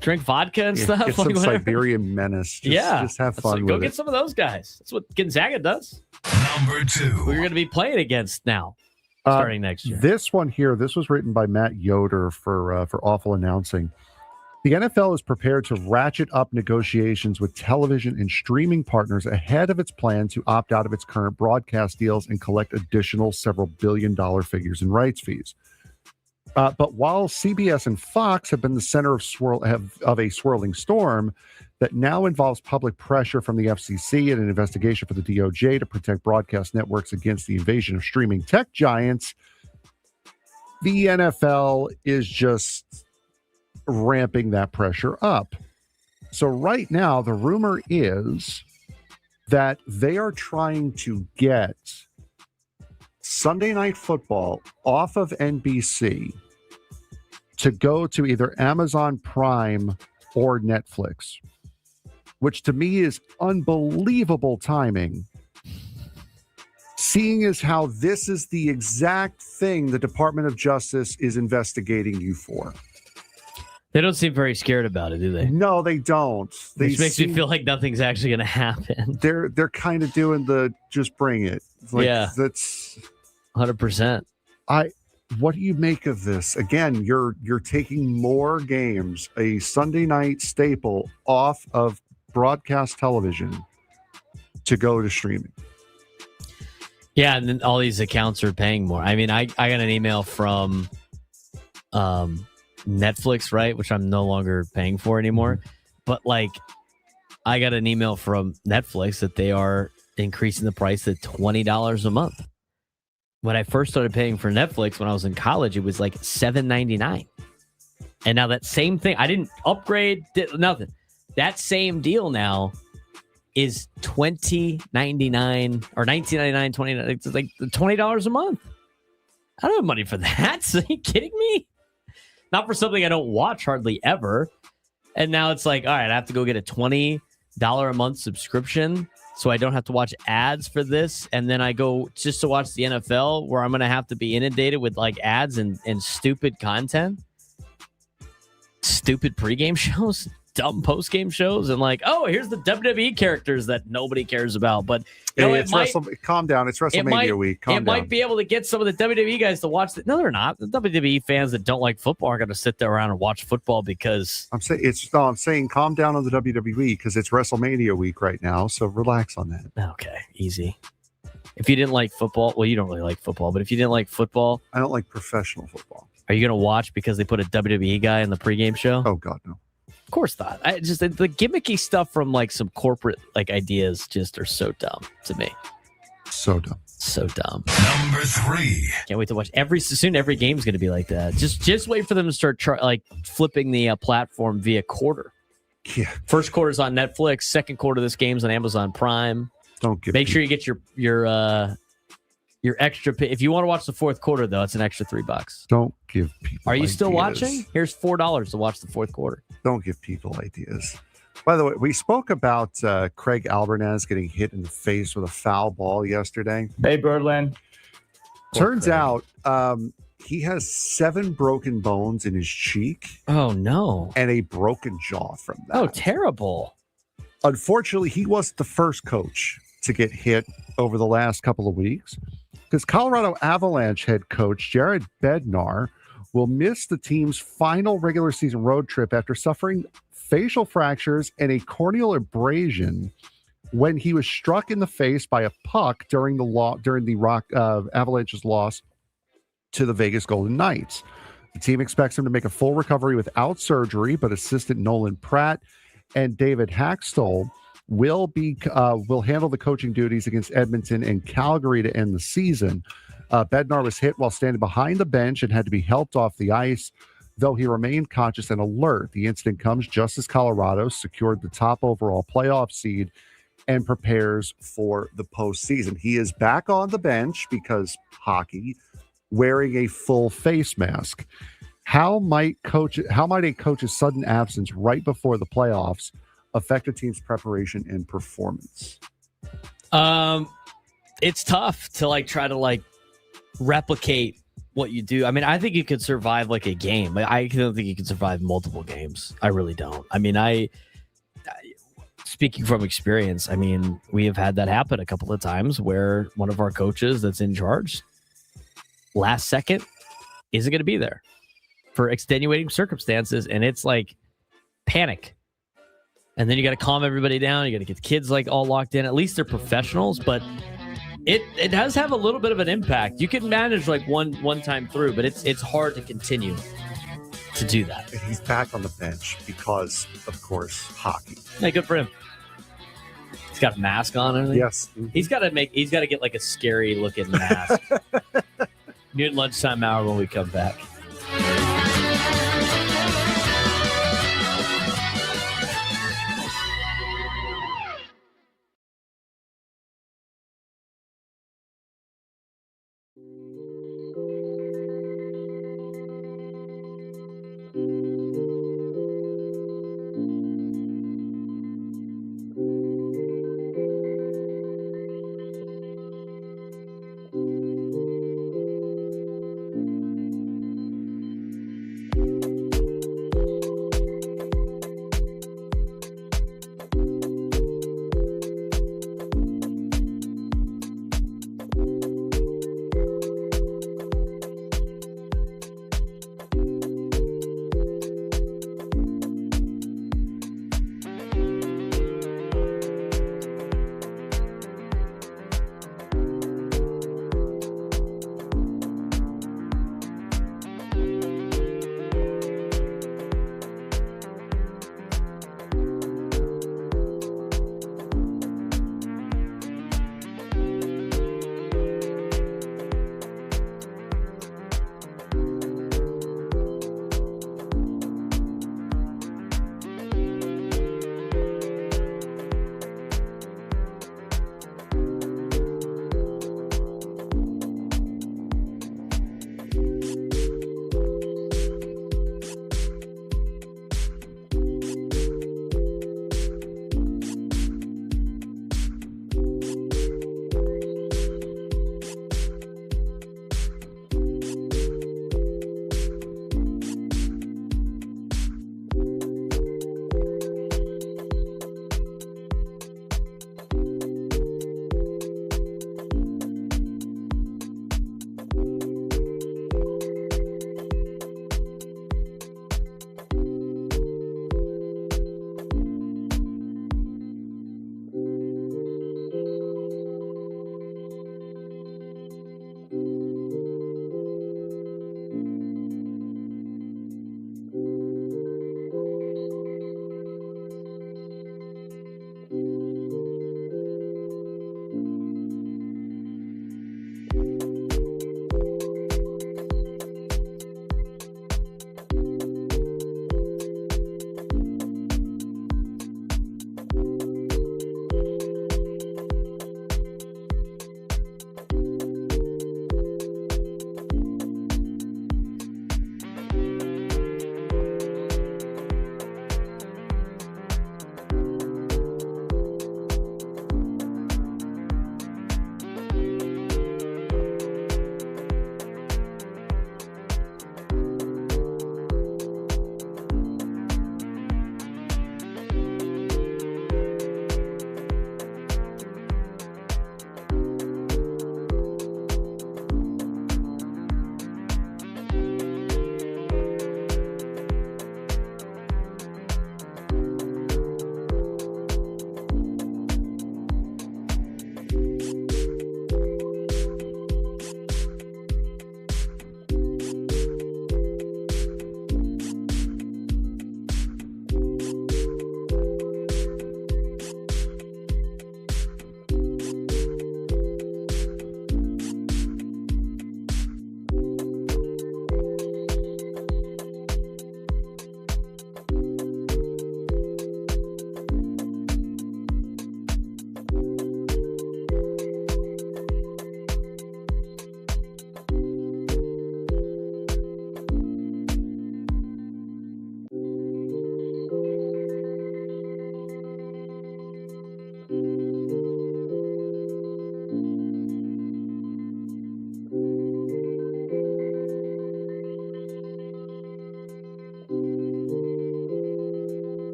drink vodka and stuff. Get some Siberian Menace. Just have fun with go it. get some of those guys. That's what Gonzaga does. Number 2. Who you're going to be playing against now, starting next year. This one here, this was written by Matt Yoder for Awful Announcing. The NFL is prepared to ratchet up negotiations with television and streaming partners ahead of its plan to opt out of its current broadcast deals and collect additional several billion-dollar figures in rights fees. But while CBS and Fox have been the center of a swirling storm, that now involves public pressure from the FCC and an investigation for the DOJ to protect broadcast networks against the invasion of streaming tech giants. The NFL is just ramping that pressure up. So right now, the rumor is that they are trying to get Sunday Night Football off of NBC to go to either Amazon Prime or Netflix, which to me is unbelievable timing, seeing as how this is the exact thing the Department of Justice is investigating you for. They don't seem very scared about it, do they? No, they don't. Which makes me feel like nothing's actually going to happen. They're kind of doing the just bring it. Like, yeah, that's 100%. What do you make of this? Again, you're taking more games, a Sunday night staple, off of broadcast television to go to streaming. Yeah, and then all these accounts are paying more. I mean, I got an email from Netflix, right, which I'm no longer paying for anymore. But like, I got an email from Netflix that they are increasing the price to $20 a month. When I first started paying for Netflix when I was in college, it was like $7.99. And now that same thing, I didn't upgrade, nothing. That same deal now is $20.99 or $19.99, $29. It's like $20 a month. I don't have money for that. Are you kidding me? Not for something I don't watch hardly ever. And now it's like, all right, I have to go get a $20 a month subscription so I don't have to watch ads for this. And then I go just to watch the NFL where I'm going to have to be inundated with like ads and stupid content, stupid pregame shows, dumb postgame shows, and like, oh, here's the WWE characters that nobody cares about. But you know, calm down. It's WrestleMania week. Calm down. Might be able to get some of the WWE guys to watch it. No, they're not. The WWE fans that don't like football are going to sit there around and watch football because I'm saying calm down on the WWE because it's WrestleMania week right now. So relax on that. Okay, easy. If you didn't like football, well, you don't really like football, but if you didn't like football, I don't like professional football. Are you going to watch because they put a WWE guy in the pregame show? Oh God, no. Of course not. I just the gimmicky stuff from like some corporate like ideas just are so dumb to me. So dumb. So dumb. Number 3. Can't wait to watch soon. Every game's going to be like that. Just wait for them to start flipping the platform via quarter. Yeah. First quarter's on Netflix. Second quarter, this game's on Amazon Prime. Make sure you get your extra pay. If you want to watch the fourth quarter, though, it's an extra $3. Don't give people Are you ideas. still watching? Here's $4 to watch the fourth quarter. Don't give people ideas. By the way, we spoke about Craig Albertaz getting hit in the face with a foul ball yesterday. Hey, Birdland. Turns out he has 7 broken bones in his cheek. Oh, no. And a broken jaw from that. Oh, terrible. Unfortunately, he wasn't the first coach to get hit over the last couple of weeks because Colorado Avalanche head coach Jared Bednar will miss the team's final regular season road trip after suffering facial fractures and a corneal abrasion when he was struck in the face by a puck during the Avalanche's loss to the Vegas Golden Knights. The team expects him to make a full recovery without surgery, but assistant Nolan Pratt and David Hackstall will handle the coaching duties against Edmonton and Calgary to end the season. Bednar was hit while standing behind the bench and had to be helped off the ice, though he remained conscious and alert. The incident comes just as Colorado secured the top overall playoff seed and prepares for the postseason. He is back on the bench because hockey, wearing a full face mask. How might a coach's sudden absence right before the playoffs affect a team's preparation and performance? It's tough to try to replicate what you do. I mean, I think you could survive like a game. I don't think you can survive multiple games. I really don't. I mean, speaking from experience, I mean, we have had that happen a couple of times where one of our coaches that's in charge last second isn't going to be there for extenuating circumstances, and it's like panic. And then you got to calm everybody down. You got to get the kids all locked in. At least they're professionals, but it does have a little bit of an impact. You can manage one time through, but it's hard to continue. to do that. And he's back on the bench because, of course, hockey. Hey, good for him. He's got a mask on and everything. Yes. He's got to get like a scary looking mask. Good lunchtime hour when we come back.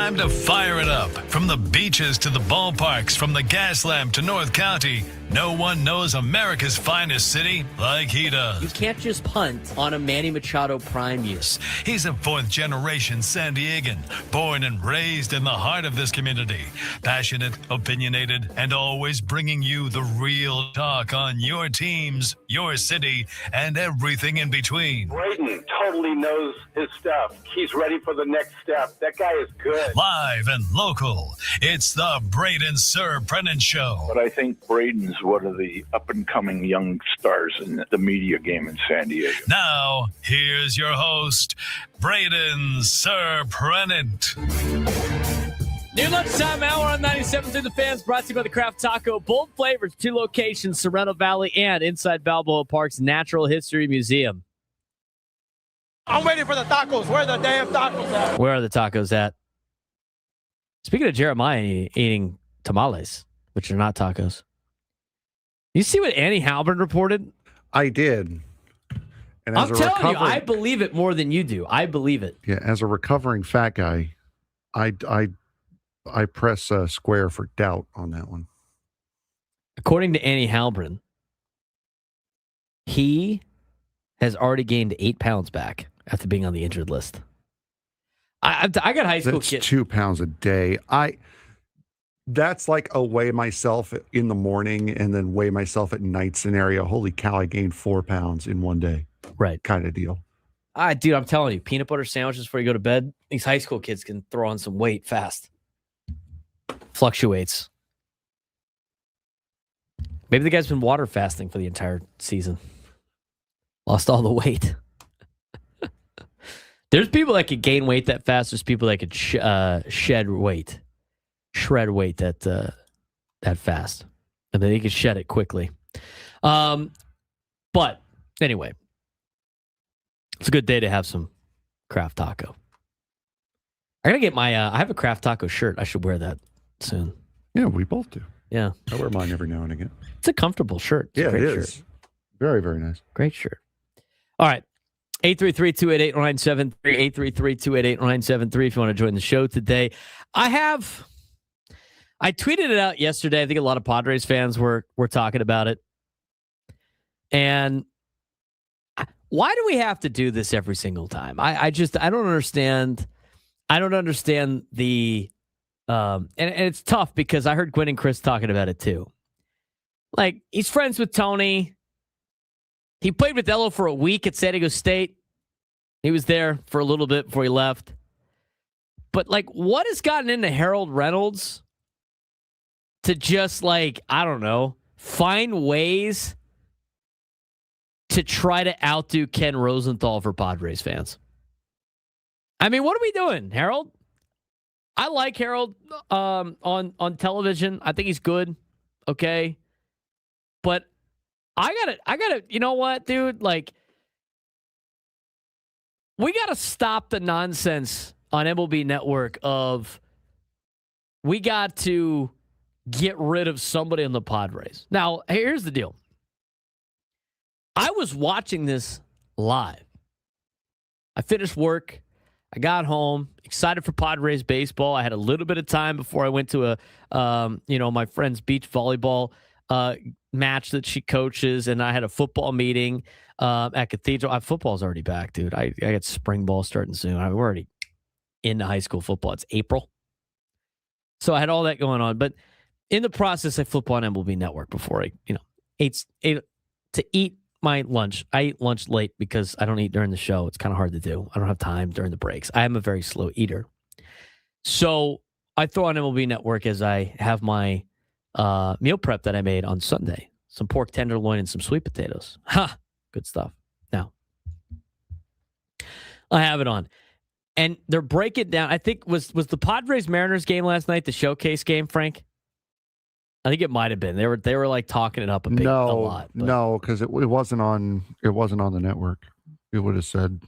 time to fire it up. From the beaches to the ballparks, from the gas lamp to North County, no one knows America's finest city like he does. You can't just punt on a Manny Machado prime use. He's a fourth-generation San Diegan, born and raised in the heart of this community. Passionate, opinionated, and always bringing you the real talk on your teams, your city, and everything in between. Braden totally knows his stuff. He's ready for the next step. That guy is good. Live and local, it's the Braden Surprenant Show. But I think Braden's one of the up-and-coming young stars in the media game in San Diego. Now, here's your host, Braden Surprenant. New lunchtime hour on 97 through the fans, brought to you by the Craft Taco. Bold flavors, 2 locations, Sorrento Valley and inside Balboa Park's Natural History Museum. I'm waiting for the tacos. Where are the damn tacos at? Where are the tacos at? Speaking of Jeremiah eating tamales, which are not tacos. You see what Annie Halbern reported? I did. And I'm telling you, I believe it more than you do. I believe it. Yeah, as a recovering fat guy, I press square for doubt on that one. According to Annie Halbern, he has already gained 8 pounds back after being on the injured list. I got high school That's kids. 2 pounds a day. That's like a weigh myself in the morning and then weigh myself at night scenario. Holy cow, I gained 4 pounds in one day. Right. Kind of deal. Dude, I'm telling you, peanut butter sandwiches before you go to bed. These high school kids can throw on some weight fast. Fluctuates. Maybe the guy's been water fasting for the entire season. Lost all the weight. There's people that could gain weight that fast. There's people that could shred weight that fast, and then they could shed it quickly. But anyway, it's a good day to have some Craft Taco. I gotta get my. I have a Craft Taco shirt. I should wear that soon. Yeah, we both do. Yeah, I wear mine every now and again. it's a comfortable shirt. It's a great it is. shirt. Very, very nice. Great shirt. All right. 833-288-973, 833-288-973 if you want to join the show today. I tweeted it out yesterday. I think a lot of Padres fans were talking about it. And why do we have to do this every single time? I don't understand. I don't understand the and it's tough because I heard Gwen and Chris talking about it too. Like, he's friends with Tony. He played with Elo for a week at San Diego State. He was there for a little bit before he left. But, like, what has gotten into Harold Reynolds to just, like, I don't know, find ways to try to outdo Ken Rosenthal for Padres fans? I mean, what are we doing, Harold? I like Harold on television. I think he's good. Okay. But I gotta, you know what, dude? Like, we gotta stop the nonsense on MLB Network of we got to get rid of somebody in the Padres. Now, here's the deal. I was watching this live. I finished work. I got home, excited for Padres baseball. I had a little bit of time before I went to my friend's beach volleyball match that she coaches, and I had a football meeting at Cathedral. Football's already back, dude. I got spring ball starting soon. We're already into high school football. It's April. So I had all that going on. But in the process, I flip on MLB Network before I, ate to eat my lunch. I eat lunch late because I don't eat during the show. It's kind of hard to do. I don't have time during the breaks. I am a very slow eater. So I throw on MLB Network as I have my meal prep that I made on Sunday. Some pork tenderloin and some sweet potatoes. Ha! Good stuff. Now, I have it on. And they're breaking down. I think was the Padres-Mariners game last night the showcase game, Frank? I think it might have been. They were like talking it up a lot. But. No, because it wasn't on the network. It would have said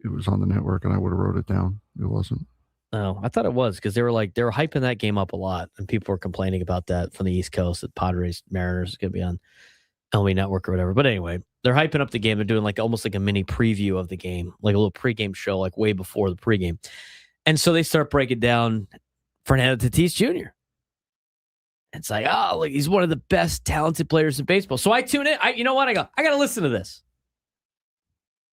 it was on the network, and I would have wrote it down. It wasn't. No, I thought it was because they were hyping that game up a lot, and people were complaining about that from the East Coast that Padres-Mariners is going to be on MLB Network or whatever. But anyway, they're hyping up the game. They're doing almost like a mini preview of the game, like a little pregame show, like way before the pregame. And so they start breaking down Fernando Tatis Jr. It's like, oh, look, he's one of the best talented players in baseball. So I tune in. You know what? I got to listen to this.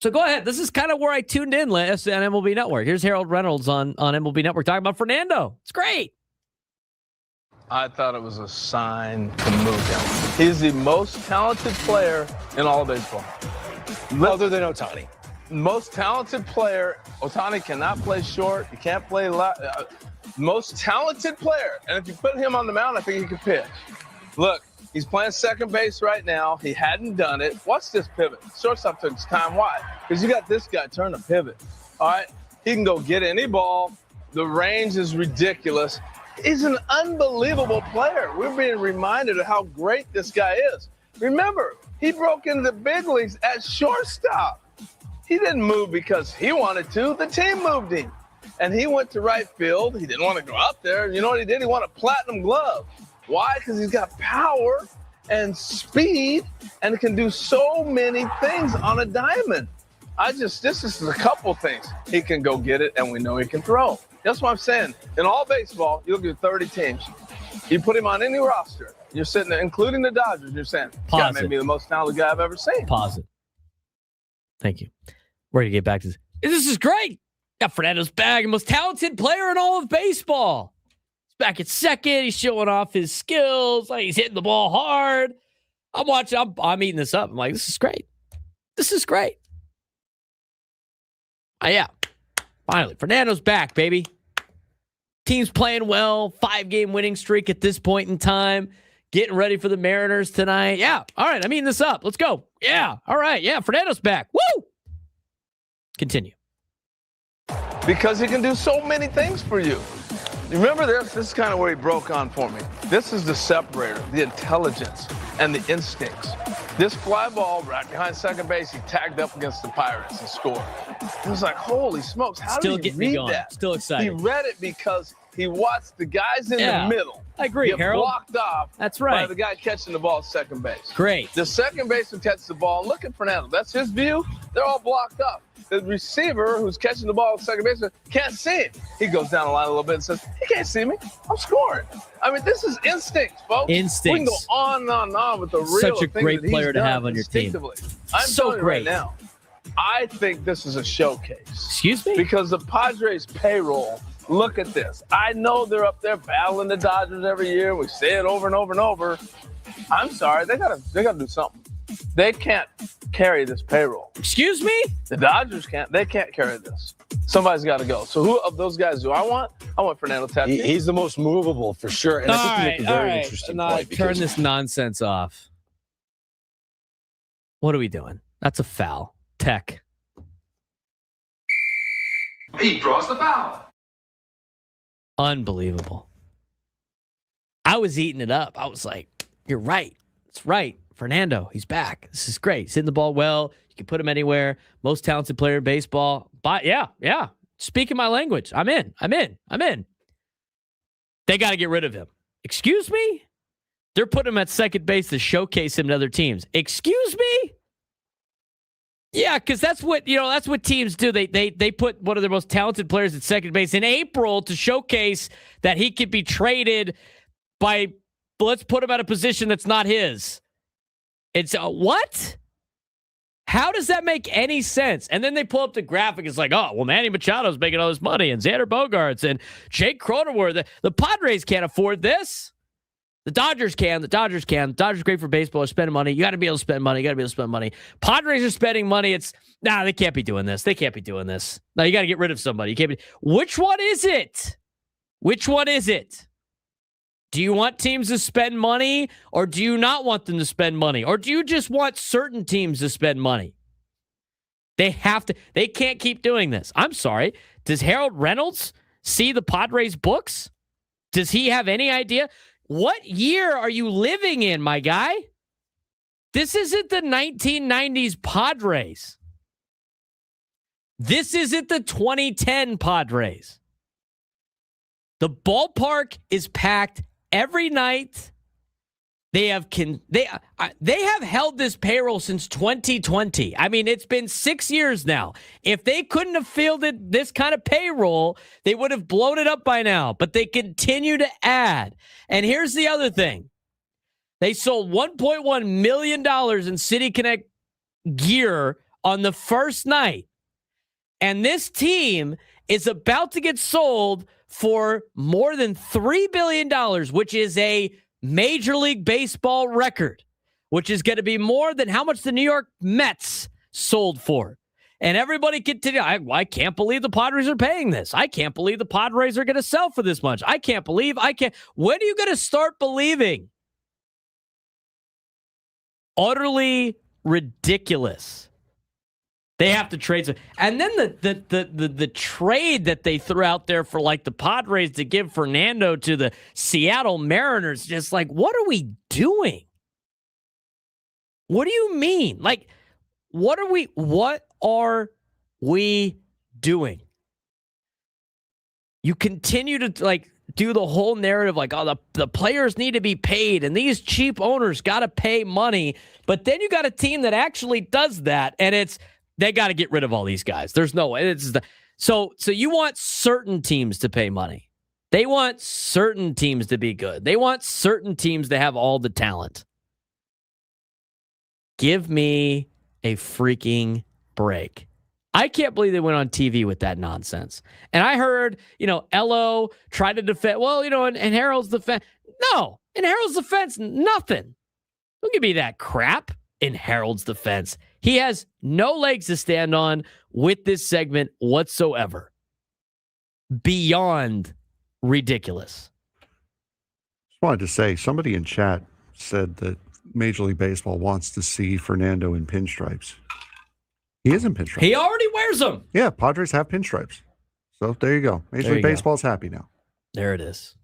So go ahead. This is kind of where I tuned in last on MLB Network. Here's Harold Reynolds on MLB Network talking about Fernando. It's great. I thought it was a sign to move him. He's the most talented player in all of baseball. Other than Ohtani. Most talented player. Ohtani cannot play short. He can't play most talented player. And if you put him on the mound, I think he could pitch. Look, he's playing second base right now. He hadn't done it. Watch this pivot. Shortstop took his time. Why? Because you got this guy turn a pivot. All right? He can go get any ball. The range is ridiculous. He's an unbelievable player. We're being reminded of how great this guy is. Remember, he broke into the big leagues at shortstop. He didn't move because he wanted to. The team moved him. And he went to right field. He didn't want to go up there. You know what he did? He won a platinum glove. Why? Because he's got power and speed and can do so many things on a diamond. This is a couple things. He can go get it, and we know he can throw. That's what I'm saying. In all baseball, you look at 30 teams. You put him on any roster. You're sitting there, including the Dodgers, you're saying, this guy may be the most talented guy I've ever seen. Pause it. Thank you. We're going to get back to this. This is great. Got Fernando's back, the most talented player in all of baseball. He's back at second. He's showing off his skills. Like, he's hitting the ball hard. I'm watching. I'm eating this up. I'm like, this is great. This is great. Yeah. Finally, Fernando's back, baby. Team's playing well. 5-game winning streak at this point in time. Getting ready for the Mariners tonight. Yeah. All right. I'm eating this up. Let's go. Yeah. All right. Yeah. Fernando's back. Woo! Continue. Because he can do so many things for you. You remember this? This is kind of where he broke on for me. This is the separator, the intelligence, and the instincts. This fly ball right behind second base, he tagged up against the Pirates and scored. It was like, holy smokes, how did he read that? Still excited. He read it because he watched the guys in the middle. I agree, get Harold. blocked off. That's right. By the guy catching the ball at second base. Great. The second baseman catches the ball. Look at Fernando. That's his view. They're all blocked up. The receiver who's catching the ball at second base can't see him. He goes down the line a little bit and says, he can't see me. I'm scoring. I mean, this is instinct, folks. Instincts. We can go on and on and on with the real Such a great player to have on your team. I'm so telling you great. right now, I think this is a showcase. Excuse me? Because the Padres payroll, look at this. I know they're up there battling the Dodgers every year. We say it over and over and over. I'm sorry. They gotta do something. They can't carry this payroll. Excuse me? The Dodgers can't. They can't carry this. Somebody's got to go. So who of those guys do I want? I want Fernando Tatis. He's the most movable for sure. And I think you make a very interesting point. Turn this nonsense off. What are we doing? That's a foul. Tech. He draws the foul. Unbelievable. I was eating it up. I was like, you're right. It's right. Fernando, he's back. This is great. He's hitting the ball well. You can put him anywhere. Most talented player in baseball. But yeah. Speaking my language. I'm in. They got to get rid of him. Excuse me? They're putting him at second base to showcase him to other teams. Excuse me? Yeah, because that's what teams do. They put one of their most talented players at second base in April to showcase that he could be traded by, let's put him at a position that's not his. It's what? How does that make any sense? And then they pull up the graphic. It's like, oh, well, Manny Machado's making all this money, and Xander Bogaerts and Jake Cronenworth. The Padres can't afford this. The Dodgers can. The Dodgers great for baseball. They're spending money. You got to be able to spend money. Padres are spending money. They can't be doing this. No, you got to get rid of somebody. You can't be. Which one is it? Do you want teams to spend money, or do you not want them to spend money? Or do you just want certain teams to spend money? They can't keep doing this. I'm sorry. Does Harold Reynolds see the Padres books? Does he have any idea? What year are you living in, my guy? This isn't the 1990s Padres. This isn't the 2010 Padres. The ballpark is packed every night. They have held this payroll since 2020. I mean, it's been 6 years now. If they couldn't have fielded this kind of payroll, they would have blown it up by now. But they continue to add. And here's the other thing. They sold $1.1 million in City Connect gear on the first night. And this team is about to get sold for more than $3 billion, which is a Major League Baseball record, which is going to be more than how much the New York Mets sold for. And everybody continue. I can't believe the Padres are paying this. I can't believe the Padres are going to sell for this much. I can't. When are you going to start believing? Utterly ridiculous. They have to trade some. And then the trade that they threw out there for like the Padres to give Fernando to the Seattle Mariners, just like, what are we doing? What do you mean? Like, what are we doing? You continue to like do the whole narrative like, oh, the players need to be paid and these cheap owners got to pay money. But then you got a team that actually does that, and they got to get rid of all these guys. There's no way. So you want certain teams to pay money. They want certain teams to be good. They want certain teams to have all the talent. Give me a freaking break. I can't believe they went on TV with that nonsense. And I heard, Elo tried to defend. Well, in Harold's defense. No, in Harold's defense, nothing. Don't give me that crap in Harold's defense. He has no legs to stand on with this segment whatsoever. Beyond ridiculous. Just wanted to say, somebody in chat said that Major League Baseball wants to see Fernando in pinstripes. He is in pinstripes. He already wears them. Yeah, Padres have pinstripes. So there you go. Major League Baseball's happy now. There it is.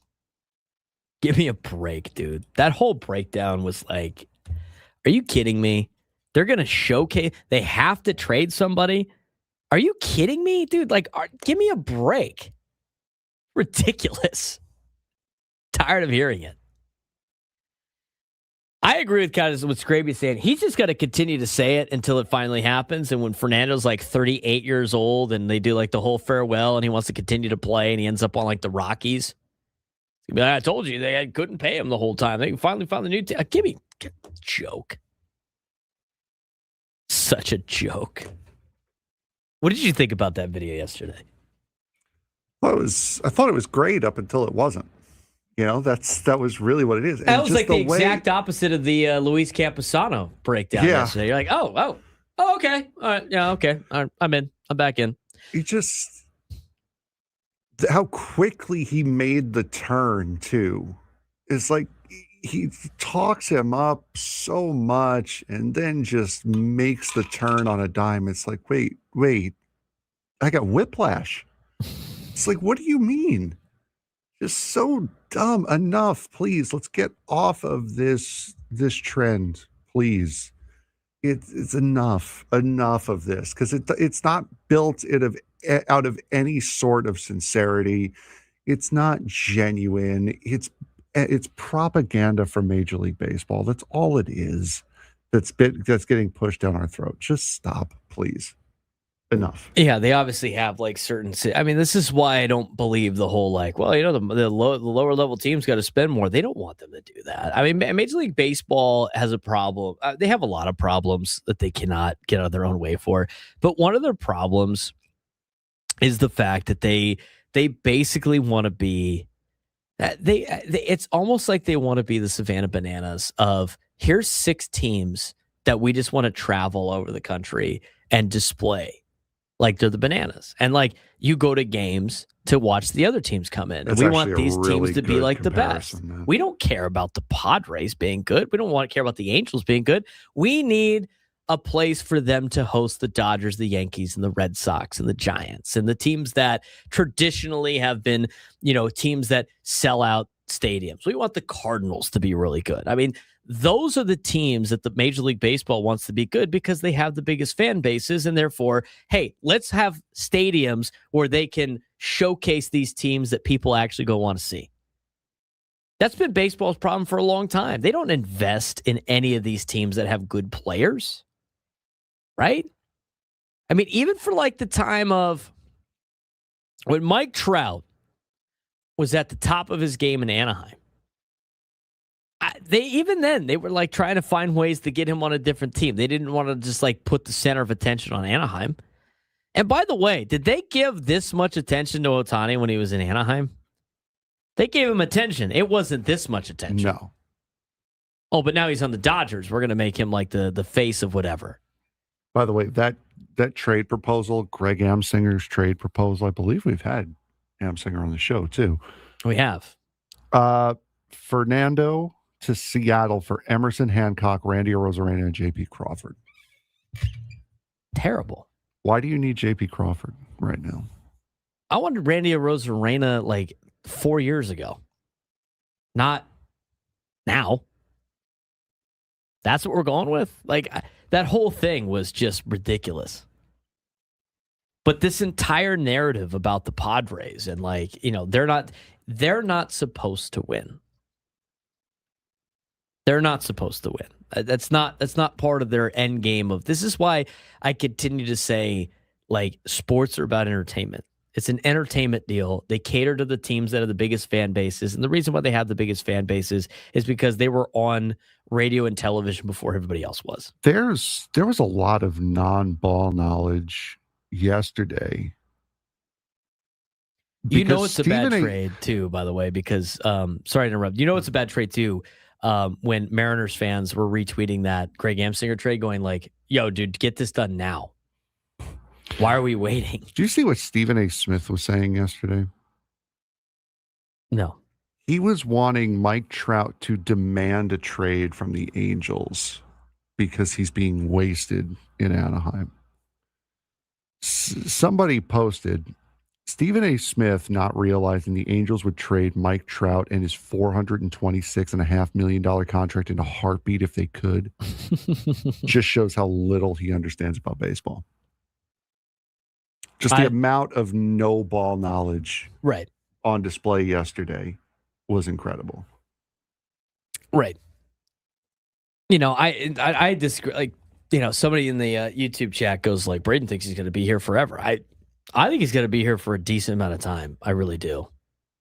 Give me a break, dude. That whole breakdown was like, are you kidding me? They're going to showcase. They have to trade somebody. Are you kidding me, dude? Like, give me a break. Ridiculous. Tired of hearing it. I agree with kind of what Scraby's saying. He's just got to continue to say it until it finally happens. And when Fernando's like 38 years old and they do like the whole farewell and he wants to continue to play and he ends up on like the Rockies. I told you they couldn't pay him the whole time. They finally found the new team. Give me a joke. Such a joke. What did you think about that video yesterday? I thought it was great up until it wasn't. That was really what it is. And that was like the exact opposite of the Luis Camposano breakdown yesterday. You're like, oh, okay. All right. Yeah, okay. All right. I'm in. I'm back in. How quickly he made the turn, too. It's like he talks him up so much and then just makes the turn on a dime. It's like, wait, I got whiplash. It's like, what do you mean? Just so dumb. Enough, please. Let's get off of this trend, please. It's enough of this, because it's not built out of any sort of sincerity. It's not genuine. It's propaganda for Major League Baseball. That's all it is. That's getting pushed down our throat. Just stop, please. Enough. Yeah, they obviously have like certain. I mean, this is why I don't believe the whole like, well, the lower level teams got to spend more. They don't want them to do that. I mean, Major League Baseball has a problem. They have a lot of problems that they cannot get out of their own way for. But one of their problems is the fact that they basically want to be. It's almost like they want to be the Savannah Bananas of here's 6 teams that we just want to travel over the country and display. Like they're the Bananas. And like you go to games to watch the other teams come in. And we want these teams to be like the best. Man. We don't care about the Padres being good. We don't want to care about the Angels being good. We need a place for them to host the Dodgers, the Yankees, and the Red Sox, and the Giants, and the teams that traditionally have been, teams that sell out stadiums. We want the Cardinals to be really good. I mean, those are the teams that the Major League Baseball wants to be good because they have the biggest fan bases, and therefore, hey, let's have stadiums where they can showcase these teams that people actually go want to see. That's been baseball's problem for a long time. They don't invest in any of these teams that have good players, right? I mean, even for like the time of when Mike Trout was at the top of his game in Anaheim, they were like trying to find ways to get him on a different team. They didn't want to just like put the center of attention on Anaheim. And by the way, did they give this much attention to Ohtani when he was in Anaheim? They gave him attention. It wasn't this much attention. No. Oh, but now he's on the Dodgers. We're going to make him like the face of whatever. By the way, that trade proposal, Greg Amsinger's trade proposal, I believe we've had Amsinger on the show too. We have. Fernando to Seattle for Emerson Hancock, Randy Arozarena, and J.P. Crawford. Terrible. Why do you need J.P. Crawford right now? I wanted Randy Arozarena like 4 years ago. Not now. That's what we're going with? Like, that whole thing was just ridiculous. But this entire narrative about the Padres and like, you know, they're not supposed to win. They're not supposed to win. That's not part of their end game of. This is why I continue to say, like, sports are about entertainment. It's an entertainment deal. They cater to the teams that have the biggest fan bases. And the reason why they have the biggest fan bases is because they were on radio and television before everybody else was. There was a lot of non-ball knowledge yesterday. You know it's a bad trade too, by the way, because sorry to interrupt. You know it's a bad trade too. When Mariners fans were retweeting that Greg Amsinger trade going like, yo, dude, get this done now. Why are we waiting? Do you see what Stephen A. Smith was saying yesterday? No. He was wanting Mike Trout to demand a trade from the Angels because he's being wasted in Anaheim. Somebody posted, Stephen A. Smith not realizing the Angels would trade Mike Trout and his $426.5 million contract in a heartbeat if they could, just shows how little he understands about baseball. Just the amount of no ball knowledge right on display yesterday was incredible. Right. You know, I disagree. Like, you know, somebody in the YouTube chat goes like, Braden thinks he's going to be here forever. I think he's going to be here for a decent amount of time. I really do.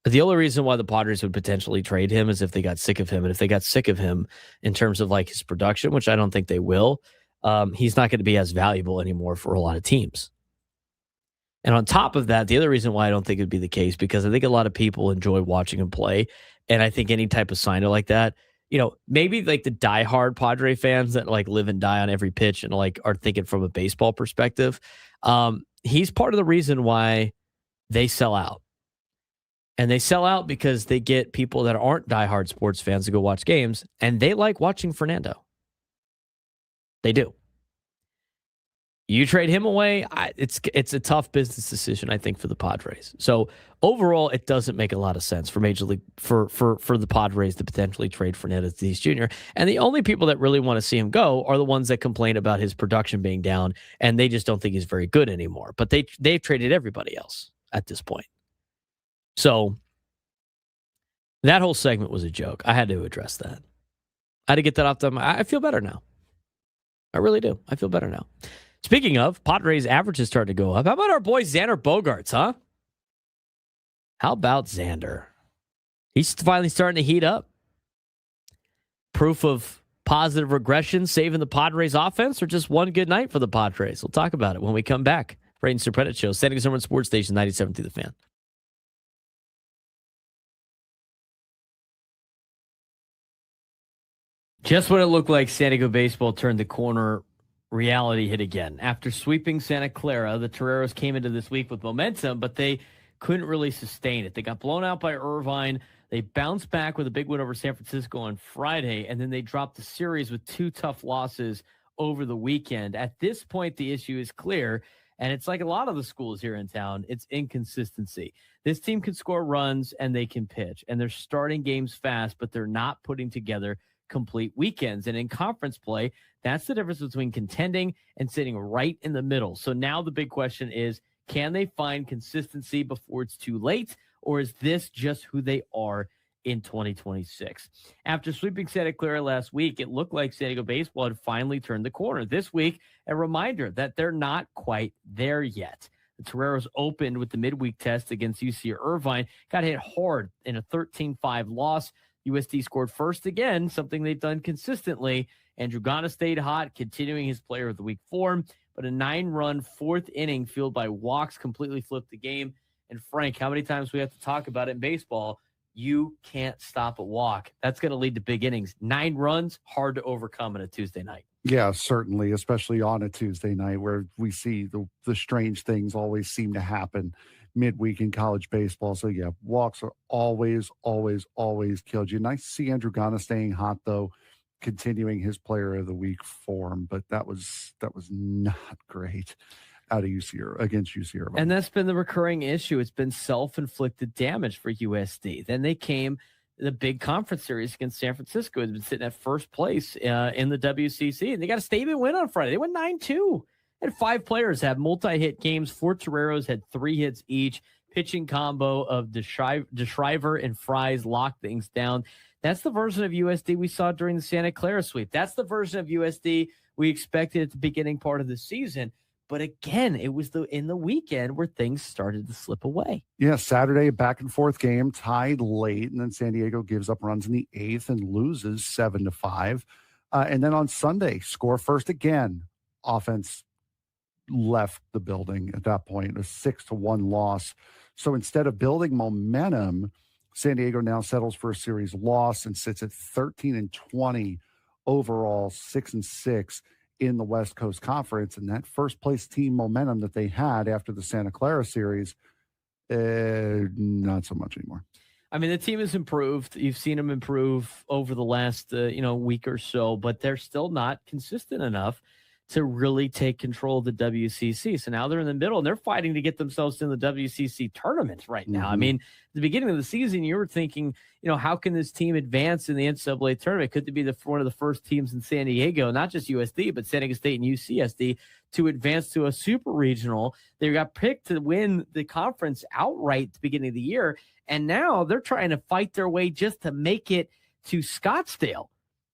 The only reason why the Padres would potentially trade him is if they got sick of him. And if they got sick of him in terms of like his production, which I don't think they will, he's not going to be as valuable anymore for a lot of teams. And on top of that, the other reason why I don't think it'd be the case, because I think a lot of people enjoy watching him play. And I think any type of signer like that, you know, maybe like the diehard Padre fans that like live and die on every pitch and like are thinking from a baseball perspective, he's part of the reason why they sell out. And they sell out because they get people that aren't diehard sports fans to go watch games, and they like watching Fernando. They do. You trade him away, it's a tough business decision, I think, for the Padres. So overall, it doesn't make a lot of sense for Major League for the Padres to potentially trade Fernando Tatis Jr. And the only people that really want to see him go are the ones that complain about his production being down, and they just don't think he's very good anymore. But they've traded everybody else at this point. So that whole segment was a joke. I had to address that. I had to get that off them. I feel better now. I really do. I feel better now. Speaking of, Padres averages starting to go up. How about our boy Xander Bogaerts, huh? How about Xander? He's finally starting to heat up. Proof of positive regression saving the Padres offense, or just one good night for the Padres? We'll talk about it when we come back. Braden Surprenant Show, Standing Number Sports Station 97 to the Fan. Just when it looked like San Diego baseball turned the corner, reality hit again. After sweeping Santa Clara, the Toreros came into this week with momentum, but they couldn't really sustain it. They got blown out by Irvine. They bounced back with a big win over San Francisco on Friday, and then they dropped the series with two tough losses over the weekend. At this point, the issue is clear, and it's like a lot of the schools here in town. It's inconsistency. This team can score runs, and they can pitch, and they're starting games fast, but they're not putting together complete weekends. And in conference play, that's the difference between contending and sitting right in the middle. So now the big question is, can they find consistency before it's too late, or is this just who they are in 2026. After sweeping Santa Clara last week, it looked like San Diego baseball had finally turned the corner. This week, a reminder that they're not quite there yet. The Toreros opened with the midweek test against UC Irvine, got hit hard in a 13-5 loss. USD scored first again, something they've done consistently. Andrew Gana stayed hot, continuing his player of the week form, but a 9-run fourth inning fueled by walks completely flipped the game. And Frank, how many times we have to talk about it in baseball? You can't stop a walk. That's going to lead to big innings. 9 runs, hard to overcome on a Tuesday night. Yeah, certainly, especially on a Tuesday night where we see the strange things always seem to happen midweek in college baseball. So, yeah, walks are always killed you. Nice to see Andrew Gana staying hot, though, continuing his player of the week form. But that was not great out of against UC Irvine. And that's been the recurring issue. It's been self-inflicted damage for USD. Then they came the big conference series against San Francisco. Has been sitting at first place in the WCC, and they got a statement win on Friday. They went 9-2. And 5 players had multi-hit games. 4 Toreros had 3 hits each. Pitching combo of DeShriver and Fries locked things down. That's the version of USD we saw during the Santa Clara sweep. That's the version of USD we expected at the beginning part of the season. But again, it was in the weekend where things started to slip away. Yeah, Saturday, back and forth game, tied late, and then San Diego gives up runs in the 8th and loses 7-5. And then on Sunday, score first again. Offense left the building at that point, a 6-1 loss. So instead of building momentum, San Diego now settles for a series loss and sits at 13-20 overall, 6-6 in the West Coast Conference. And that first place team momentum that they had after the Santa Clara series, not so much anymore. I mean, the team has improved. You've seen them improve over the last, week or so, but they're still not consistent enough to really take control of the WCC. So now they're in the middle and they're fighting to get themselves in the WCC tournament right now. I mean, at the beginning of the season, you were thinking, how can this team advance in the NCAA tournament? Could they be one of the first teams in San Diego, not just USD, but San Diego State and UCSD to advance to a super regional? They got picked to win the conference outright at the beginning of the year. And now they're trying to fight their way just to make it to Scottsdale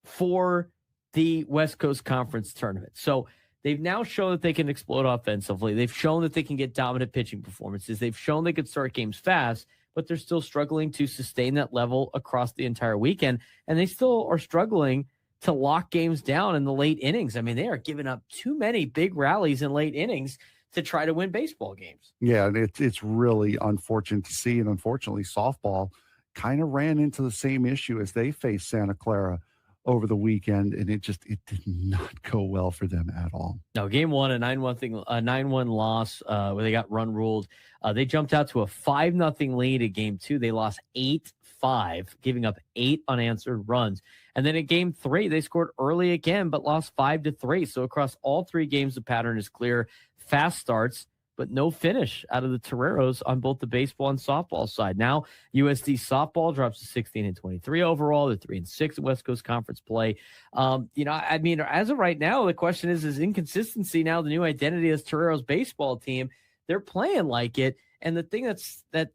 for the West Coast Conference tournament. So they've now shown that they can explode offensively. They've shown that they can get dominant pitching performances. They've shown they can start games fast, but they're still struggling to sustain that level across the entire weekend. And they still are struggling to lock games down in the late innings. I mean, they are giving up too many big rallies in late innings to try to win baseball games. Yeah, and it's really unfortunate to see. And unfortunately, softball kind of ran into the same issue as they faced Santa Clara over the weekend, and it did not go well for them at all. No, game one, a 9-1 loss where they got run ruled. They jumped out to a 5-0 lead at game 2. They lost 8-5, giving up 8 unanswered runs. And then in game 3, they scored early again, but lost 5-3. So across all 3 games, the pattern is clear. Fast starts, but no finish out of the Toreros on both the baseball and softball side. Now, USD softball drops to 16-23 overall. They're 3-6 in West Coast Conference play. As of right now, the question is inconsistency now the new identity as Toreros baseball team? They're playing like it. And the thing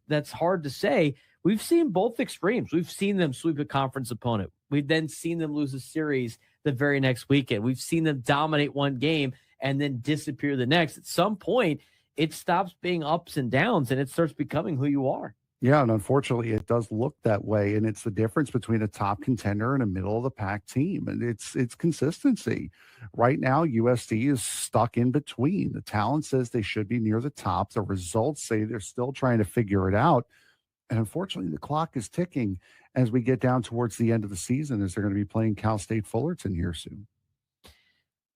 that's hard to say, we've seen both extremes. We've seen them sweep a conference opponent. We've then seen them lose a series the very next weekend. We've seen them dominate one game and then disappear the next. At some point, it stops being ups and downs and it starts becoming who you are. Yeah, and unfortunately, it does look that way. And it's the difference between a top contender and a middle of the pack team. And it's consistency. Right now, USD is stuck in between. The talent says they should be near the top. The results say they're still trying to figure it out. And unfortunately, the clock is ticking as we get down towards the end of the season, as they're going to be playing Cal State Fullerton here soon.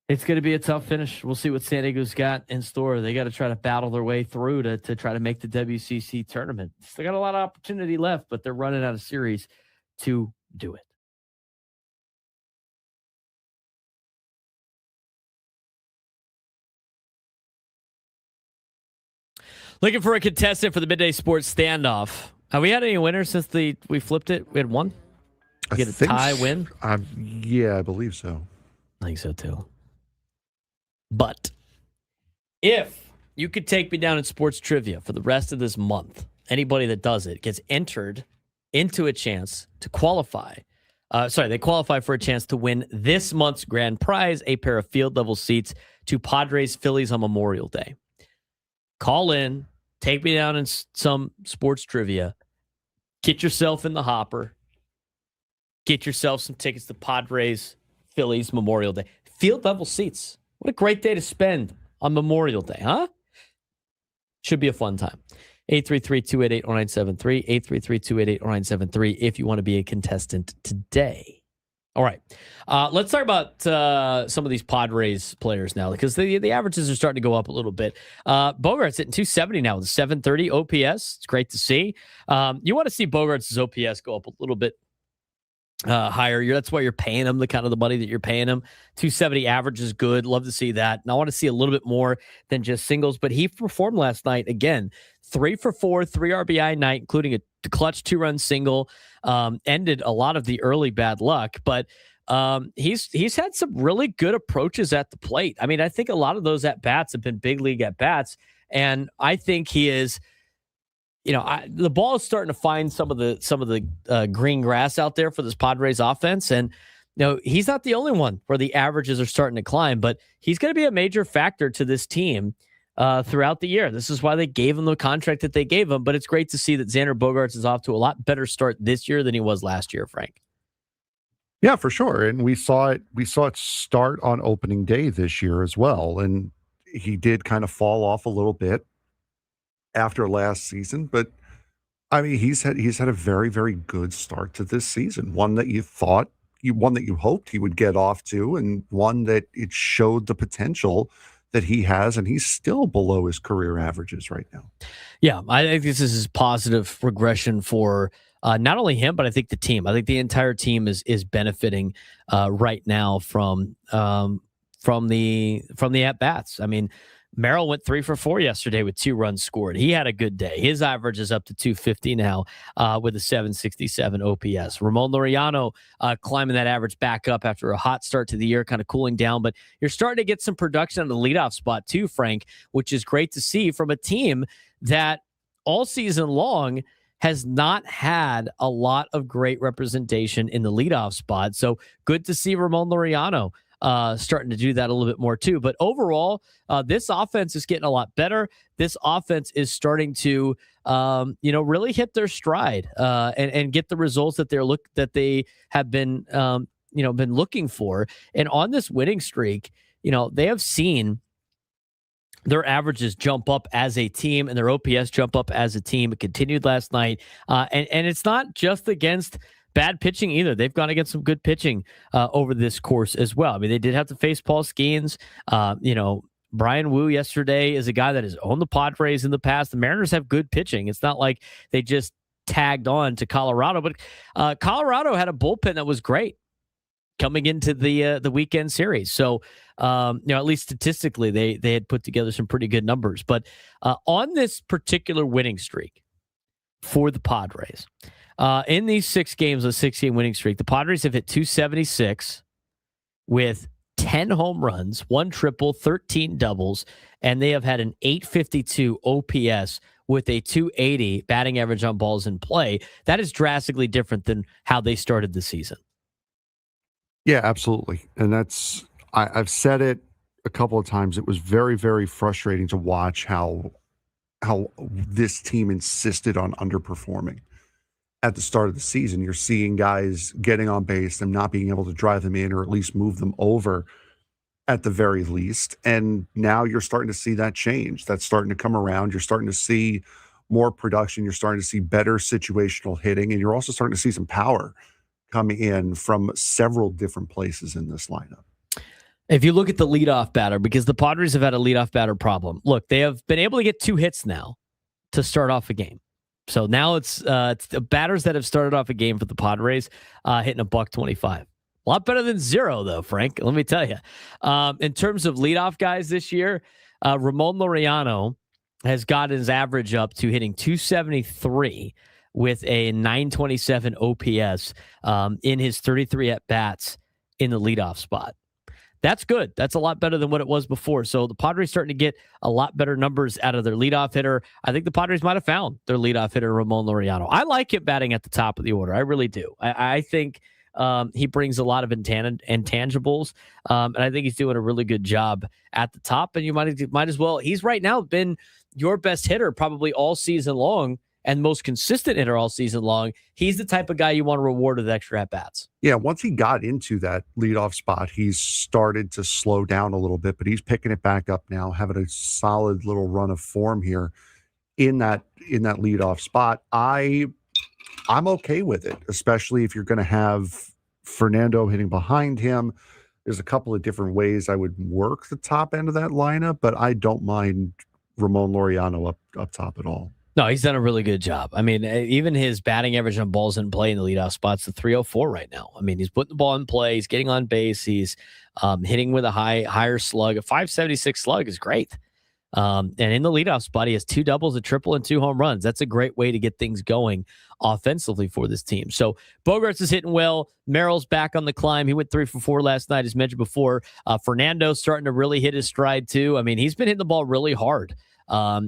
It's going to be a tough finish. We'll see what San Diego's got in store. They got to try to battle their way through to try to make the WCC tournament. They got a lot of opportunity left, but they're running out of series to do it. Looking for a contestant for the Midday Sports Standoff. Have we had any winners since we flipped it? We had one? Get a tie win? Yeah, I believe so. I think so too. But if you could take me down in sports trivia for the rest of this month, anybody that does it gets entered into a chance to qualify. They qualify for a chance to win this month's grand prize, a pair of field level seats to Padres Phillies on Memorial Day. Call in, take me down in some sports trivia, get yourself in the hopper, get yourself some tickets to Padres Phillies Memorial Day. Field level seats. What a great day to spend on Memorial Day, huh? Should be a fun time. 833-288-0973, 833-288-0973 if you want to be a contestant today. All right. Let's talk about some of these Padres players now, because the averages are starting to go up a little bit. Bogaerts hitting 270 now with a 730 OPS. It's great to see. You want to see Bogaerts' OPS go up a little bit higher. That's why you're paying him the kind of the money that you're paying him. 270 average is good. Love to see that. And I want to see a little bit more than just singles, but he performed last night again. 3 for 4, 3 RBI night, including a clutch 2-run single. Ended a lot of the early bad luck, but he's had some really good approaches at the plate. I mean, I think a lot of those at bats have been big league at bats, and I think he is. The ball is starting to find some of the green grass out there for this Padres offense. And, he's not the only one where the averages are starting to climb, but he's going to be a major factor to this team throughout the year. This is why they gave him the contract that they gave him. But it's great to see that Xander Bogaerts is off to a lot better start this year than he was last year, Frank. Yeah, for sure. And we saw it start on opening day this year as well. And he did kind of fall off a little bit after last season, but I mean, he's had a very, very good start to this season. One that you hoped he would get off to, and one that it showed the potential that he has, and he's still below his career averages right now. Yeah, I think this is positive regression for not only him, but I think the team. I think the entire team is benefiting right now from the at bats. I mean, Merrill went 3 for 4 yesterday with 2 runs scored. He had a good day. His average is up to 250 now with a 767 OPS. Ramon Laureano climbing that average back up after a hot start to the year, kind of cooling down. But you're starting to get some production on the leadoff spot too, Frank, which is great to see from a team that all season long has not had a lot of great representation in the leadoff spot. So good to see Ramon Laureano starting to do that a little bit more too. But overall, this offense is getting a lot better. This offense is starting to, really hit their stride and get the results that they have been, been looking for. And on this winning streak, they have seen their averages jump up as a team and their OPS jump up as a team. It continued last night, and it's not just against bad pitching either. They've gone against some good pitching over this course as well. I mean, they did have to face Paul Skeens. Bryan Woo yesterday is a guy that has owned the Padres in the past. The Mariners have good pitching. It's not like they just tagged on to Colorado, but Colorado had a bullpen that was great coming into the weekend series. So, at least statistically, they had put together some pretty good numbers. But on this particular winning streak for the Padres, in these 6 games, a 6-game winning streak, the Padres have hit 276 with 10 home runs, 1 triple, 13 doubles, and they have had an 852 OPS with a 280 batting average on balls in play. That is drastically different than how they started the season. Yeah, absolutely. And I've said it a couple of times. It was very, very frustrating to watch how this team insisted on underperforming. At the start of the season, you're seeing guys getting on base, them not being able to drive them in or at least move them over at the very least. And now you're starting to see that change. That's starting to come around. You're starting to see more production. You're starting to see better situational hitting. And you're also starting to see some power coming in from several different places in this lineup. If you look at the leadoff batter, because the Padres have had a leadoff batter problem. Look, they have been able to get 2 hits now to start off a game. So now it's the batters that have started off a game for the Padres hitting $125. A lot better than 0, though, Frank. Let me tell you. In terms of leadoff guys this year, Ramon Laureano has got his average up to hitting 273 with a 927 OPS in his 33 at-bats in the leadoff spot. That's good. That's a lot better than what it was before. So the Padres starting to get a lot better numbers out of their leadoff hitter. I think the Padres might have found their leadoff hitter, Ramon Laureano. I like him batting at the top of the order. I really do. I think he brings a lot of intangibles, and I think he's doing a really good job at the top. And you might as well. He's right now been your best hitter probably all season long, and most consistent hitter all season long. He's the type of guy you want to reward with extra at-bats. Yeah, once he got into that leadoff spot, he's started to slow down a little bit, but he's picking it back up now, having a solid little run of form here in that leadoff spot. I'm okay with it, especially if you're going to have Fernando hitting behind him. There's a couple of different ways I would work the top end of that lineup, but I don't mind Ramon Laureano up top at all. No, he's done a really good job. I mean, even his batting average on balls in play in the leadoff spot's the 304 right now. I mean, he's putting the ball in play. He's getting on base. He's hitting with a higher slug. A 576 slug is great. And in the leadoff spot, he has 2 doubles, a triple, and 2 home runs. That's a great way to get things going offensively for this team. So Bogaerts is hitting well. Merrill's back on the climb. He went 3 for 4 last night, as mentioned before. Fernando's starting to really hit his stride too. I mean, he's been hitting the ball really hard,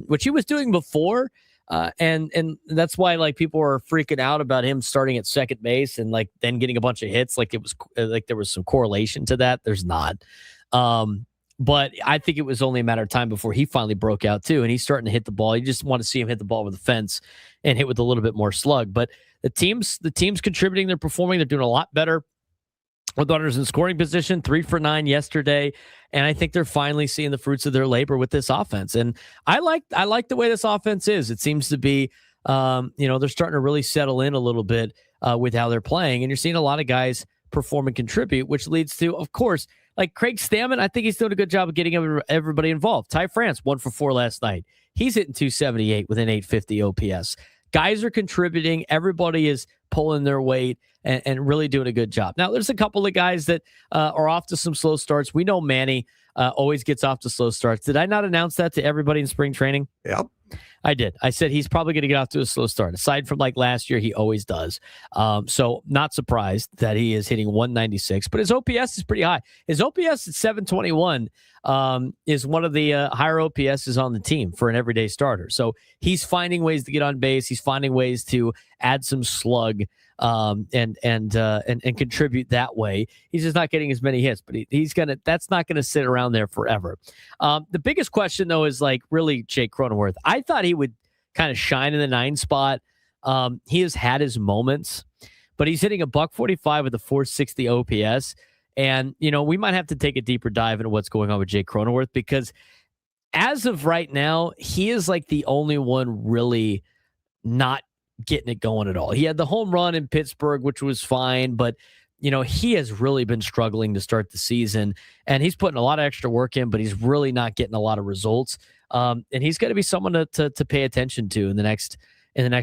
which he was doing before. And that's why like people are freaking out about him starting at second base and like then getting a bunch of hits. Like it was like there was some correlation to that. There's not. But I think it was only a matter of time before he finally broke out too. And he's starting to hit the ball. You just want to see him hit the ball with the fence and hit with a little bit more slug. But the team's contributing. They're performing. They're doing a lot better with runners in scoring position. 3 for 9 yesterday. And I think they're finally seeing the fruits of their labor with this offense. And I like the way this offense is. It seems to be, they're starting to really settle in a little bit with how they're playing. And you're seeing a lot of guys perform and contribute, which leads to, of course, like Craig Stammen. I think he's doing a good job of getting everybody involved. Ty France, 1 for 4 last night. He's hitting 278 with an 850 OPS. Guys are contributing. Everybody is pulling their weight and really doing a good job. Now, there's a couple of guys that are off to some slow starts. We know Manny always gets off to slow starts. Did I not announce that to everybody in spring training? Yep. I did. I said he's probably going to get off to a slow start. Aside from like last year, he always does. So not surprised that he is hitting 196, but his OPS is pretty high. His OPS at 721 is one of the higher OPSs on the team for an everyday starter. So he's finding ways to get on base. He's finding ways to add some slug and contribute that way. He's just not getting as many hits, but that's not gonna sit around there forever. The biggest question though is like really Jake Cronenworth. I thought he would kind of shine in the 9 spot. He has had his moments, but he's hitting a $145 with a 460 OPS. And, we might have to take a deeper dive into what's going on with Jake Cronenworth, because as of right now, he is like the only one really not getting it going at all. He had the home run in Pittsburgh, which was fine, but he has really been struggling to start the season, and he's putting a lot of extra work in, but he's really not getting a lot of results. And he's got to be someone to pay attention to in the next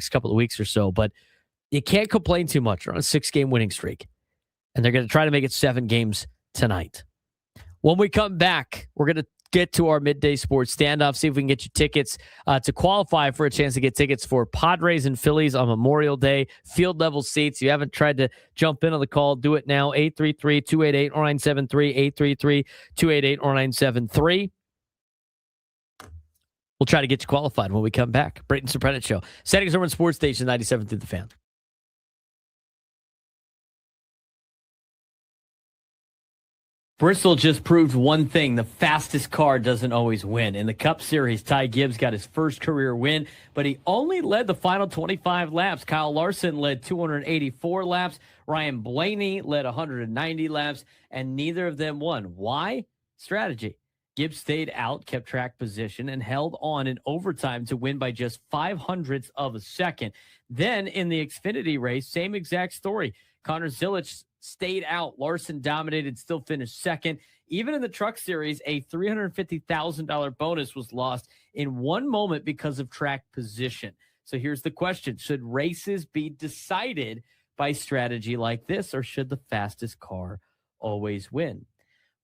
couple of weeks or so. But you can't complain too much. They're on a 6-game winning streak, and they're going to try to make it 7 games tonight. When we come back, we're going to get to our midday sports standoff, see if we can get you tickets to qualify for a chance to get tickets for Padres and Phillies on Memorial Day. Field level seats. You haven't tried to jump in on the call, do it now. 833-288-0973, 833-288-0973. We'll try to get you qualified when we come back. Braden Surprenant Show. Settings over in Sports Station 97 through the Fan. Bristol just proved one thing: the fastest car doesn't always win. In the Cup Series, Ty Gibbs got his first career win, but he only led the final 25 laps. Kyle Larson led 284 laps. Ryan Blaney led 190 laps, and neither of them won. Why? Strategy. Gibbs stayed out, kept track position, and held on in overtime to win by just 0.05 of a second. Then in the Xfinity race, same exact story. Connor Zilic stayed out. Larson dominated, still finished second. Even in the Truck Series, a $350,000 bonus was lost in one moment because of track position. So here's the question: should races be decided by strategy like this, or should the fastest car always win?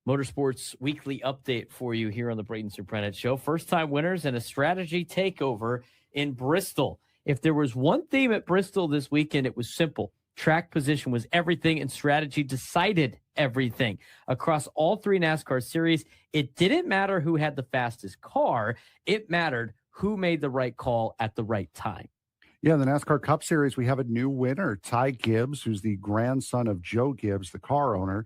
Motorsports weekly update for you here on the Braden Surprenant Show. First-time winners and a strategy takeover in Bristol. If there was one theme at Bristol this weekend, it was simple: Track position was everything, and strategy decided everything. Across all 3 NASCAR series, it didn't matter who had the fastest car. It mattered who made the right call at the right time. Yeah, in the NASCAR Cup Series, we have a new winner. Ty Gibbs, who's the grandson of Joe Gibbs, the car owner,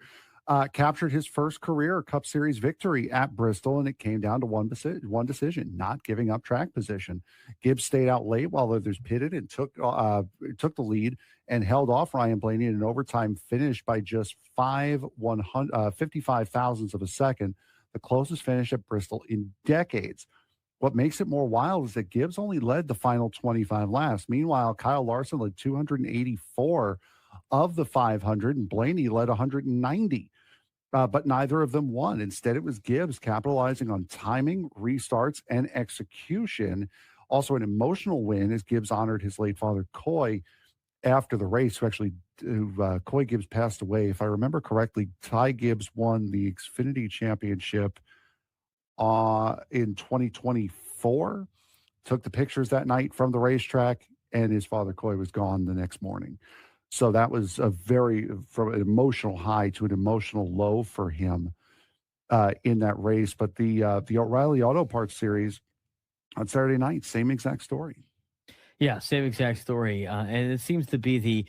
captured his first career Cup Series victory at Bristol, and it came down to one decision, not giving up track position. Gibbs stayed out late while others pitted and took the lead and held off Ryan Blaney in an overtime finish by just 55 thousandths of a second, the closest finish at Bristol in decades. What makes it more wild is that Gibbs only led the final 25 laps. Meanwhile, Kyle Larson led 284 of the 500, and Blaney led 190. But neither of them won. Instead, it was Gibbs capitalizing on timing, restarts, and execution. Also, an emotional win as Gibbs honored his late father, Coy, after the race, Coy Gibbs passed away. If I remember correctly, Ty Gibbs won the Xfinity Championship in 2024, took the pictures that night from the racetrack, and his father Coy was gone the next morning. So that was from an emotional high to an emotional low for him in that race. But the O'Reilly Auto Parts Series on Saturday night, same exact story. Yeah, same exact story, and it seems to be the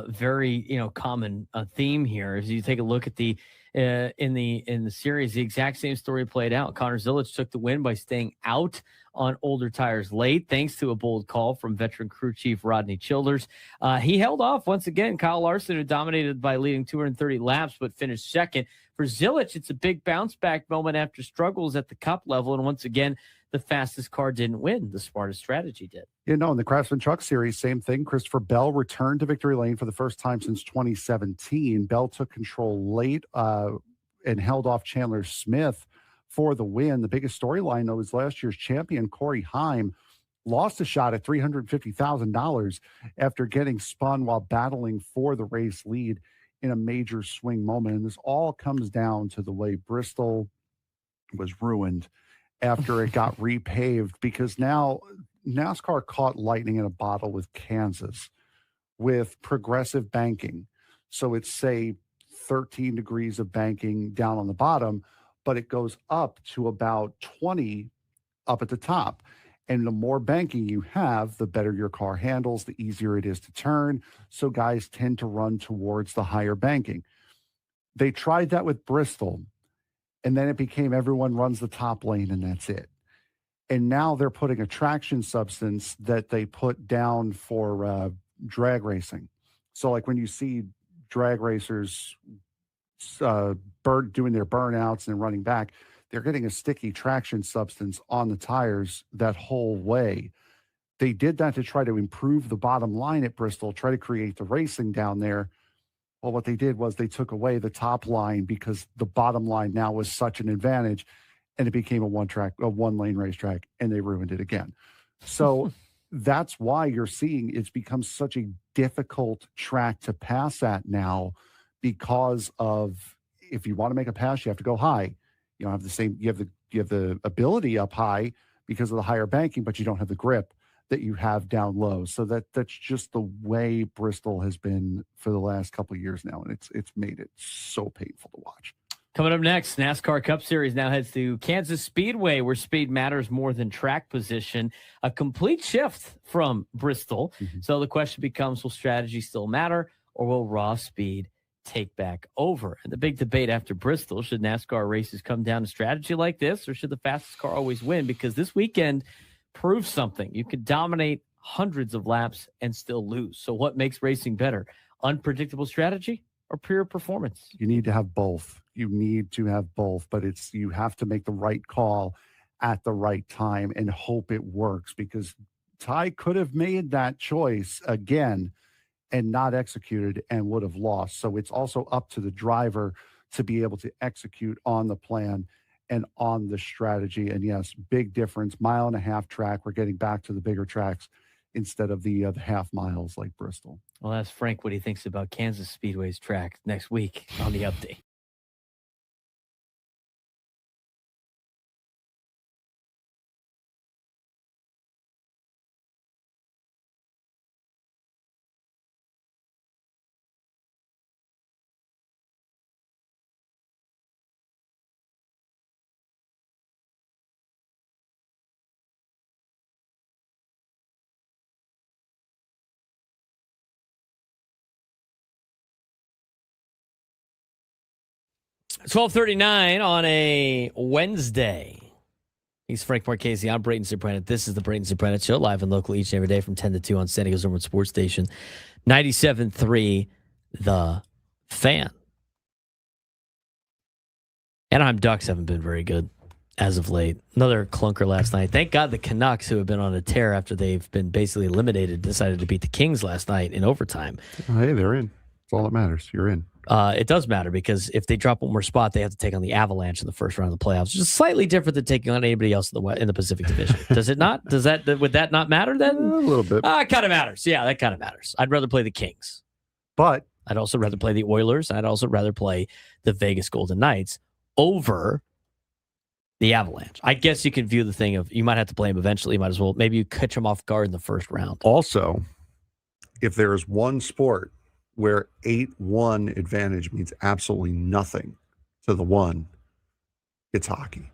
very common theme here. As you take a look at the in the series, the exact same story played out. Connor Zilic took the win by staying out on older tires late, thanks to a bold call from veteran crew chief Rodney Childers. He held off once again Kyle Larson, who dominated by leading 230 laps, but finished second. For Zilic, it's a big bounce back moment after struggles at the Cup level, and once again, the fastest car didn't win. The smartest strategy did. In the Craftsman Truck Series, same thing. Christopher Bell returned to victory lane for the first time since 2017. Bell took control late and held off Chandler Smith for the win. The biggest storyline, though, is last year's champion, Corey Heim, lost a shot at $350,000 after getting spun while battling for the race lead in a major swing moment. And this all comes down to the way Bristol was ruined after it got repaved, because now NASCAR caught lightning in a bottle with Kansas with progressive banking. So it's, say, 13 degrees of banking down on the bottom, but it goes up to about 20 up at the top. And the more banking you have, the better your car handles, the easier it is to turn. So guys tend to run towards the higher banking. They tried that with Bristol, and then it became everyone runs the top lane and that's it. And now they're putting a traction substance that they put down for drag racing. So like when you see drag racers doing their burnouts and running back, they're getting a sticky traction substance on the tires that whole way. They did that to try to improve the bottom line at Bristol, try to create the racing down there. Well, what they did was they took away the top line because the bottom line now was such an advantage, and it became a one-lane racetrack, and they ruined it again. So that's why you're seeing it's become such a difficult track to pass at now, because of, if you want to make a pass, you have to go high. You don't have the same, you have the ability up high because of the higher banking, but you don't have the grip that you have down low. So that's just the way Bristol has been for the last couple of years now, and it's made it so painful to watch. Coming up next, NASCAR Cup Series now heads to Kansas Speedway, where speed matters more than track position. A complete shift from Bristol. Mm-hmm. So the question becomes, will strategy still matter, or will raw speed take back over? And the big debate after Bristol, should NASCAR races come down to strategy like this, or should the fastest car always win? Because this weekend proves something. You could dominate hundreds of laps and still lose. So what makes racing better? Unpredictable strategy or pure performance? You need to have both. You need to have both, but you have to make the right call at the right time and hope it works, because Ty could have made that choice again and not executed and would have lost. So it's also up to the driver to be able to execute on the plan and on the strategy. And yes, big difference. 1.5 mile track. We're getting back to the bigger tracks instead of the half miles like Bristol. Well, ask Frank what he thinks about Kansas Speedway's track next week on the update. 12:39 on a Wednesday. He's Frank Marchese. I'm Braden Surprenant. This is the Braden Surprenant Show, live and local each and every day from 10 to 2 on San Diego's #1 sports station, 97.3 The Fan. Anaheim Ducks haven't been very good as of late. Another clunker last night. Thank God the Canucks, who have been on a tear after they've been basically eliminated, decided to beat the Kings last night in overtime. Hey, they're in. That's all that matters. You're in. It does matter because if they drop one more spot, they have to take on the Avalanche in the first round of the playoffs, which is slightly different than taking on anybody else in the Pacific Division. Does it not? Would that not matter then? A little bit. It kind of matters. Yeah, that kind of matters. I'd rather play the Kings, but I'd also rather play the Oilers. I'd also rather play the Vegas Golden Knights over the Avalanche. I guess you can view the thing of you might have to play them eventually. You might as well maybe you catch them off guard in the first round. Also, if there is one sport where 8-1 advantage means absolutely nothing to the one, it's hockey.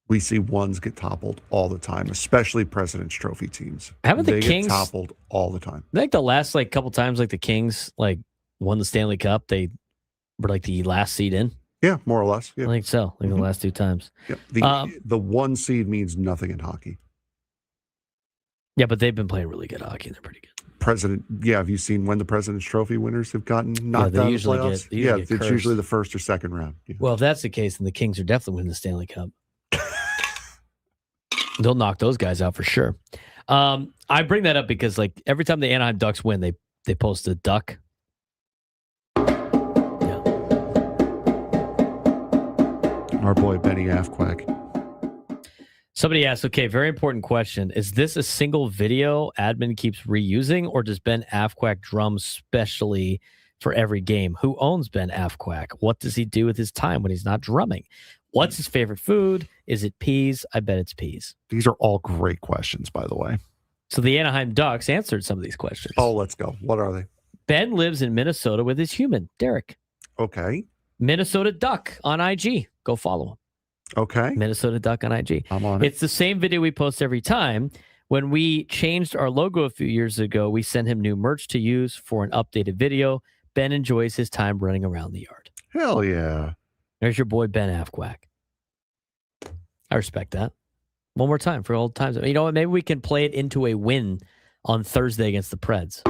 We see ones get toppled all the time, especially President's Trophy teams. Haven't the They Kings get toppled all the time? I think the last couple times the Kings won the Stanley Cup, they were the last seed in. Yeah, more or less. Yeah. I think so. The last two times. Yep. The one seed means nothing in hockey. Yeah, but they've been playing really good hockey. They're pretty good. Have you seen when the President's Trophy winners have gotten knocked out of the playoffs? It's usually the first or second round. Yeah. Well, if that's the case, then the Kings are definitely winning the Stanley Cup. They'll knock those guys out for sure. I bring that up because every time the Anaheim Ducks win, they post a duck. Yeah. Our boy Benny Afquack. Somebody asked, okay, very important question. Is this a single video admin keeps reusing, or does Ben Afquack drum specially for every game? Who owns Ben Afquack? What does he do with his time when he's not drumming? What's his favorite food? Is it peas? I bet it's peas. These are all great questions, by the way. So the Anaheim Ducks answered some of these questions. Oh, let's go. What are they? Ben lives in Minnesota with his human, Derek. Okay. Minnesota Duck on IG. Go follow him. Okay. Minnesota Duck on IG. I'm on it. It's the same video we post every time. When we changed our logo a few years ago, we sent him new merch to use for an updated video. Ben enjoys his time running around the yard. Hell yeah. There's your boy, Ben Afquack. I respect that. One more time for old times. You know what? Maybe we can play it into a win on Thursday against the Preds.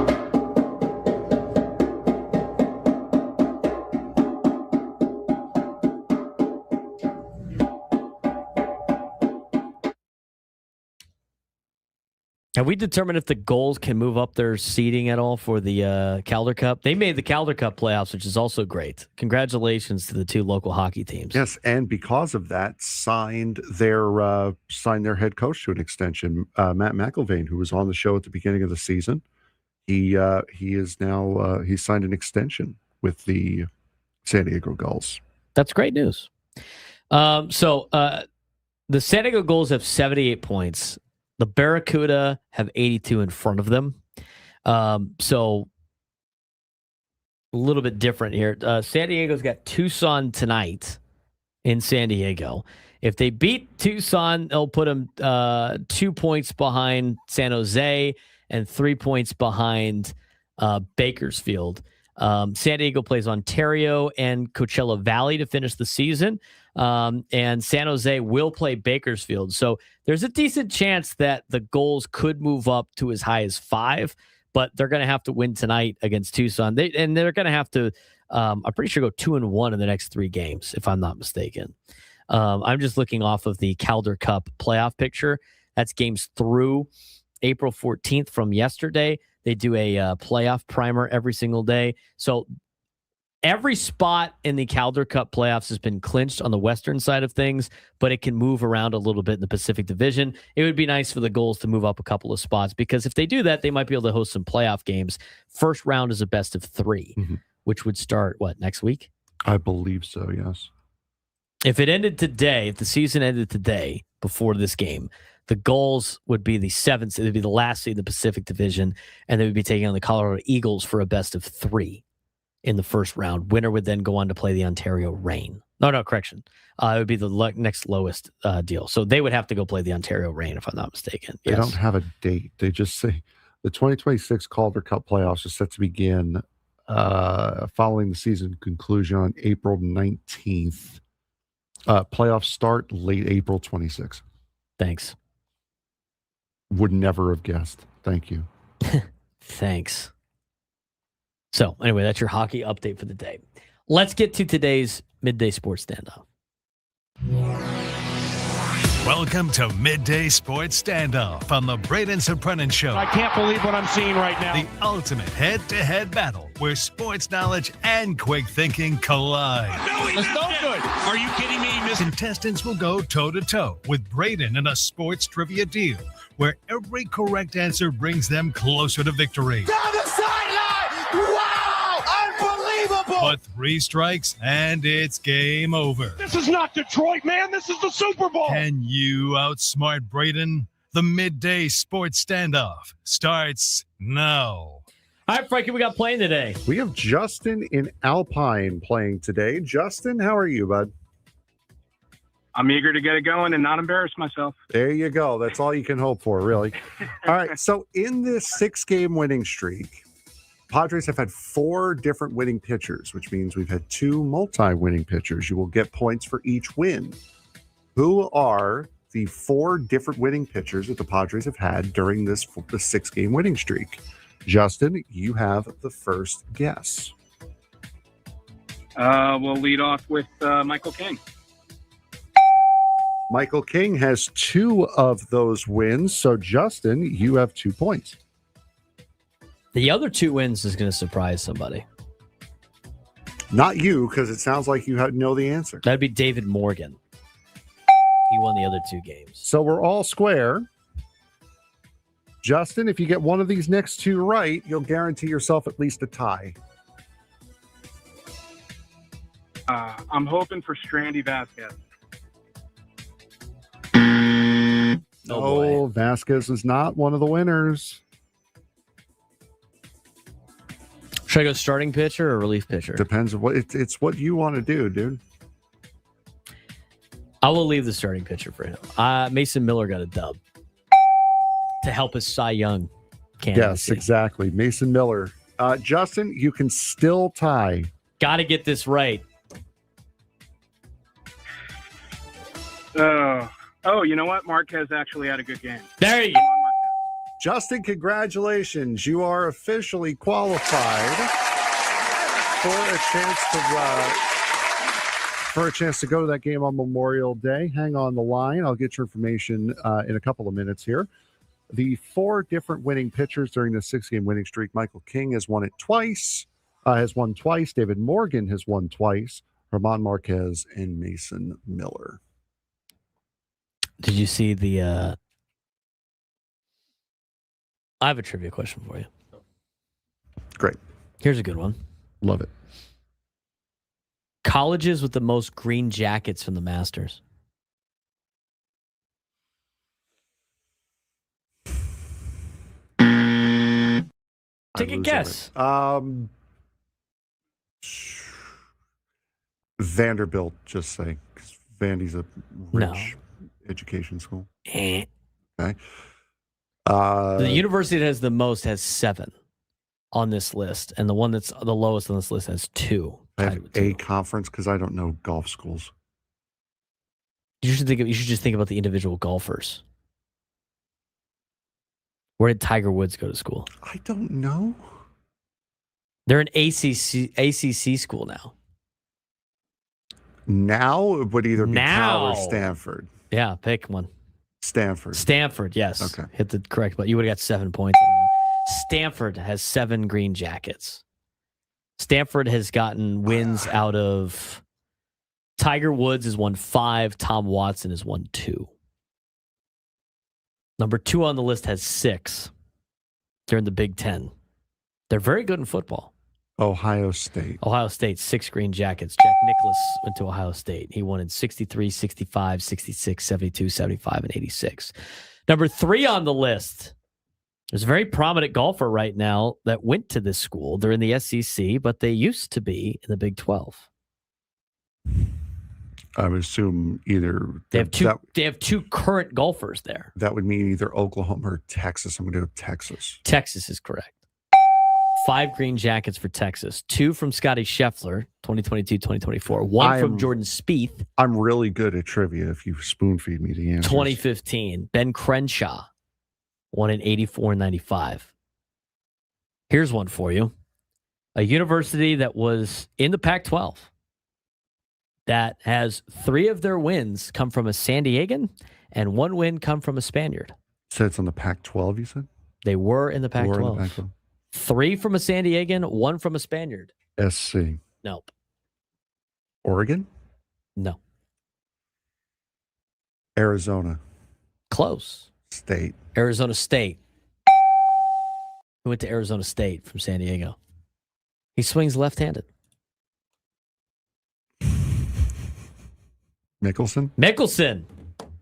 Have we determined if the Gulls can move up their seeding at all for the Calder Cup? They made the Calder Cup playoffs, which is also great. Congratulations to the two local hockey teams. Yes, and because of that, signed their head coach to an extension, Matt McIlvain, who was on the show at the beginning of the season. He is now he's signed an extension with the San Diego Gulls. That's great news. So the San Diego Gulls have 78 points. The Barracuda have 82 in front of them. So a little bit different here. San Diego's got Tucson tonight in San Diego. If they beat Tucson, they'll put them 2 points behind San Jose and 3 points behind Bakersfield. San Diego plays Ontario and Coachella Valley to finish the season. And San Jose will play Bakersfield. So there's a decent chance that the Gulls could move up to as high as 5, but they're going to have to win tonight against Tucson. They're going to have to, I'm pretty sure, go 2-1 in the next 3 games, if I'm not mistaken. I'm just looking off of the Calder Cup playoff picture. That's games through April 14th from yesterday. They do a playoff primer every single day. So every spot in the Calder Cup playoffs has been clinched on the western side of things, but it can move around a little bit in the Pacific Division. It would be nice for the Gulls to move up a couple of spots, because if they do that, they might be able to host some playoff games. First round is a best of 3, which would start, next week? I believe so, yes. If it ended today, if the season ended today before this game, the Gulls would be the 7th. It would be the last seed in the Pacific Division, and they would be taking on the Colorado Eagles for a best of 3 in the first round. Winner would then go on to play the Ontario Reign. No, correction. It would be the next lowest deal. So they would have to go play the Ontario Reign, if I'm not mistaken. They don't have a date. They just say the 2026 Calder Cup playoffs are set to begin following the season conclusion on April 19th. Playoffs start late April 26th. Thanks. Would never have guessed. Thank you. Thanks. So, anyway, that's your hockey update for the day. Let's get to today's Midday Sports Standoff. Welcome to Midday Sports Standoff on the Braden Surprenant Show. I can't believe what I'm seeing right now. The ultimate head-to-head battle where sports knowledge and quick thinking collide. That's no good. Are you kidding me? Contestants will go toe-to-toe with Braden in a sports trivia deal where every correct answer brings them closer to victory. Down the sideline! Wow! Unbelievable! But 3 strikes and it's game over. This is not Detroit, man. This is the Super Bowl. Can you outsmart Braden? The Midday Sports Standoff starts now. All right, Frankie, we got playing today. We have Justin in Alpine playing today. Justin, how are you, bud? I'm eager to get it going and not embarrass myself. There you go. That's all you can hope for, really. All right. So in this 6-game winning streak, Padres have had 4 different winning pitchers, which means we've had 2 multi-winning pitchers. You will get points for each win. Who are the 4 different winning pitchers that the Padres have had during the 6-game winning streak? Justin, you have the first guess. We'll lead off with Michael King. Michael King has 2 of those wins. So, Justin, you have 2 points. The other 2 wins is going to surprise somebody. Not you, because it sounds like you know the answer. That'd be David Morgan. He won the other 2 games. So we're all square. Justin, if you get one of these next 2 right, you'll guarantee yourself at least a tie. I'm hoping for Strandy Vasquez. Oh, Vasquez is not one of the winners. Should I go starting pitcher or relief pitcher? Depends on what it's what you want to do, dude. I will leave the starting pitcher for him. Mason Miller got a dub to help his Cy Young candidacy. Yes, exactly. Mason Miller. Justin, you can still tie. Got to get this right. Oh, you know what? Marquez actually had a good game. There you go. Justin, congratulations. You are officially qualified for a chance to go to that game on Memorial Day. Hang on the line. I'll get your information in a couple of minutes here. The 4 different winning pitchers during the 6-game winning streak. Michael King has won twice. David Morgan has won twice. German Marquez and Mason Miller. Did you see the I have a trivia question for you. Great. Here's a good one. Love it. Colleges with the most green jackets from the Masters. Take a guess. Vanderbilt, just saying. Because Vandy's a rich education school. Okay. The university that has the most has 7 on this list, and the one that's the lowest on this list has 2. I have a conference because I don't know golf schools. You should just think about the individual golfers. Where did Tiger Woods go to school? I don't know. They're an ACC school now. Now it would either be Cal or Stanford. Yeah, pick one. Stanford, yes. Okay. Hit the correct button. You would have got 7 points. Stanford has 7 green jackets. Stanford has gotten wins out of Tiger Woods has won 5. Tom Watson has won 2. Number 2 on the list has 6. They're in the Big Ten. They're very good in football. Ohio State, 6 green jackets. Jack Nicklaus went to Ohio State. He won in 63, 65, 66, 72, 75, and 86. Number 3 on the list. There's a very prominent golfer right now that went to this school. They're in the SEC, but they used to be in the Big 12. I would assume either they have 2 current golfers there. That would mean either Oklahoma or Texas. I'm going to go Texas. Texas is correct. 5 green jackets for Texas. 2 from Scotty Scheffler, 2022-2024. 1 from Jordan Spieth. I'm really good at trivia if you spoon feed me the answers. 2015. Ben Crenshaw, 1 in 84 and 95. Here's one for you. A university that was in the Pac-12 that has 3 of their wins come from a San Diegan and 1 win come from a Spaniard. So it's on the Pac-12, you said? They were in the Pac-12. 3 from a San Diegan, 1 from a Spaniard. SC. Nope. Oregon? No. Arizona. Close. State. Arizona State. He went to Arizona State from San Diego. He swings left-handed. Mickelson?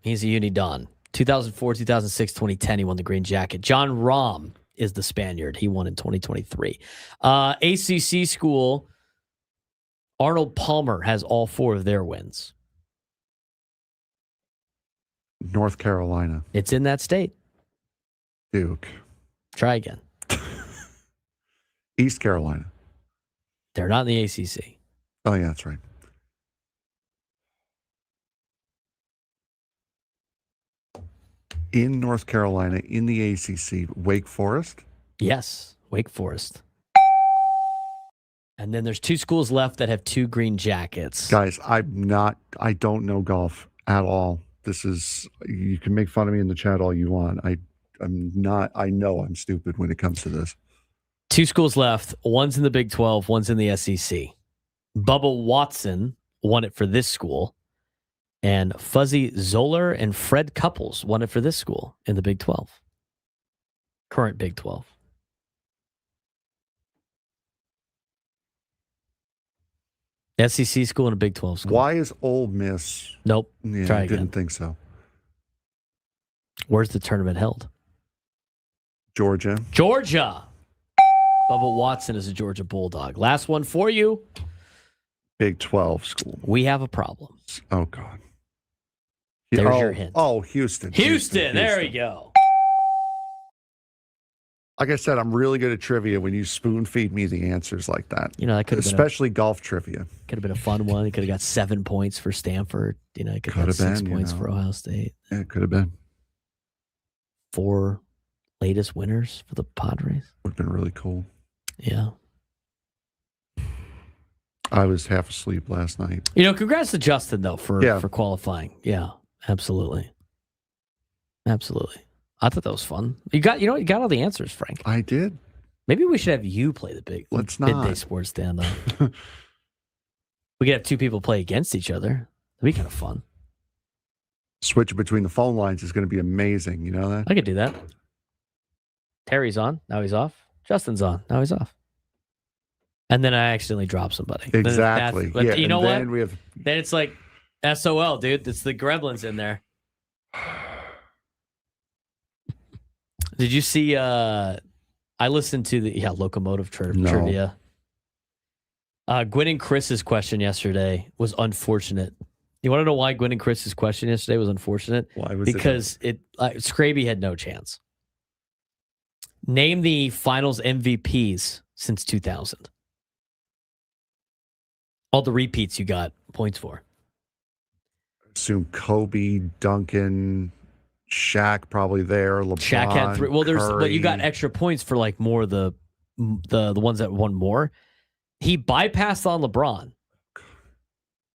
He's a uni-don. 2004, 2006, 2010, he won the green jacket. John Rahm is the Spaniard. He won in 2023. ACC school, Arnold Palmer has all 4 of their wins. North Carolina. It's in that state. Duke. Try again. East Carolina. They're not in the ACC. Oh, yeah, that's right. In North Carolina, in the ACC, Wake Forest? Yes, Wake Forest. And then there's 2 schools left that have 2 green jackets. Guys, I don't know golf at all. You can make fun of me in the chat all you want. I know I'm stupid when it comes to this. 2 schools left. One's in the Big 12, one's in the SEC. Bubba Watson won it for this school. And Fuzzy Zoller and Fred Couples won it for this school in the Big 12. Current Big 12. SEC school and a Big 12 school. Why is Ole Miss? Nope. Yeah, Try I again. didn't think so. Where's the tournament held? Georgia. Bubba Watson is a Georgia Bulldog. Last one for you. Big 12 school. We have a problem. Oh, God. There's your hint. Oh, Houston. There we go. Like I said, I'm really good at trivia when you spoon feed me the answers like that. You know, that could have especially golf trivia. Could have been a fun one. It could have got 7 points for Stanford. You know, it could have got 6 points for Ohio State. Yeah, it could have been. 4 latest winners for the Padres. Would have been really cool. Yeah. I was half asleep last night. You know, congrats to Justin though for qualifying. Yeah, absolutely. I thought that was fun. You got all the answers, Frank. I did. Maybe we should have you play the Midday Sports Stand-Up. We could have 2 people play against each other. That'd be kind of fun. Switching between the phone lines is going to be amazing. You know that? I could do that. Terry's on. Now he's off. Justin's on. Now he's off. And then I accidentally drop somebody. Exactly. But you know what? We have... Then it's like SOL, dude. It's the gremlins in there. Did you see? I listened to the locomotive trivia. Gwen and Chris's question yesterday was unfortunate. You want to know why Gwen and Chris's question yesterday was unfortunate? Why was because Scraby had no chance. Name the finals MVPs since 2000. All the repeats you got points for. Assume Kobe, Duncan, Shaq probably there. LeBron, Shaq had 3. Well, Curry. you got extra points for like more of the ones that won more. He bypassed on LeBron,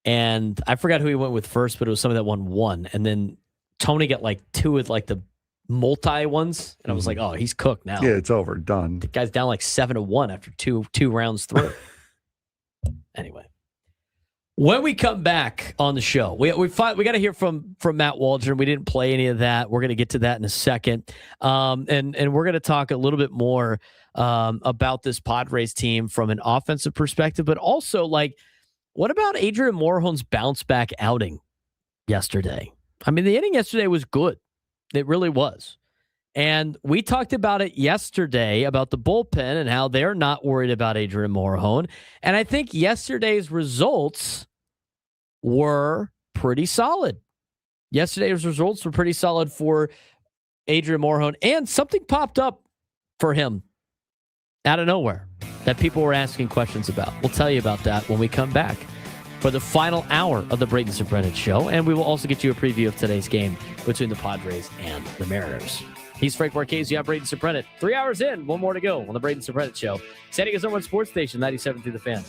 and I forgot who he went with first, but it was somebody that won 1, and then Tony got like 2 with like the multi ones, and I was like, oh, he's cooked now. Yeah, it's over, done. The guy's down like 7-1 after two rounds through. Anyway. When we come back on the show, we got to hear from Matt Waldron. We didn't play any of that. We're going to get to that in a second, and we're going to talk a little bit more about this Padres team from an offensive perspective, but also like, what about Adrien Moron's bounce back outing yesterday? I mean, the inning yesterday was good. It really was. And we talked about it yesterday about the bullpen and how they're not worried about Adrien Moron. And I think yesterday's results were pretty solid. Yesterday's results were pretty solid for Adrien Moron, and something popped up for him out of nowhere. that people were asking questions about. We'll tell you about that when we come back for the final hour of the Braden Surprenant Show, and we will also get you a preview of today's game between the Padres and the Mariners. He's Frank Marchese. I'm Braden Surprenant. 3 hours in, one more to go on the Braden Surprenant Show. San Diego's #1 sports station, 97 through the Fan.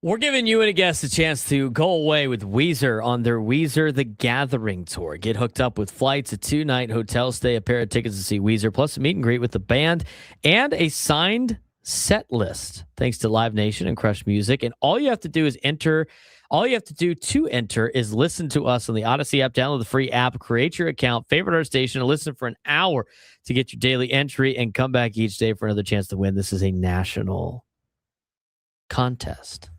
We're giving you and a guest a chance to go away with Weezer on their Weezer The Gathering tour. Get hooked up with flights, a 2-night hotel stay, a pair of tickets to see Weezer, plus a meet and greet with the band, and a signed set list, thanks to Live Nation and Crush Music. And all you have to do is enter. All you have to do to enter is listen to us on the Odyssey app, download the free app, create your account, favorite our station, and listen for an hour to get your daily entry and come back each day for another chance to win. This is a national contest.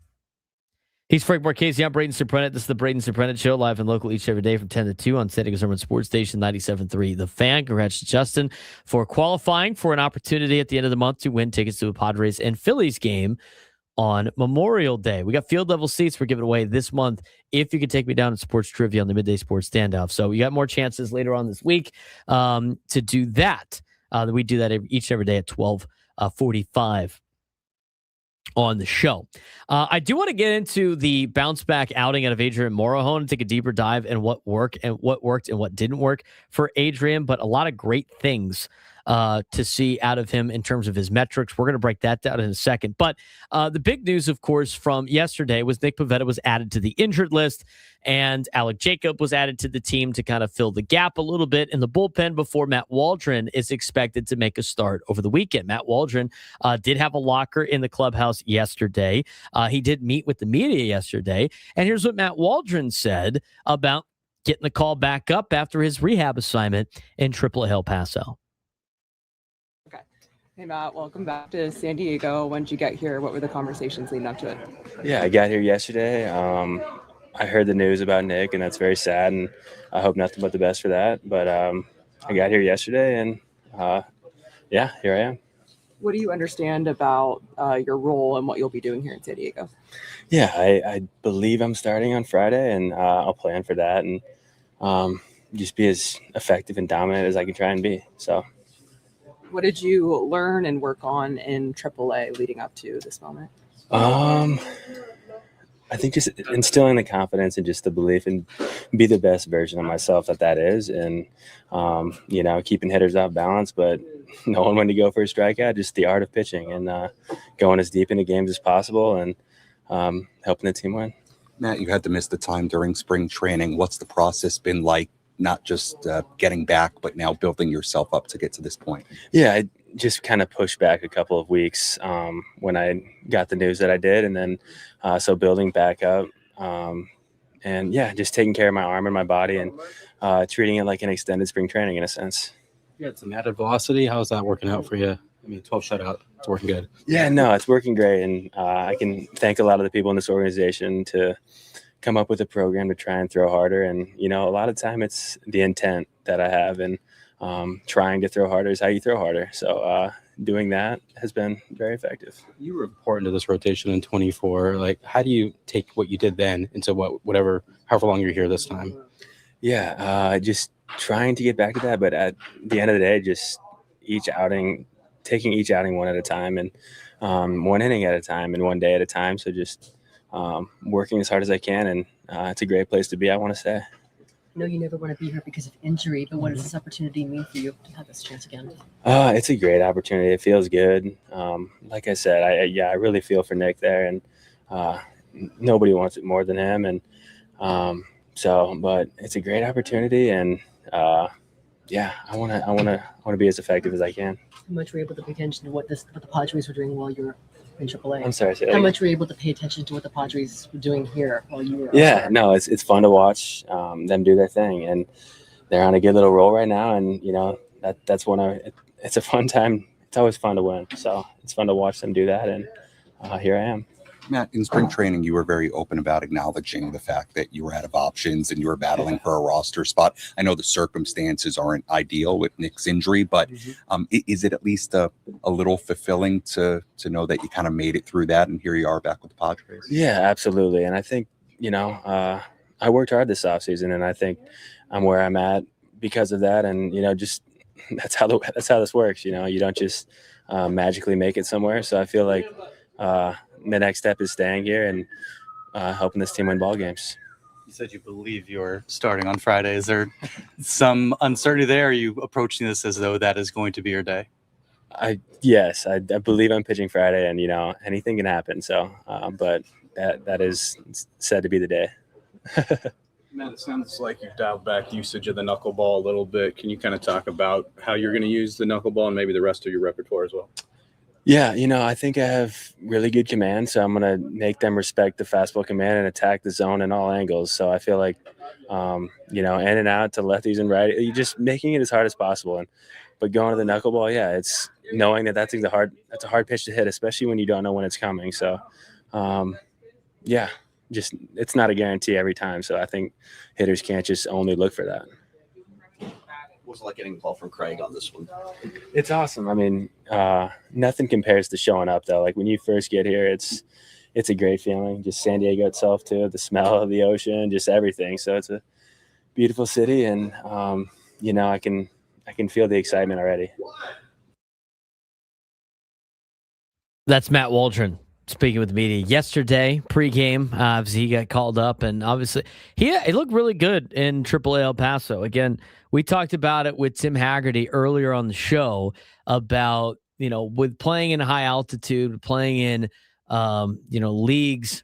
He's Frank Marchese. I'm Braden Surprenant. This is the Braden Surprenant Show, live and local each every day from 10 to 2 on San Diego Sports Station 97.3. The Fan. Congrats to Justin for qualifying for an opportunity at the end of the month to win tickets to a Padres and Phillies game on Memorial Day. We got field level seats we're giving away this month if you could take me down to sports trivia on the Midday Sports Standoff. So you got more chances later on this week to do that. We do that each and every day at 12:45. On the show. I do want to get into the bounce back outing out of Adrien Moron and take a deeper dive in what worked and what didn't work for Adrien, but a lot of great things to see out of him in terms of his metrics. We're going to break that down in a second. But the big news, of course, from yesterday was Nick Pivetta was added to the injured list, and Alec Jacob was added to the team to kind of fill the gap a little bit in the bullpen before Matt Waldron is expected to make a start over the weekend. Matt Waldron did have a locker in the clubhouse yesterday. He did meet with the media yesterday. And here's what Matt Waldron said about getting the call back up after his rehab assignment in AAA El Paso. Hey, Matt, welcome back to San Diego. When did you get here? What were the conversations leading up to it? Yeah, I got here yesterday. I heard the news about Nick, and that's very sad, and I hope nothing but the best for that. But I got here yesterday, and yeah, here I am. What do you understand about your role and what you'll be doing here in San Diego? Yeah, I believe I'm starting on Friday, and I'll plan for that and just be as effective and dominant as I can try and be. So. What did you learn and work on in AAA leading up to this moment? I think just instilling the confidence and just the belief and be the best version of myself that is. And, keeping hitters off balance, but knowing when to go for a strikeout, just the art of pitching and going as deep into games as possible and helping the team win. Matt, you had to miss the time during spring training. What's the process been like? Not just getting back, but now building yourself up to get to this point? Yeah, I just kind of pushed back a couple of weeks when I got the news that I did. And then so building back up and, yeah, just taking care of my arm and my body and treating it like an extended spring training in a sense. You had some added velocity. How's that working out for you? I mean, 12 shutout, it's working good. Yeah, no, it's working great. And I can thank a lot of the people in this organization to come up with a program to try and throw harder. And, a lot of time it's the intent that I have and trying to throw harder is how you throw harder. So doing that has been very effective. You were important to this rotation in 24. Like, how do you take what you did then into however long you're here this time? Yeah, just trying to get back to that. But at the end of the day, just taking each outing one at a time and one inning at a time and one day at a time. So just working as hard as I can, and it's a great place to be, I want to say. I know you never want to be here because of injury, but what does this opportunity mean for you to have this chance again? It's a great opportunity. It feels good. Like I said, I really feel for Nick there, and nobody wants it more than him. And but it's a great opportunity, and I want to be as effective as I can. How much were you able to pay attention to what the Padres were doing while you were in AAA? I'm sorry. How much were you able to pay attention to what the Padres were doing here while you were? Yeah, no, it's fun to watch them do their thing, and they're on a good little roll right now. And that's it's a fun time. It's always fun to win, so it's fun to watch them do that. And here I am. Matt, in spring training, you were very open about acknowledging the fact that you were out of options and you were battling for a roster spot. I know the circumstances aren't ideal with Nick's injury, but is it at least a little fulfilling to know that you kind of made it through that and here you are back with the Padres? Yeah, absolutely. And I think, I worked hard this offseason, and I think I'm where I'm at because of that. And, just that's how this works. You don't just magically make it somewhere. So I feel like the next step is staying here and helping this team win ball games. You said you believe you're starting on Friday. Is there some uncertainty there? Are you approaching this as though that is going to be your day? Yes, I believe I'm pitching Friday, and anything can happen. So, but that is said to be the day. Matt, it sounds like you've dialed back usage of the knuckleball a little bit. Can you kind of talk about how you're going to use the knuckleball and maybe the rest of your repertoire as well? Yeah, I think I have really good command, so I'm going to make them respect the fastball command and attack the zone in all angles. So I feel like, in and out to lefties and righties, you're just making it as hard as possible. But going to the knuckleball, yeah, it's knowing that's a hard pitch to hit, especially when you don't know when it's coming. So, just it's not a guarantee every time. So I think hitters can't just only look for that. What was it like getting a call from Craig on this one? It's awesome. I mean, nothing compares to showing up though. Like when you first get here, it's a great feeling. Just San Diego itself too, the smell of the ocean, just everything. So it's a beautiful city, and I can feel the excitement already. That's Matt Waldron speaking with the media yesterday pregame. Obviously, he got called up, and obviously he looked really good in AAA El Paso. Again, we talked about it with Tim Hagerty earlier on the show about with playing in high altitude, playing in leagues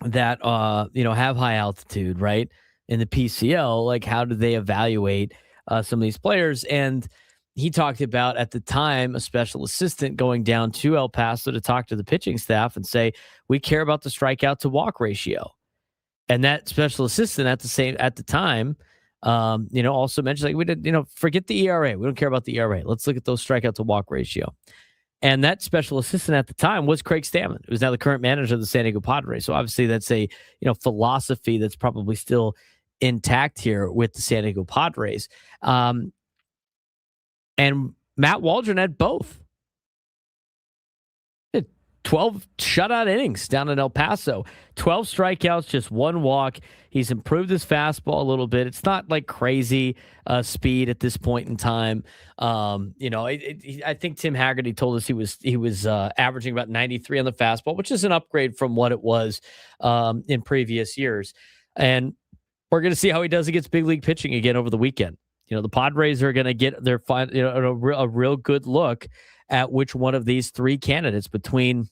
that have high altitude, right? In the PCL, like how do they evaluate some of these players? And he talked about at the time a special assistant going down to El Paso to talk to the pitching staff and say, we care about the strikeout to walk ratio. And that special assistant at the time, also mentioned, like, we did, forget the ERA. We don't care about the ERA. Let's look at those strikeout to walk ratio. And that special assistant at the time was Craig Stammen, who's now the current manager of the San Diego Padres. So obviously that's a, philosophy that's probably still intact here with the San Diego Padres. And Matt Waldron had both. 12 shutout innings down in El Paso. 12 strikeouts, just one walk. He's improved his fastball a little bit. It's not like crazy speed at this point in time. I think Tim Hagerty told us he was averaging about 93 on the fastball, which is an upgrade from what it was in previous years. And we're going to see how he does against big league pitching again over the weekend. The Padres are going to get their a real good look at which one of these three candidates between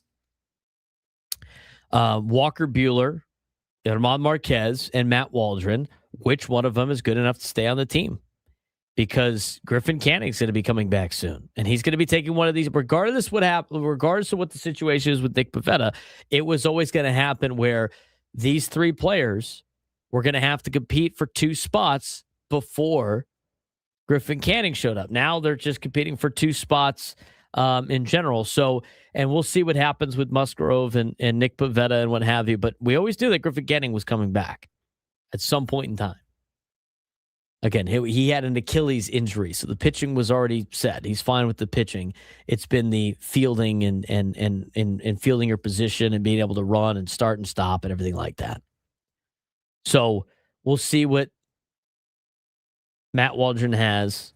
Walker Buehler, German Marquez, and Matt Waldron, which one of them is good enough to stay on the team. Because Griffin Canning's going to be coming back soon, and he's going to be taking one of these, regardless of what the situation is with Nick Pivetta. It was always going to happen where these three players were going to have to compete for two spots before Griffin Canning showed up. Now they're just competing for two spots in general. So, and we'll see what happens with Musgrove and Nick Pivetta and what have you. But we always knew that Griffin Canning was coming back at some point in time. Again, he had an Achilles injury, so the pitching was already set. He's fine with the pitching. It's been the fielding and fielding your position and being able to run and start and stop and everything like that. So we'll see what Matt Waldron has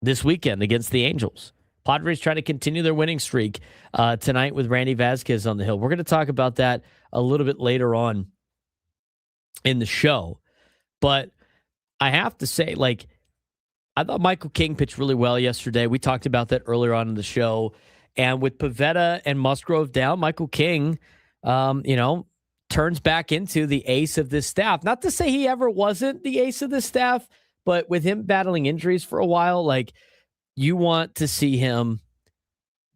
this weekend against the Angels. Padres trying to continue their winning streak tonight with Randy Vasquez on the hill. We're going to talk about that a little bit later on in the show. But I have to say, I thought Michael King pitched really well yesterday. We talked about that earlier on in the show. And with Pavetta and Musgrove down, Michael King, turns back into the ace of this staff. Not to say he ever wasn't the ace of this staff, but with him battling injuries for a while, you want to see him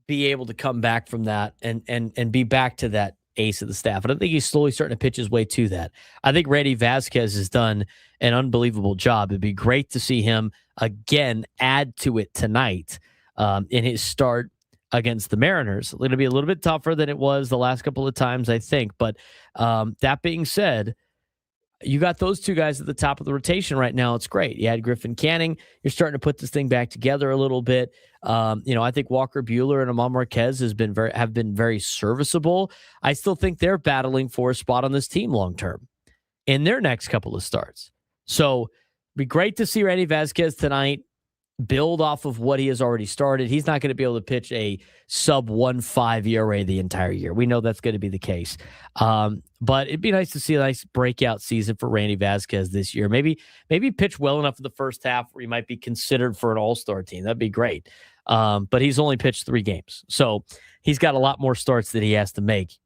be able to come back from that and be back to that ace of the staff. And I think he's slowly starting to pitch his way to that. I think Randy Vasquez has done an unbelievable job. It'd be great to see him again add to it tonight in his start against the Mariners. It's going to be a little bit tougher than it was the last couple of times, I think. But that being said, you got those two guys at the top of the rotation right now. It's great. You had Griffin Canning. You're starting to put this thing back together a little bit. I think Walker Buehler and German Marquez have been very serviceable. I still think they're battling for a spot on this team long term in their next couple of starts. So it'd be great to see Randy Vasquez tonight build off of what he has already started. He's not going to be able to pitch a sub 1.5 ERA the entire year. We know that's going to be the case. But it'd be nice to see a nice breakout season for Randy Vasquez this year. Maybe pitch well enough in the first half where he might be considered for an all-star team. That'd be great. But he's only pitched 3 games. So he's got a lot more starts that he has to make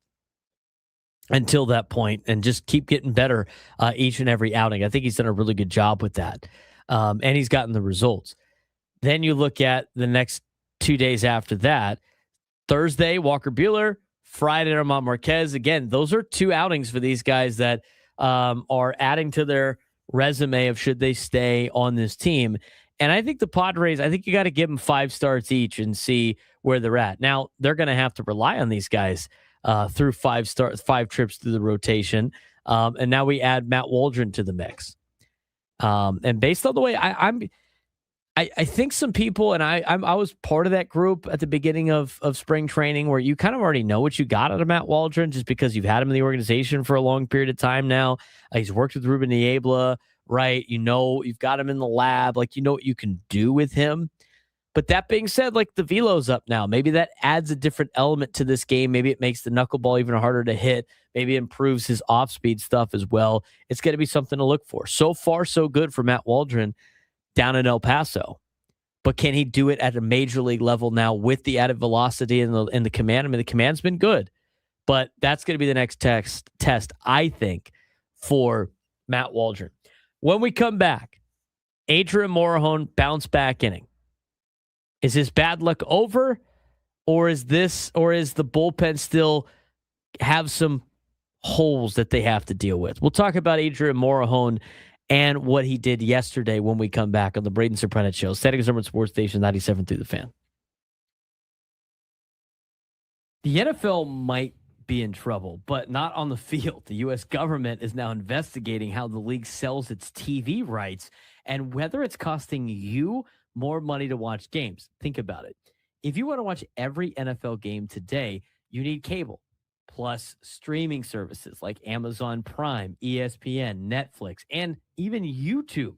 until that point and just keep getting better each and every outing. I think he's done a really good job with that. And he's gotten the results. Then you look at the next 2 days after that. Thursday, Walker Buehler. Friday, Ramon Marquez. Again, those are 2 outings for these guys that are adding to their resume of should they stay on this team. And I think the Padres, I think you got to give them 5 starts each and see where they're at. Now, they're going to have to rely on these guys through 5 trips through the rotation. And now we add Matt Waldron to the mix. And based on the way I think some people, and I was part of that group at the beginning of spring training where you kind of already know what you got out of Matt Waldron just because you've had him in the organization for a long period of time now. He's worked with Ruben Niebla, right? You know, you've got him in the lab, like you know what you can do with him. But that being said, like the velo's up now. Maybe that adds a different element to this game. Maybe it makes the knuckleball even harder to hit. Maybe it improves his off-speed stuff as well. It's going to be something to look for. So far, so good for Matt Waldron down in El Paso. But can he do it at a major league level now with the added velocity and the command? I mean, the command's been good, but that's going to be the next test, I think, for Matt Waldron. When we come back, Adrien Moron bounce back inning. Is his bad luck over, or is the bullpen still have some holes that they have to deal with? We'll talk about Adrien Moron and what he did yesterday when we come back on the Braden Surprenant Show. Settings Urban Sports Station 97 through the Fan. The NFL might be in trouble, but not on the field. The U.S. government is now investigating how the league sells its TV rights and whether it's costing you more money to watch games. Think about it. If you want to watch every NFL game today, you need cable, plus streaming services like Amazon Prime, ESPN, Netflix, and even YouTube.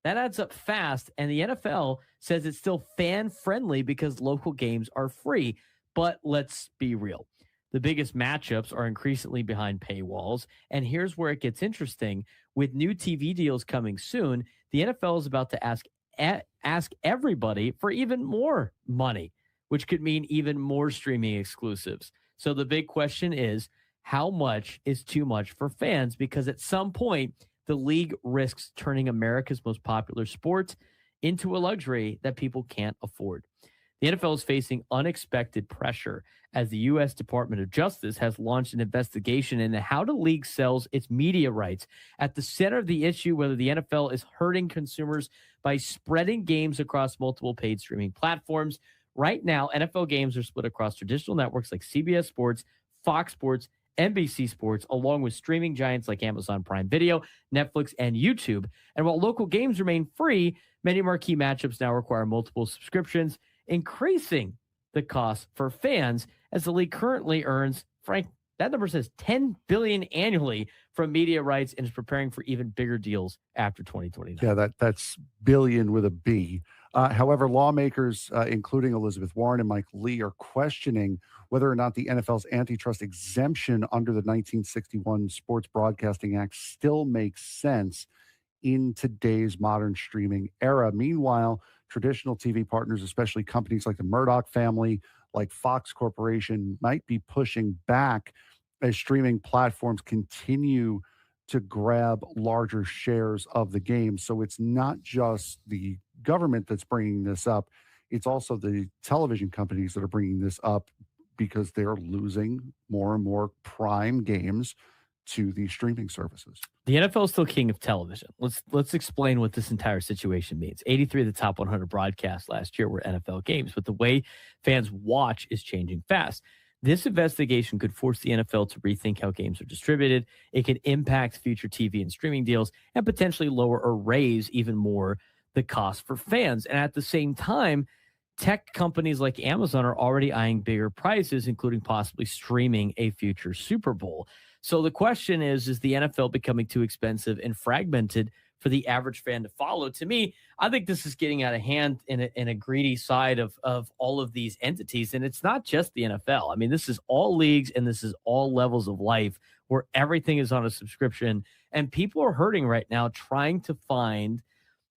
That adds up fast, and the NFL says it's still fan-friendly because local games are free. But let's be real. The biggest matchups are increasingly behind paywalls, and here's where it gets interesting. With new TV deals coming soon, the NFL is about to ask everybody for even more money, which could mean even more streaming exclusives. So the big question is, how much is too much for fans? Because at some point, the league risks turning America's most popular sport into a luxury that people can't afford. The NFL is facing unexpected pressure as the U.S. Department of Justice has launched an investigation into how the league sells its media rights. At the center of the issue, whether the NFL is hurting consumers by spreading games across multiple paid streaming platforms. Right now, NFL games are split across traditional networks like CBS Sports, Fox Sports, NBC Sports, along with streaming giants like Amazon Prime Video, Netflix, and YouTube. And while local games remain free, many marquee matchups now require multiple subscriptions, increasing the cost for fans as the league currently earns, Frank, that number says $10 billion annually from media rights and is preparing for even bigger deals after 2029. Yeah, that's billion with a B. However, lawmakers, including Elizabeth Warren and Mike Lee, are questioning whether or not the NFL's antitrust exemption under the 1961 Sports Broadcasting Act still makes sense in today's modern streaming era. Meanwhile, traditional TV partners, especially companies like the Murdoch family, like Fox Corporation, might be pushing back as streaming platforms continue to grab larger shares of the game. So it's not just the government that's bringing this up. It's also the television companies that are bringing this up because they're losing more and more prime games to these streaming services. The NFL is still king of television. Let's explain what this entire situation means. 83 of the top 100 broadcasts last year were NFL games, but the way fans watch is changing fast. This investigation could force the NFL to rethink how games are distributed. It could impact future TV and streaming deals and potentially lower or raise even more the cost for fans. And at the same time, tech companies like Amazon are already eyeing bigger prices, including possibly streaming a future Super Bowl. So the question is the NFL becoming too expensive and fragmented for the average fan to follow? To me, I think this is getting out of hand in a greedy side of all of these entities. And it's not just the NFL. I mean, this is all leagues and this is all levels of life where everything is on a subscription. And people are hurting right now trying to find,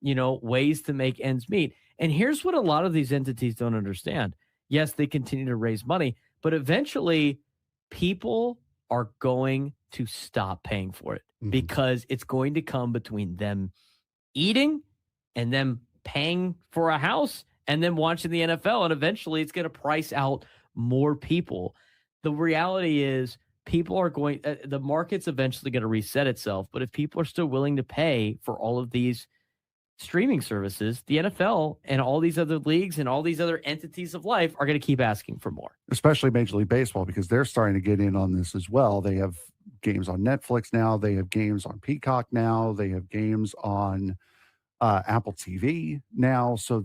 ways to make ends meet. And here's what a lot of these entities don't understand. Yes, they continue to raise money, but eventually people are going to stop paying for it because it's going to come between them eating and them paying for a house and then watching the NFL. And eventually it's going to price out more people. The reality is people are going, the market's eventually going to reset itself. But if people are still willing to pay for all of these streaming services, the NFL and all these other leagues and all these other entities of life are going to keep asking for more. Especially Major League Baseball, because they're starting to get in on this as well. They have games on Netflix now. They have games on Peacock now. They have games on Apple TV now. So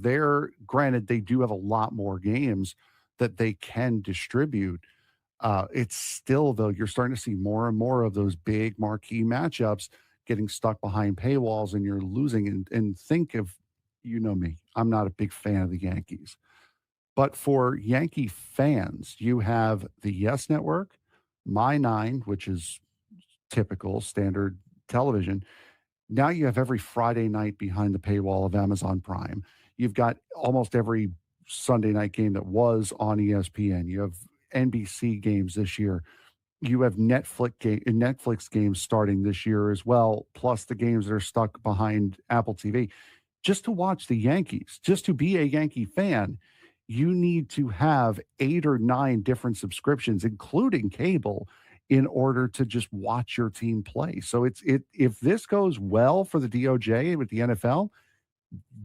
granted, they do have a lot more games that they can distribute. It's still, though, you're starting to see more and more of those big marquee matchups getting stuck behind paywalls, and you're losing. And think of, you know me, I'm not a big fan of the Yankees. But for Yankee fans, you have the Yes Network, My Nine, which is typical standard television. Now you have every Friday night behind the paywall of Amazon Prime. You've got almost every Sunday night game that was on ESPN. You have NBC games this year. You have Netflix games starting this year as well, plus the games that are stuck behind Apple TV. Just to watch the Yankees, just to be a Yankee fan, you need to have 8 or 9 different subscriptions, including cable, in order to just watch your team play. So if this goes well for the DOJ with the NFL,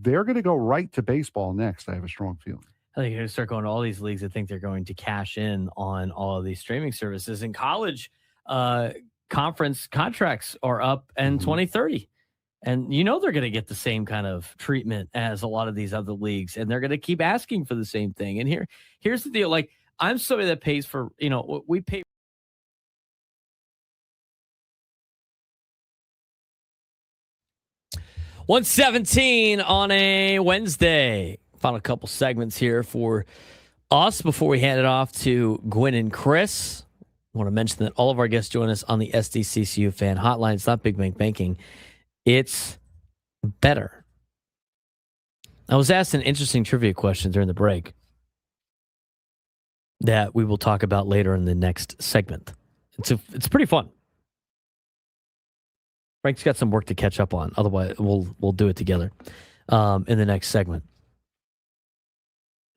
they're going to go right to baseball next. I have a strong feeling. I think you're going to start going to all these leagues that think they're going to cash in on all of these streaming services. In college, conference contracts are up in 2030. And they're going to get the same kind of treatment as a lot of these other leagues. And they're going to keep asking for the same thing. And here's the deal. Like, I'm somebody that pays for, we pay. $117 on a Wednesday. Final couple segments here for us before we hand it off to Gwen and Chris. I want to mention that all of our guests join us on the SDCCU fan hotline. It's not Big Bank Banking. It's better. I was asked an interesting trivia question during the break that we will talk about later in the next segment. It's pretty fun. Frank's got some work to catch up on. Otherwise, we'll do it together in the next segment.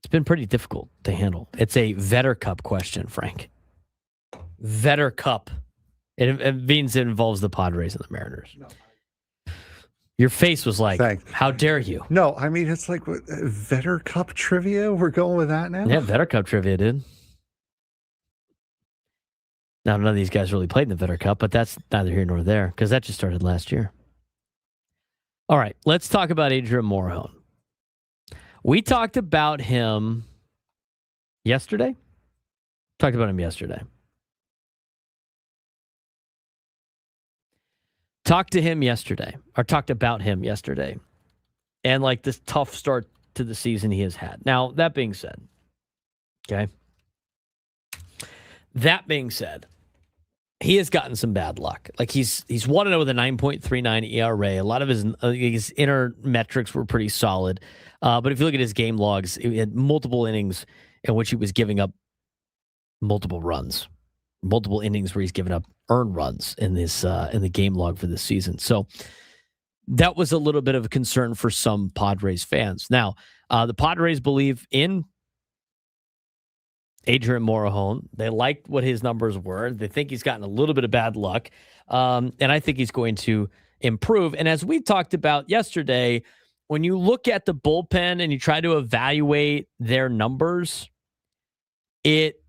It's been pretty difficult to handle. It's a Vetter Cup question, Frank. Vetter Cup. It means it involves the Padres and the Mariners. No. Your face was like, how dare you? No, I mean, it's like Vetter Cup trivia. We're going with that now? Yeah, Vetter Cup trivia, dude. Now, none of these guys really played in the Vetter Cup, but that's neither here nor there because that just started last year. All right, let's talk about Adrien Moron. We talked about him yesterday. Talked about him yesterday. Talked about him yesterday. And like this tough start to the season he has had. Now, that being said, okay. That being said, he has gotten some bad luck. Like he's 1-0 with a 9.39 ERA. A lot of his inner metrics were pretty solid. But if you look at his game logs, he had multiple innings in which he was giving up multiple runs. Multiple innings where he's given up earned runs in the game log for this season. So that was a little bit of a concern for some Padres fans. Now, the Padres believe in Adrien Moron. They liked what his numbers were. They think he's gotten a little bit of bad luck. And I think he's going to improve. And as we talked about yesterday, when you look at the bullpen and you try to evaluate their numbers, it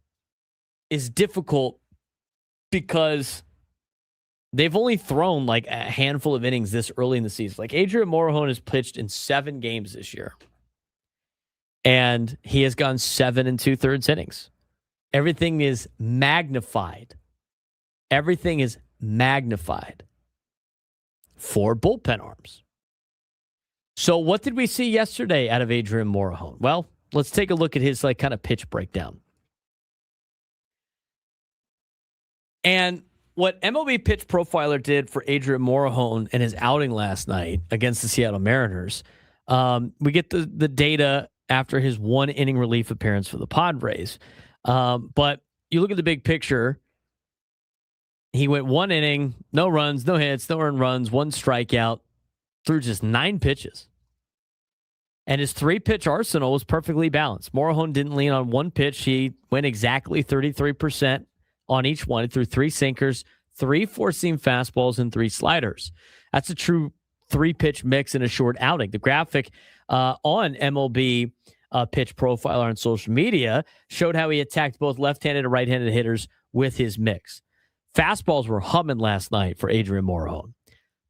is difficult because they've only thrown like a handful of innings this early in the season. Like Adrien Moron has pitched in 7 games this year. And he has gone 7 2/3 innings. Everything is magnified. Everything is magnified for bullpen arms. So what did we see yesterday out of Adrien Moron? Well, let's take a look at his like kind of pitch breakdown. And what MLB Pitch Profiler did for Adrien Moron in his outing last night against the Seattle Mariners, we get the data after his 1 inning relief appearance for the Padres. But you look at the big picture, He went 1 inning, no runs, no hits, no earned runs, 1 strikeout through just 9 pitches. And his 3-pitch arsenal was perfectly balanced. Moron didn't lean on 1 pitch. He went exactly 33% on each one. He threw 3 sinkers, 3 four-seam fastballs, and 3 sliders. That's a true 3-pitch mix in a short outing. The graphic on MLB Pitch Profiler on social media showed how he attacked both left-handed and right-handed hitters with his mix. Fastballs were humming last night for Adrien Moron.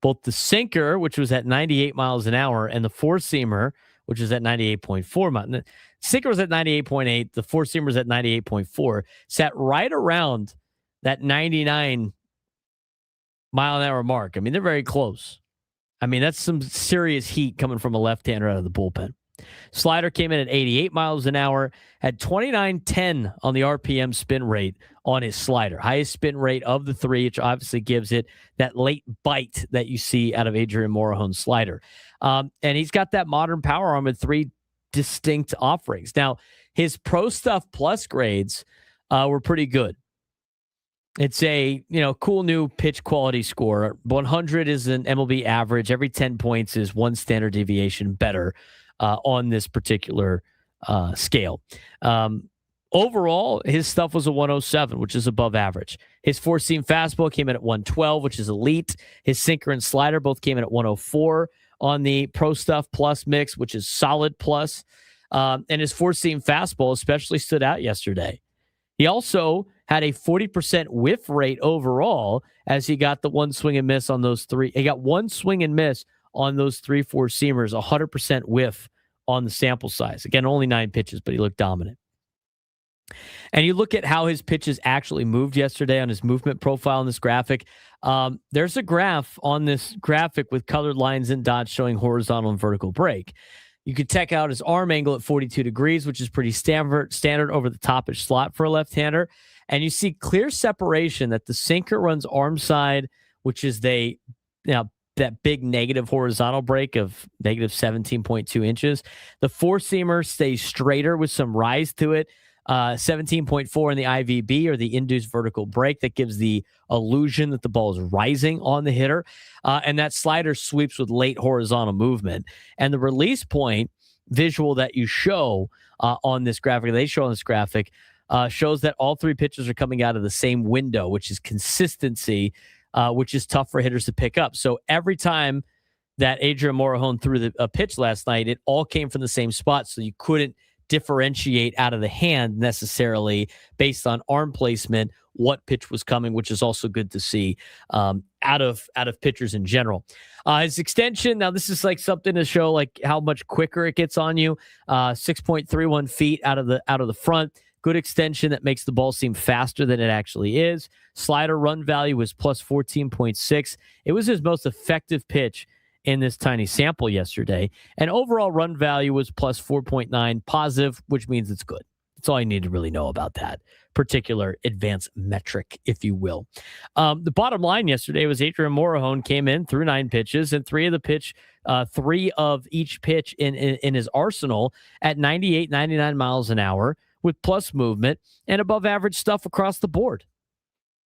Both the sinker, which was at 98 miles an hour, and the four-seamer, which is at 98.4 miles. The sinker was at 98.8. The four-seamer was at 98.4. Sat right around that 99 mile an hour mark. I mean, they're very close. I mean, that's some serious heat coming from a left-hander out of the bullpen. Slider came in at 88 miles an hour, had 29.10 on the RPM spin rate on his slider. Highest spin rate of the 3, which obviously gives it that late bite that you see out of Adrien Moron's slider. And he's got that modern power arm with 3 distinct offerings. Now, his Pro Stuff Plus grades were pretty good. It's a, cool new pitch quality score. 100 is an MLB average. Every 10 points is 1 standard deviation better on this particular scale. Overall, his stuff was a 107, which is above average. His four-seam fastball came in at 112, which is elite. His sinker and slider both came in at 104 on the Pro Stuff Plus mix, which is solid plus. And his four-seam fastball especially stood out yesterday. He also had a 40% whiff rate overall as he got the 1 swing and miss on those 3. He got 1 swing and miss on those 3 four-seamers, 100% whiff on the sample size. Again, only 9 pitches, but he looked dominant. And you look at how his pitches actually moved yesterday on his movement profile in this graphic. There's a graph on this graphic with colored lines and dots showing horizontal and vertical break. You could check out his arm angle at 42 degrees, which is pretty standard over the top-ish slot for a left-hander. And you see clear separation that the sinker runs arm side, which is that big negative horizontal break of negative 17.2 inches. The four-seamer stays straighter with some rise to it. 17.4 in the IVB, or the induced vertical break, that gives the illusion that the ball is rising on the hitter. And that slider sweeps with late horizontal movement. And the release point visual that you show on this graphic, shows that all 3 pitches are coming out of the same window, which is consistency, which is tough for hitters to pick up. So every time that Adrien Moron threw a pitch last night, it all came from the same spot. So you couldn't differentiate out of the hand necessarily based on arm placement what pitch was coming, which is also good to see out of pitchers in general. His extension, now this is like something to show like how much quicker it gets on you. 6.31 feet out of the front. Good extension that makes the ball seem faster than it actually is. Slider run value was plus 14.6. It was his most effective pitch in this tiny sample yesterday. And overall run value was plus 4.9 positive, which means it's good. That's all you need to really know about that particular advanced metric, if you will. The bottom line yesterday was Adrien Moron came in through 9 pitches, and 3 of each pitch in his arsenal at 98, 99 miles an hour with plus movement and above average stuff across the board.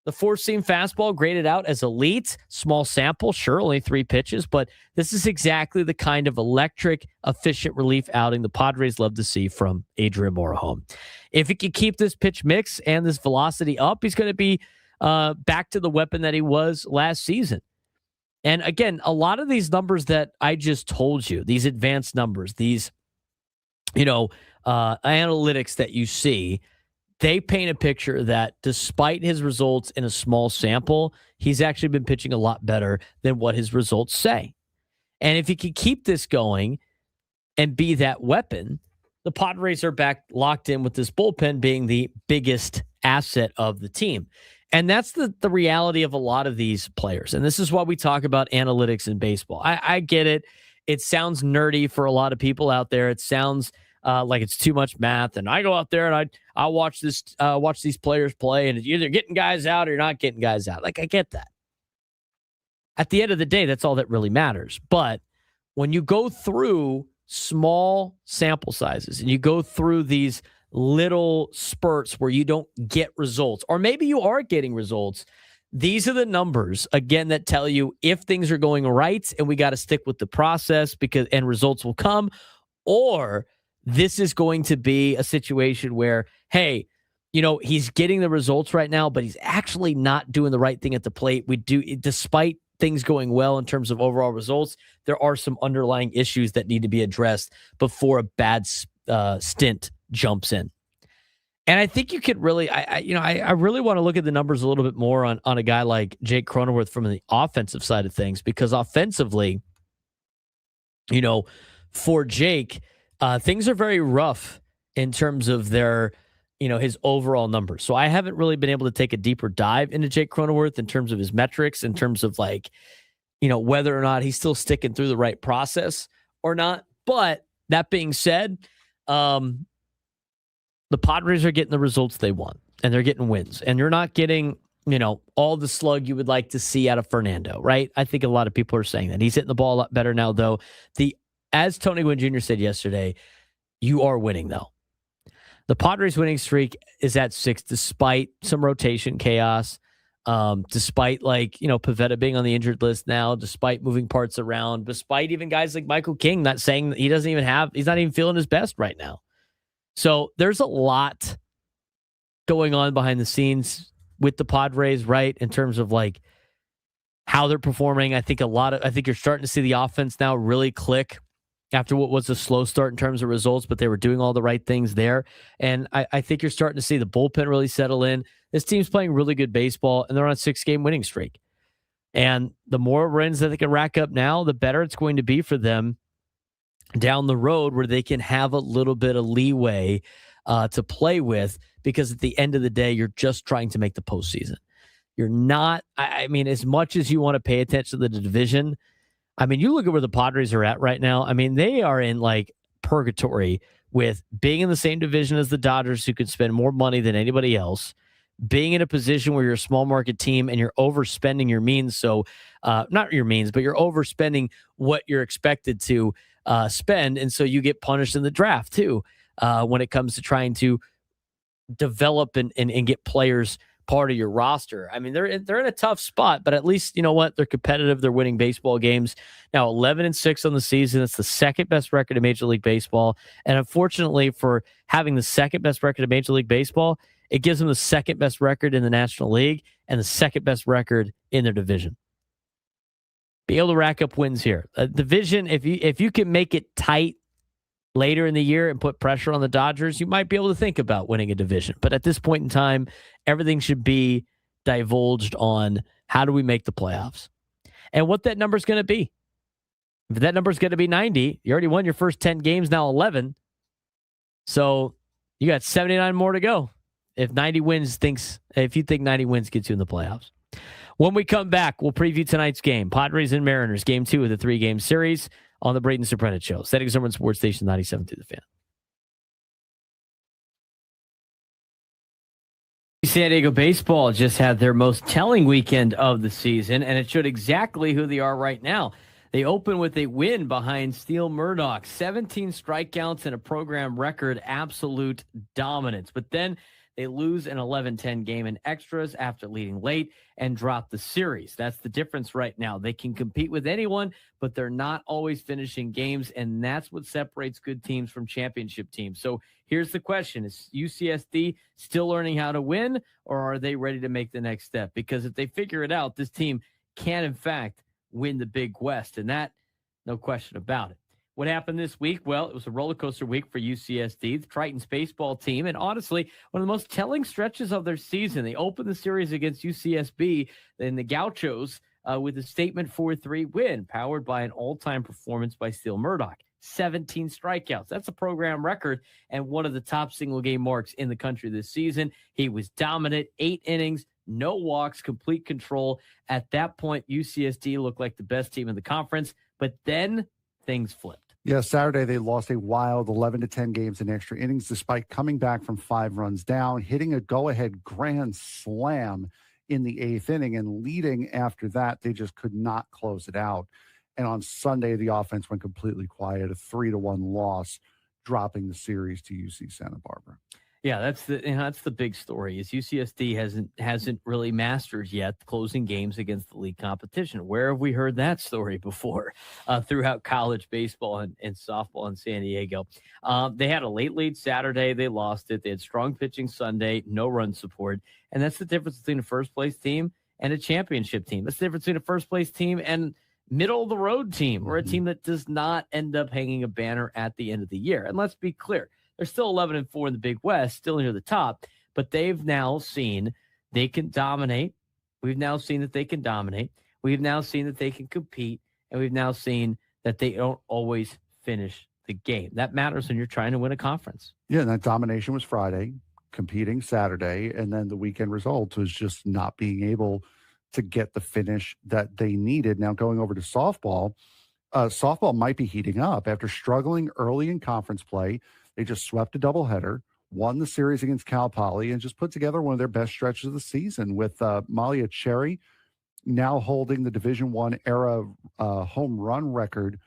The four-seam fastball graded out as elite. Small sample, sure, only 3 pitches, but this is exactly the kind of electric, efficient relief outing the Padres love to see from Adrien Moron. If he can keep this pitch mix and this velocity up, he's going to be back to the weapon that he was last season. And again, a lot of these numbers that I just told you, these advanced numbers, these analytics that you see, they paint a picture that despite his results in a small sample, he's actually been pitching a lot better than what his results say. And if he can keep this going and be that weapon, the Padres are back locked in with this bullpen being the biggest asset of the team. And that's the reality of a lot of these players. And this is why we talk about analytics in baseball. I get it. It sounds nerdy for a lot of people out there. It sounds like it's too much math, and I go out there and I watch these players play, and you're either getting guys out or you're not getting guys out. Like, I get that. At the end of the day, that's all that really matters. But when you go through small sample sizes and you go through these little spurts where you don't get results, or maybe you are getting results, these are the numbers, again, that tell you if things are going right and we got to stick with the process and results will come, or this is going to be a situation where, hey, he's getting the results right now, but he's actually not doing the right thing at the plate. Despite things going well in terms of overall results, there are some underlying issues that need to be addressed before a bad stint jumps in. And I think you could really, I really want to look at the numbers a little bit more on a guy like Jake Cronenworth from the offensive side of things, because offensively, for Jake, things are very rough in terms of their, his overall numbers. So I haven't really been able to take a deeper dive into Jake Cronenworth in terms of his metrics, in terms of whether or not he's still sticking through the right process or not. But that being said, the Padres are getting the results they want, and they're getting wins, and you're not getting, all the slug you would like to see out of Fernando, right? I think a lot of people are saying that. He's hitting the ball a lot better now, though. As Tony Gwynn Jr. said yesterday, you are winning, though. The Padres winning streak is at 6, despite some rotation chaos, despite Pavetta being on the injured list now, despite moving parts around, despite even guys like Michael King not saying that he's not even feeling his best right now. So there's a lot going on behind the scenes with the Padres, right? In terms of how they're performing. I think you're starting to see the offense now really click after what was a slow start in terms of results, but they were doing all the right things there. And I think you're starting to see the bullpen really settle in. This team's playing really good baseball, and they're on a 6-game winning streak. And the more wins that they can rack up now, the better it's going to be for them down the road, where they can have a little bit of leeway to play with, because at the end of the day, you're just trying to make the postseason. You're not, as much as you want to pay attention to the division, you look at where the Padres are at right now. They are in purgatory with being in the same division as the Dodgers, who could spend more money than anybody else, being in a position where you're a small market team and you're overspending your means. So not your means, but you're overspending what you're expected to spend. And so you get punished in the draft too, when it comes to trying to develop and get players part of your roster. They're in a tough spot, but at least, they're competitive. They're winning baseball games. Now 11-6 on the season. It's the second best record in Major League Baseball. And unfortunately, for having the second best record in Major League Baseball, it gives them the second best record in the National League and the second best record in their division. Be able to rack up wins here. A division, if you can make it tight later in the year and put pressure on the Dodgers, you might be able to think about winning a division. But at this point in time, everything should be divulged on how do we make the playoffs and what that number is going to be. If that number is going to be 90, you already won your first 10 games, now 11. So you got 79 more to go. If you think 90 wins gets you in the playoffs. When we come back, we'll preview tonight's game. Padres and Mariners, game 2 of the 3-game series on the Braden Surprenant Show. Setting Zimmerman Sports Station 97 to the Fan. San Diego baseball just had their most telling weekend of the season, and it showed exactly who they are right now. They open with a win behind Steele Murdoch, 17 strikeouts and a program record absolute dominance. But then they lose an 11-10 game in extras after leading late and drop the series. That's the difference right now. They can compete with anyone, but they're not always finishing games, and that's what separates good teams from championship teams. So here's the question. Is UCSD still learning how to win, or are they ready to make the next step? Because if they figure it out, this team can, in fact, win the Big West, and that, no question about it. What happened this week? Well, it was a roller coaster week for UCSD, the Triton's baseball team, and honestly, one of the most telling stretches of their season. They opened the series against UCSB and the Gauchos with a statement 4-3 win, powered by an all-time performance by Steele Murdoch. 17 strikeouts. That's a program record and one of the top single-game marks in the country this season. He was dominant, 8 innings, no walks, complete control. At that point, UCSD looked like the best team in the conference, but then things flipped. Yeah, Saturday they lost a wild 11-10 games in extra innings, despite coming back from 5 runs down, hitting a go-ahead grand slam in the 8th inning, and leading after that, they just could not close it out. And on Sunday, the offense went completely quiet, a 3-1 loss, dropping the series to UC Santa Barbara. Yeah, that's the big story. Is UCSD hasn't really mastered yet closing games against the league competition. Where have we heard that story before? Throughout college baseball and softball in San Diego, they had a late lead Saturday. They lost it. They had strong pitching Sunday, no run support, and that's the difference between a first place team and a championship team. That's the difference between a first place team and middle of the road team, or a team that does not end up hanging a banner at the end of the year. And let's be clear. They're still 11-4 in the Big West, still near the top, but they've now seen they can dominate. We've now seen that they can dominate. We've now seen that they can compete, and we've now seen that they don't always finish the game. That matters when you're trying to win a conference. Yeah, and that domination was Friday, competing Saturday, and then the weekend result was just not being able to get the finish that they needed. Now going over to softball, softball might be heating up after struggling early in conference play. They just swept a doubleheader, won the series against Cal Poly, and just put together one of their best stretches of the season with Malia Cherry now holding the Division I era home run record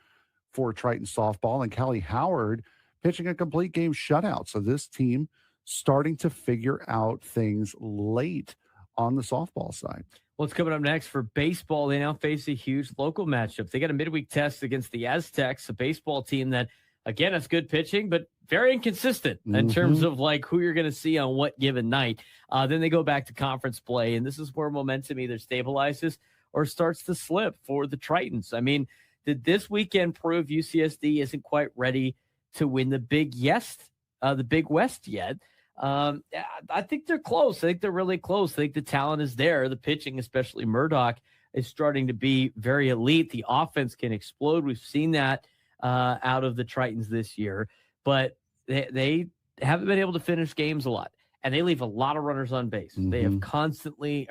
for Triton softball, and Callie Howard pitching a complete game shutout. So this team starting to figure out things late on the softball side. What's coming up next for baseball? They now face a huge local matchup. They got a midweek test against the Aztecs, a baseball team that, again, has good pitching, but very inconsistent in terms of like who you're going to see on what given night. Then they go back to conference play, and this is where momentum either stabilizes or starts to slip for the Tritons. I mean, did this weekend prove UCSD isn't quite ready to win the Big West yet? I think they're close. I think they're really close. I think the talent is there. The pitching, especially Murdoch, is starting to be very elite. The offense can explode. We've seen that out of the Tritons this year, but they haven't been able to finish games a lot, and they leave a lot of runners on base. They have consistently,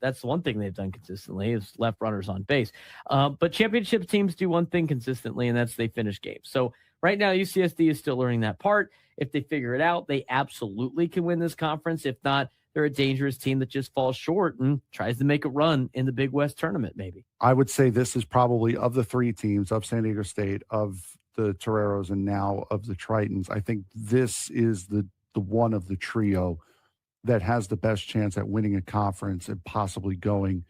that's the one thing they've done consistently, is left runners on base. But championship teams do one thing consistently, and that's they finish games. So right now, UCSD is still learning that part. If they figure it out, they absolutely can win this conference. If not, they're a dangerous team that just falls short and tries to make a run in the Big West tournament, maybe. I would say this is probably, of the three teams, of San Diego State, of the Toreros, and now of the Tritons, I think this is the one of the trio that has the best chance at winning a conference and possibly going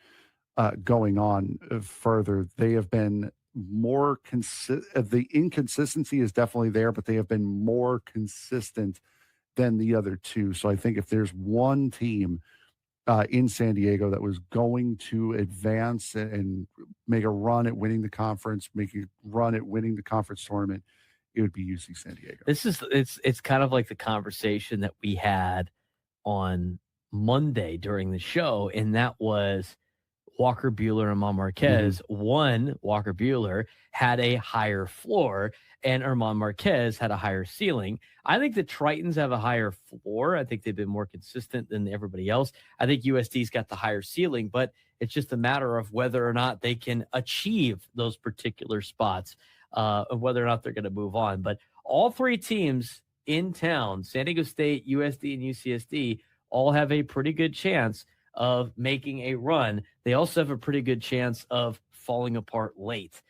on further. They have been more the inconsistency is definitely there, but they have been more consistent than the other two. So I think if there's one team in San Diego that was going to advance and make a run at winning the conference, make a run at winning the conference tournament, it would be UC San Diego. It's kind of like the conversation that we had on Monday during the show, and that was Walker Buehler and Armand Marquez. One, Walker Buehler, had a higher floor, and Armand Marquez had a higher ceiling. I think the Tritons have a higher floor. I think they've been more consistent than everybody else. I think USD's got the higher ceiling, but it's just a matter of whether or not they can achieve those particular spots, of whether or not they're going to move on. But all three teams in town, San Diego State, USD, and UCSD, all have a pretty good chance of making a run. They also have a pretty good chance of falling apart late,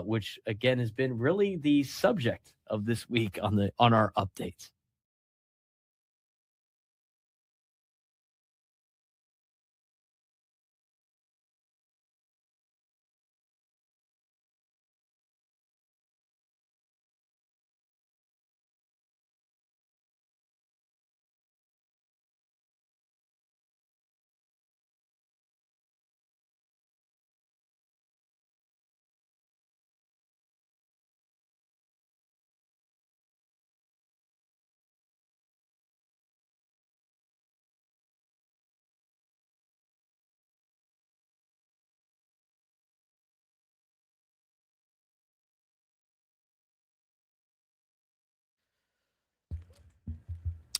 which again has been really the subject of this week on our updates.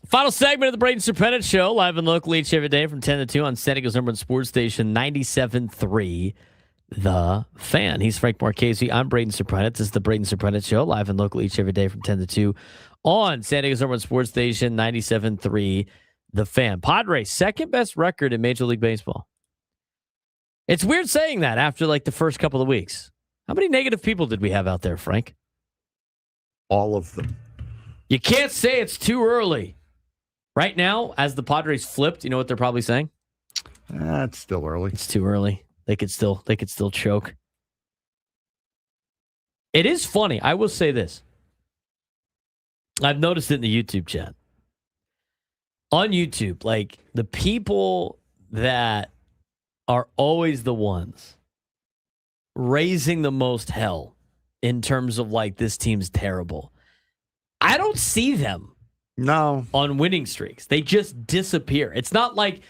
Final segment of the Braden Surprenant Show, live and local each every day from 10 to 2 on San Diego's number one sports station, 97.3 The Fan. He's Frank Marchese. I'm Braden Surprenant. This is the Braden Surprenant Show, live and local each every day from 10 to 2 on San Diego's number one sports station, 97.3 The Fan. Padres, second best record in Major League Baseball. It's weird saying that after like the first couple of weeks. How many negative people did we have out there, Frank? All of them. You can't say it's too early. Right now, as the Padres flipped, you know what they're probably saying? It's still early. It's too early. They could still choke. It is funny. I will say this. I've noticed it in the YouTube chat. On YouTube, like the people that are always the ones raising the most hell in terms of like this team's terrible. I don't see them on winning streaks. They just disappear. It's not like,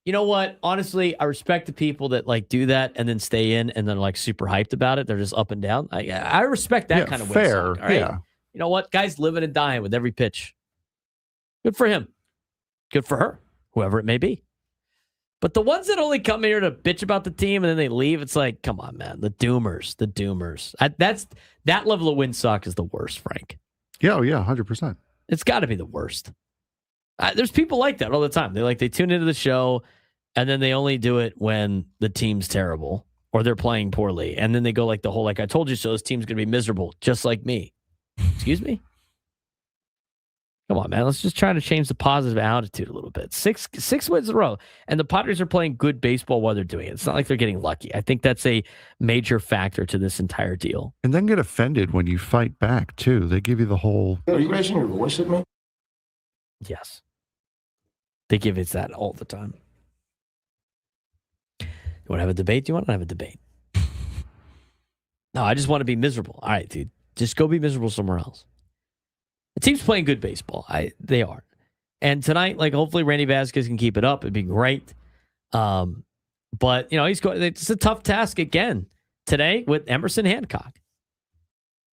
you know what? Honestly, I respect the people that like do that and then stay in and then like super hyped about it. They're just up and down. I respect that kind of fair. win. All right? Yeah. You know what? Guy's living and dying with every pitch. Good for him. Good for her, whoever it may be. But the ones that only come here to bitch about the team and then they leave, it's like, come on, man. The doomers. That level of win suck is the worst, Frank. Yeah, 100%. It's got to be the worst. There's people like that all the time. They tune into the show and then they only do it when the team's terrible or they're playing poorly. And then they go like the whole, like I told you so, this team's going to be miserable, just like me. Excuse me? Come on, man. Let's just try to change the positive attitude a little bit. Six wins in a row. And the Padres are playing good baseball while they're doing it. It's not like they're getting lucky. I think that's a major factor to this entire deal. And then get offended when you fight back, too. They give you the whole... Are you raising your voice at me? Yes. They give us that all the time. You want to have a debate? Do you want to have a debate? No, I just want to be miserable. All right, dude. Just go be miserable somewhere else. The team's playing good baseball. They are. And tonight, like, hopefully Randy Vasquez can keep it up. It'd be great. But, you know, it's a tough task again today with Emerson Hancock.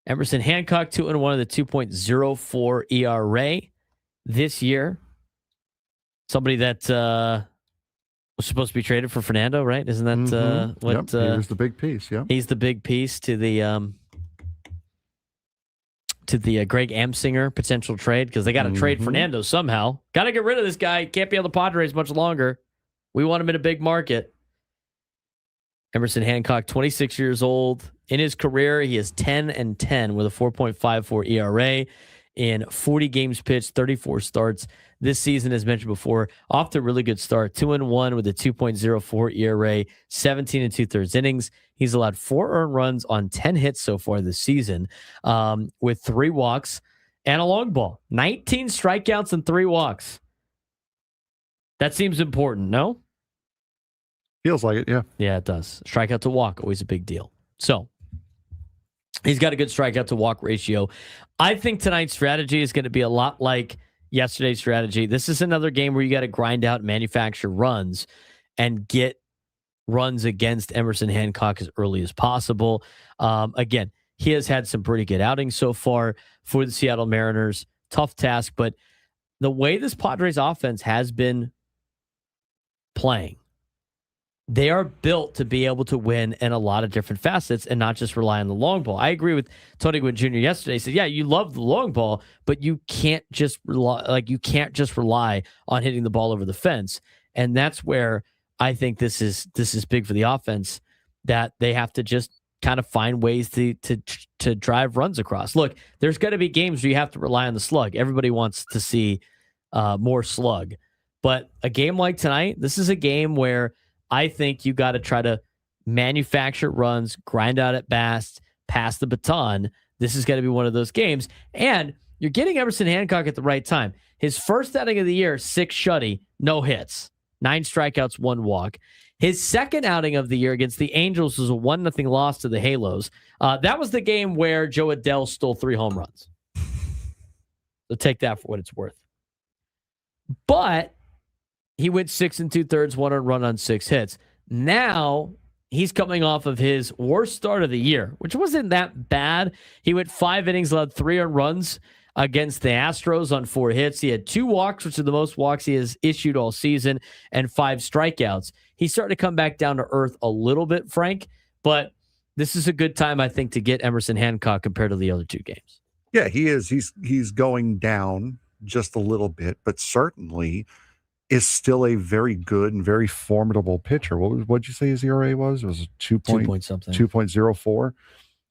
Emerson Hancock, 2-1 of the 2.04 ERA this year. Somebody that was supposed to be traded for Fernando, right? Isn't that what? Yep, he was the big piece, yeah. He's the big piece to the Greg Amsinger potential trade because they got to trade Fernando somehow. Got to get rid of this guy. Can't be on the Padres much longer. We want him in a big market. Emerson Hancock, 26 years old. In his career, he is 10-10 with a 4.54 ERA in 40 games pitched, 34 starts. This season, as mentioned before, off to a really good start. 2-1 with a 2.04 ERA, 17 2/3 innings. He's allowed 4 earned runs on 10 hits so far this season, with 3 walks and a long ball. 19 strikeouts and 3 walks. That seems important, no? Feels like it, yeah. Yeah, it does. Strikeout to walk, always a big deal. So, he's got a good strikeout to walk ratio. I think tonight's strategy is going to be a lot like yesterday's strategy. This is another game where you got to grind out, manufacture runs, and get runs against Emerson Hancock as early as possible. Again, he has had some pretty good outings so far for the Seattle Mariners. Tough task, but the way this Padres offense has been playing, they are built to be able to win in a lot of different facets and not just rely on the long ball. I agree with Tony Gwynn Jr. yesterday. He said, yeah, you love the long ball, but you can't just rely on hitting the ball over the fence. And that's where I think this is big for the offense, that they have to just kind of find ways to drive runs across. Look, there's going to be games where you have to rely on the slug. Everybody wants to see more slug. But a game like tonight, this is a game where I think you got to try to manufacture runs, grind out at bats, pass the baton. This is going to be one of those games. And you're getting Emerson Hancock at the right time. His first outing of the year, 6 shutty, no hits, 9 strikeouts, 1 walk. His second outing of the year against the Angels was a 1-0 loss to the Halos. That was the game where Joe Adell stole 3 home runs. So take that for what it's worth. But he went 6 2/3, 1 earned run on 6 hits. Now he's coming off of his worst start of the year, which wasn't that bad. He went 5 innings, allowed 3 earned runs against the Astros on 4 hits. He had 2 walks, which are the most walks he has issued all season, and 5 strikeouts. He's starting to come back down to earth a little bit, Frank, but this is a good time, I think, to get Emerson Hancock compared to the other 2 games. Yeah, he is. He's going down just a little bit, but certainly is still a very good and very formidable pitcher. What'd you say his ERA was? It was 2.04.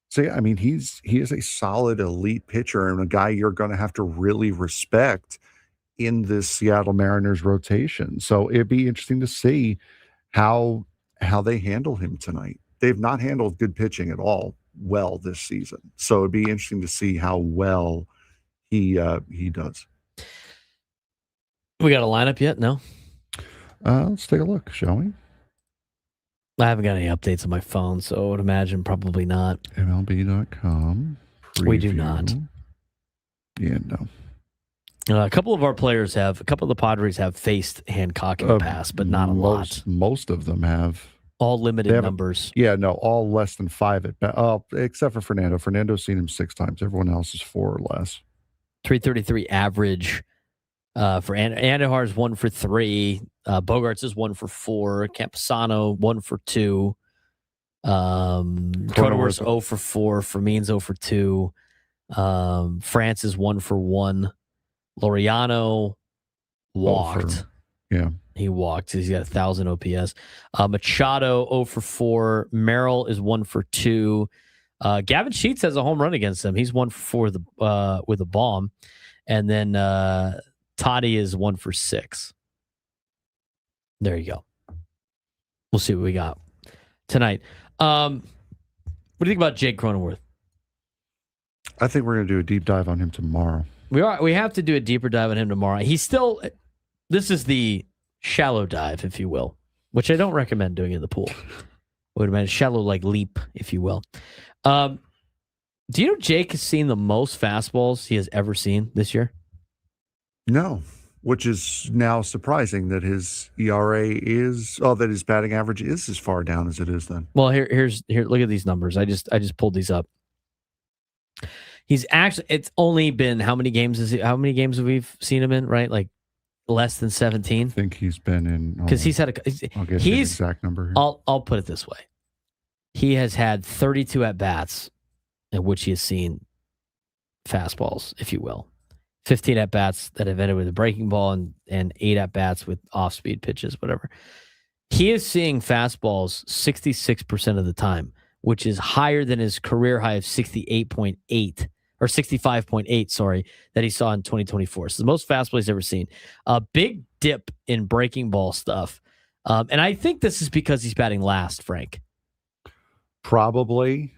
So yeah, I mean, he is a solid elite pitcher and a guy you're going to have to really respect in this Seattle Mariners rotation. So it'd be interesting to see how they handle him tonight. They've not handled good pitching at all well this season. So it'd be interesting to see how well he does. We got a lineup yet? No. Let's take a look, shall we? I haven't got any updates on my phone, so I would imagine probably not. MLB.com. We do not. Yeah, no. A couple of the Padres have faced Hancock in the past, but not a lot. Most of them have. All limited numbers. Yeah, no, all less than 5 at bat. Except for Fernando. Fernando's seen him 6 times. Everyone else is 4 or less. 333 average for Andujar's 1 for 3. Bogaerts is 1 for 4. Campusano 1 for 2. Cronenworth 0 for 4. Fermin's 0 for 2. France is 1 for 1. Laureano walked. He walked. He's got 1,000 OPS. Machado 0 for 4. Merrill is 1 for 2. Gavin Sheets has a home run against him. He's 1 for 4 with a bomb. And then Toddy is 1 for 6. There you go. We'll see what we got tonight. What do you think about Jake Cronenworth? I think we're going to do a deep dive on him tomorrow. We have to do a deeper dive on him tomorrow. This is the shallow dive, if you will, which I don't recommend doing in the pool. Would have been a shallow leap, if you will. Do you know Jake has seen the most fastballs he has ever seen this year? No, which is now surprising that his ERA that his batting average is as far down as it is then. Well, here, look at these numbers. I just pulled these up. It's only been how many games have we seen him in, right? Like less than 17. I think he's been in because he's had I'll get the exact number here. I'll put it this way. He has had 32 at-bats in which he has seen fastballs, if you will. 15 at-bats that have ended with a breaking ball and 8 at-bats with off-speed pitches, whatever. He is seeing fastballs 66% of the time, which is higher than his career high of 68.8 or 65.8, that he saw in 2024. So the most fastball he's ever seen. A big dip in breaking ball stuff. And I think this is because he's batting last, Frank. Probably.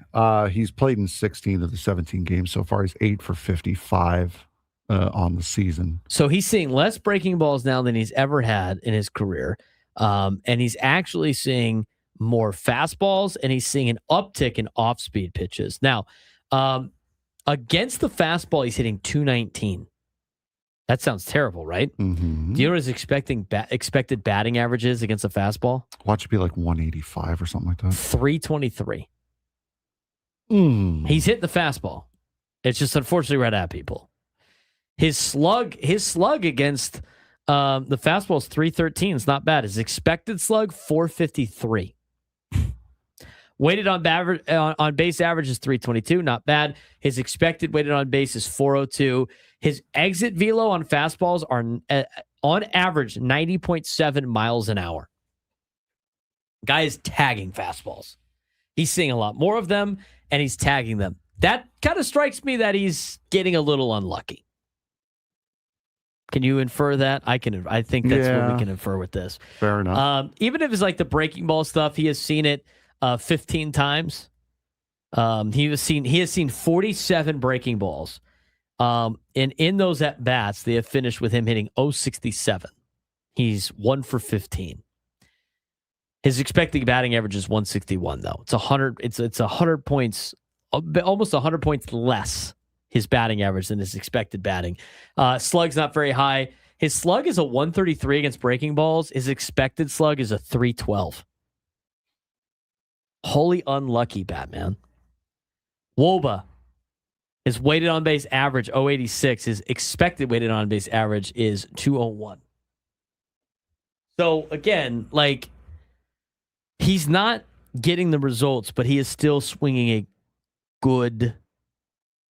He's played in 16 of the 17 games so far. He's 8 for 55 on the season. So he's seeing less breaking balls now than he's ever had in his career. And he's actually seeing more fastballs, and he's seeing an uptick in off-speed pitches. Now, against the fastball, he's hitting 219. That sounds terrible, right? Mm-hmm. Do you know what his expected batting average is against a fastball? Watch it be like 185 or something like that. 323. Mm. He's hitting the fastball. It's just unfortunately right at people. His slug against the fastball is 313. It's not bad. His expected slug 453. Weighted on base average is 322. Not bad. His expected weighted on base is 402. His exit velo on fastballs are on average 90.7 miles an hour. Guy is tagging fastballs. He's seeing a lot more of them, and he's tagging them. That kind of strikes me that he's getting a little unlucky. Can you infer that? I can. I think that's what we can infer with this. Fair enough. Even if it's like the breaking ball stuff, he has seen it 15 times. He has seen 47 breaking balls. And in those at bats, they have finished with him hitting 067. He's 1 for 15. His expected batting average is 161 though. It's 100. It's 100 points, almost 100 points less his batting average than his expected batting. Slug's not very high. His slug is a 133 against breaking balls. His expected slug is a 312. Holy unlucky, Batman. Woba, his weighted on base average 086. His expected weighted on base average is 201. So again, like he's not getting the results, but he is still swinging a good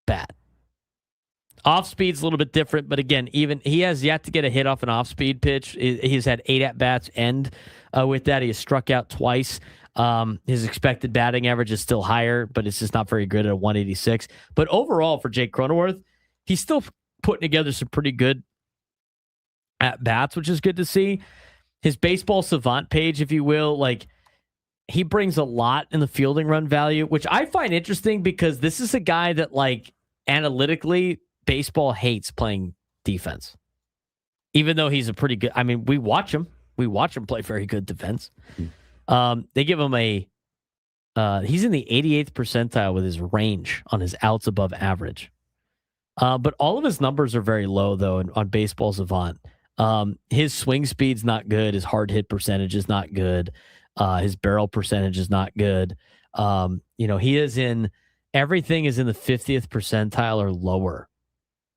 bat. Off speed's a little bit different, but again, even he has yet to get a hit off an off speed pitch. He's had 8 at bats end with that. He has struck out twice. His expected batting average is still higher, but it's just not very good at a 186. But overall, for Jake Cronenworth, he's still putting together some pretty good at bats, which is good to see. His baseball savant page, if you will, like he brings a lot in the fielding run value, which I find interesting because this is a guy that like analytically baseball hates playing defense. Even though he's a pretty good, I mean, we watch him play very good defense. They give him he's in the 88th percentile with his range on his outs above average. But all of his numbers are very low though on baseball savant. His swing speed's not good. His hard hit percentage is not good. His barrel percentage is not good. He is everything is in the 50th percentile or lower,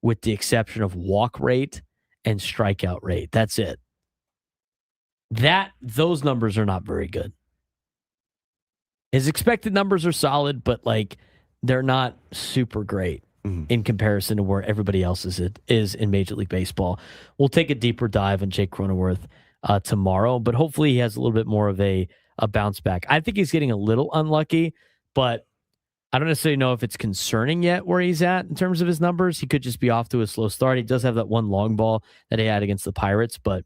with the exception of walk rate and strikeout rate. That's it. Those numbers are not very good. His expected numbers are solid, but like they're not super great in comparison to where everybody else is in Major League Baseball. We'll take a deeper dive on Jake Cronenworth tomorrow, but hopefully he has a little bit more of a bounce back. I think he's getting a little unlucky, but I don't necessarily know if it's concerning yet where he's at in terms of his numbers. He could just be off to a slow start. He does have that one long ball that he had against the Pirates, but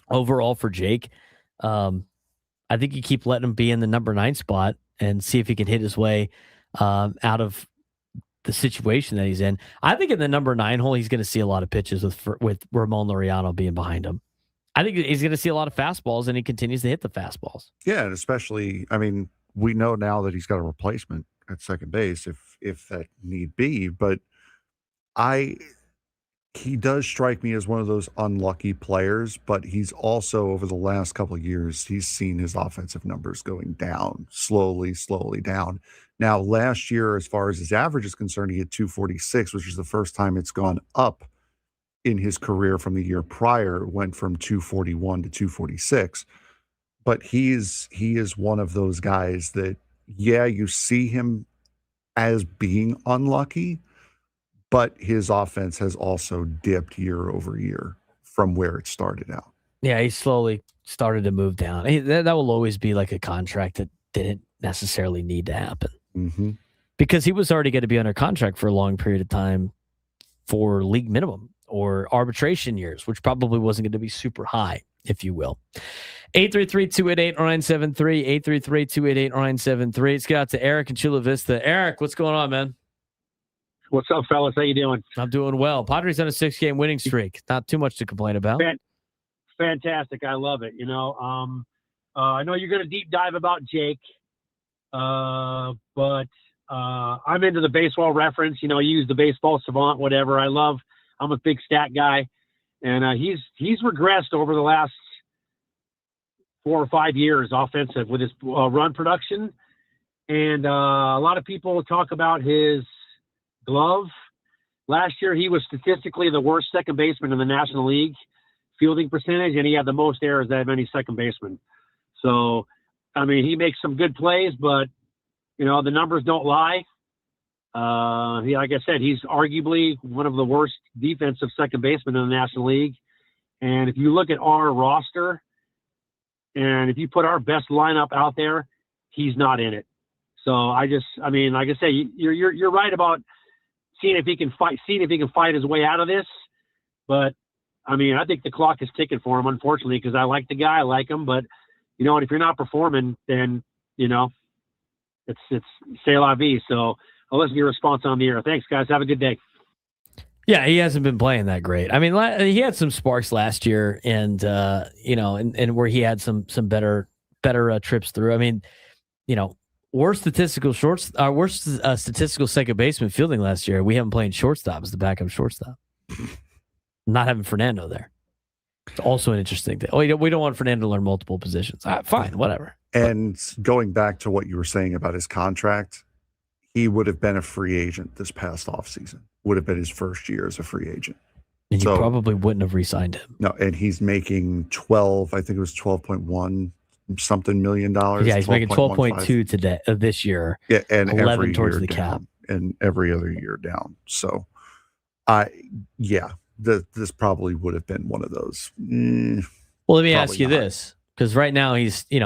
overall for Jake, I think you keep letting him be in the number 9 spot and see if he can hit his way out of the situation that he's in. I think in the number 9 hole, he's going to see a lot of pitches with Ramon Laureano being behind him. I think he's going to see a lot of fastballs, and he continues to hit the fastballs. Yeah, and especially, I mean, we know now that he's got a replacement at second base if that need be, but he does strike me as one of those unlucky players, but he's also, over the last couple of years, he's seen his offensive numbers going down, slowly down. Now, last year, as far as his average is concerned, he had 246, which is the first time it's gone up in his career from the year prior. It went from 241 to 246. But he is one of those guys that, yeah, you see him as being unlucky, but his offense has also dipped year over year from where it started out. Yeah, he slowly started to move down. That will always be like a contract that didn't necessarily need to happen. Mm-hmm. Because he was already going to be under contract for a long period of time for league minimum or arbitration years, which probably wasn't going to be super high, if you will. 833-288-0973, 833-288-0973. Let's get out to Eric in Chula Vista. Eric, what's going on, man? What's up, fellas? How you doing? I'm doing well. Padres on a 6-game winning streak. Not too much to complain about. Fantastic. I love it. I know you're going to deep dive about Jake, but I'm into the baseball reference. You use the baseball savant, whatever. I'm a big stat guy, and he's regressed over the last 4 or 5 years offensive with his run production. And a lot of people talk about his glove. Last year, he was statistically the worst second baseman in the National League fielding percentage, and he had the most errors out of any second baseman. So, I mean, he makes some good plays, but, the numbers don't lie. Like I said, he's arguably one of the worst defensive second basemen in the National League. And if you look at our roster, and if you put our best lineup out there, he's not in it. So like I say, you're right about seeing if he can fight his way out of this. But I think the clock is ticking for him, unfortunately, because I like the guy, I like him. But and if you're not performing, then it's c'est la vie. So I'll listen to your response on the air. Thanks, guys. Have a good day. Yeah, he hasn't been playing that great. I mean, he had some sparks last year, and and where he had some better trips through. I mean, worst statistical second baseman fielding last year. We haven't played shortstop as the backup shortstop. Not having Fernando there. It's also an interesting thing. We don't want Fernando to learn multiple positions. Fine, whatever. And going back to what you were saying about his contract, he would have been a free agent this past offseason. Would have been his first year as a free agent. And you probably wouldn't have re-signed him. No, and he's making 12, I think it was 12.1 something $1 million. Yeah, he's making 12.2 today this year. Yeah, and 11 every towards year the down, cap. and every other year down. So, this probably would have been one of those. Well, let me ask you this, because right now he's, he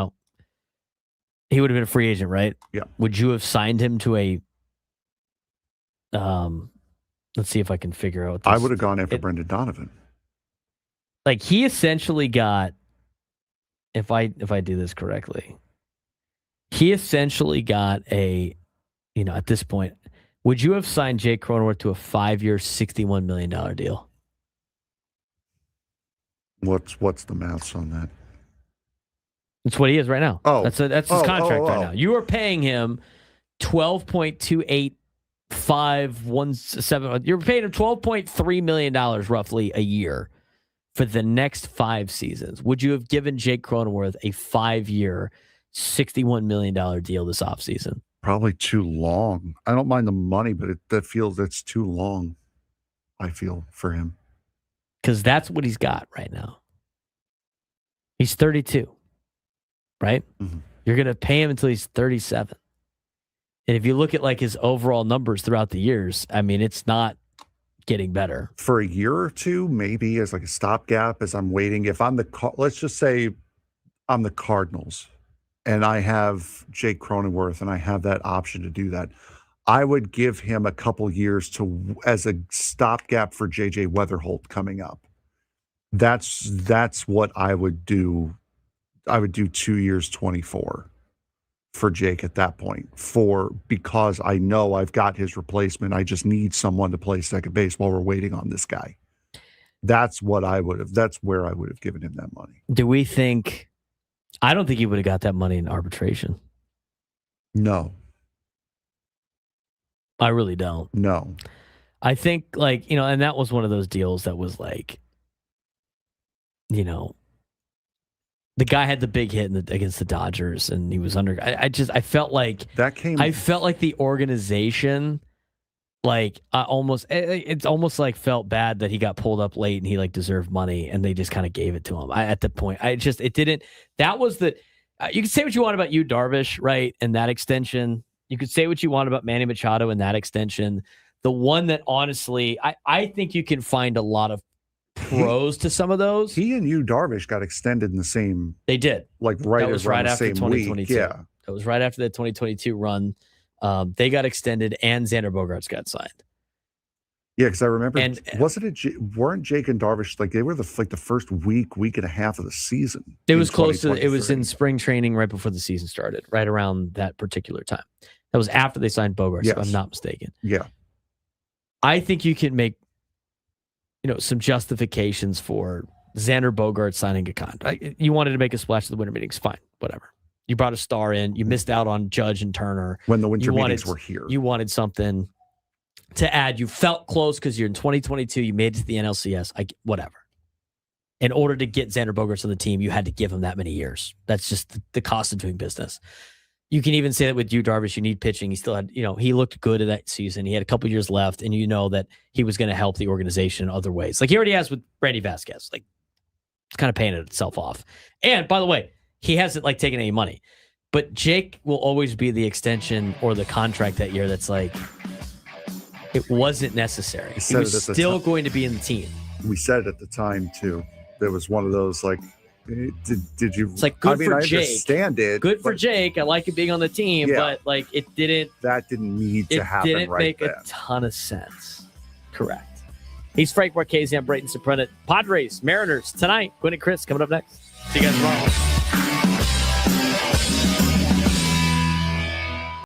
would have been a free agent, right? Yeah. Would you have signed him to a? Let's see if I can figure out. I would have gone after Brendan Donovan. Like he essentially got, if I do this correctly, he essentially got a, at this point, would you have signed Jake Cronenworth to a 5-year, $61 million deal? What's the maths on that? That's what he is right now. Oh, that's his contract right now. You are paying him $12.28517. You're paying him $12.3 million roughly a year for the next 5 seasons. Would you have given Jake Cronenworth a 5-year, $61 million deal this offseason? Probably too long. I don't mind the money, but that's too long, I feel, for him. Because that's what he's got right now. He's 32, right? Mm-hmm. You're going to pay him until he's 37. And if you look at like his overall numbers throughout the years, I mean, it's not getting better. For a year or two, maybe as like a stopgap as I'm waiting. If I'm let's just say I'm the Cardinals and I have Jake Cronenworth and I have that option to do that, I would give him a couple years as a stopgap for JJ Weatherholt coming up. That's what I would do. I would do 2 years, 24 for Jake at that point, because I know I've got his replacement. I just need someone to play second base while we're waiting on this guy. That's where I would have given him that money. Do we think, I don't think he would have got that money in arbitration. No. I really don't. No. I think and that was one of those deals that was like, the guy had the big hit against the Dodgers, and he was under. I felt like that came. I felt like the organization, it almost like felt bad that he got pulled up late and he deserved money, and they just kind of gave it to him. At the point, it didn't. That was the. You can say what you want about Yu Darvish, right? And that extension. You could say what you want about Manny Machado and that extension. The one that honestly, I think you can find a lot of pros to some of those. He and Yu Darvish got extended in the same. They did. That was right after 2022. Week. Yeah. That was right after the 2022 run. They got extended, and Xander Bogaerts got signed. Yeah, because I remember, weren't Jake and Darvish they were the first week and a half of the season? It was close to. It was in spring training right before the season started, right around that particular time. That was after they signed Bogaerts, if I'm not mistaken. Yeah, I think you can make some justifications for Xander Bogaerts signing a contract. You wanted to make a splash at the winter meetings, fine, whatever. You brought a star in. You missed out on Judge and Turner when the winter meetings were here. You wanted something to add. You felt close because you're in 2022. You made it to the NLCS. Whatever. In order to get Xander Bogaerts on the team, you had to give him that many years. That's just the cost of doing business. You can even say that with Yu Darvish, you need pitching. He still had, he looked good in that season. He had a couple years left, and that he was going to help the organization in other ways. Like he already has with Randy Vasquez. It's kind of paying itself off. And by the way, he hasn't taken any money. But Jake will always be the extension or the contract that year that's it wasn't necessary. He was still going to be in the team. We said it at the time, too. There was one of those did you? It's good for I Jake. Understand it. Good for Jake. I like it being on the team, but it didn't. That didn't need to happen. It didn't make a ton of sense. Correct. He's Frank Marchese. I'm Braden Surprenant. Padres, Mariners tonight. Quinn and Chris coming up next. See you guys tomorrow.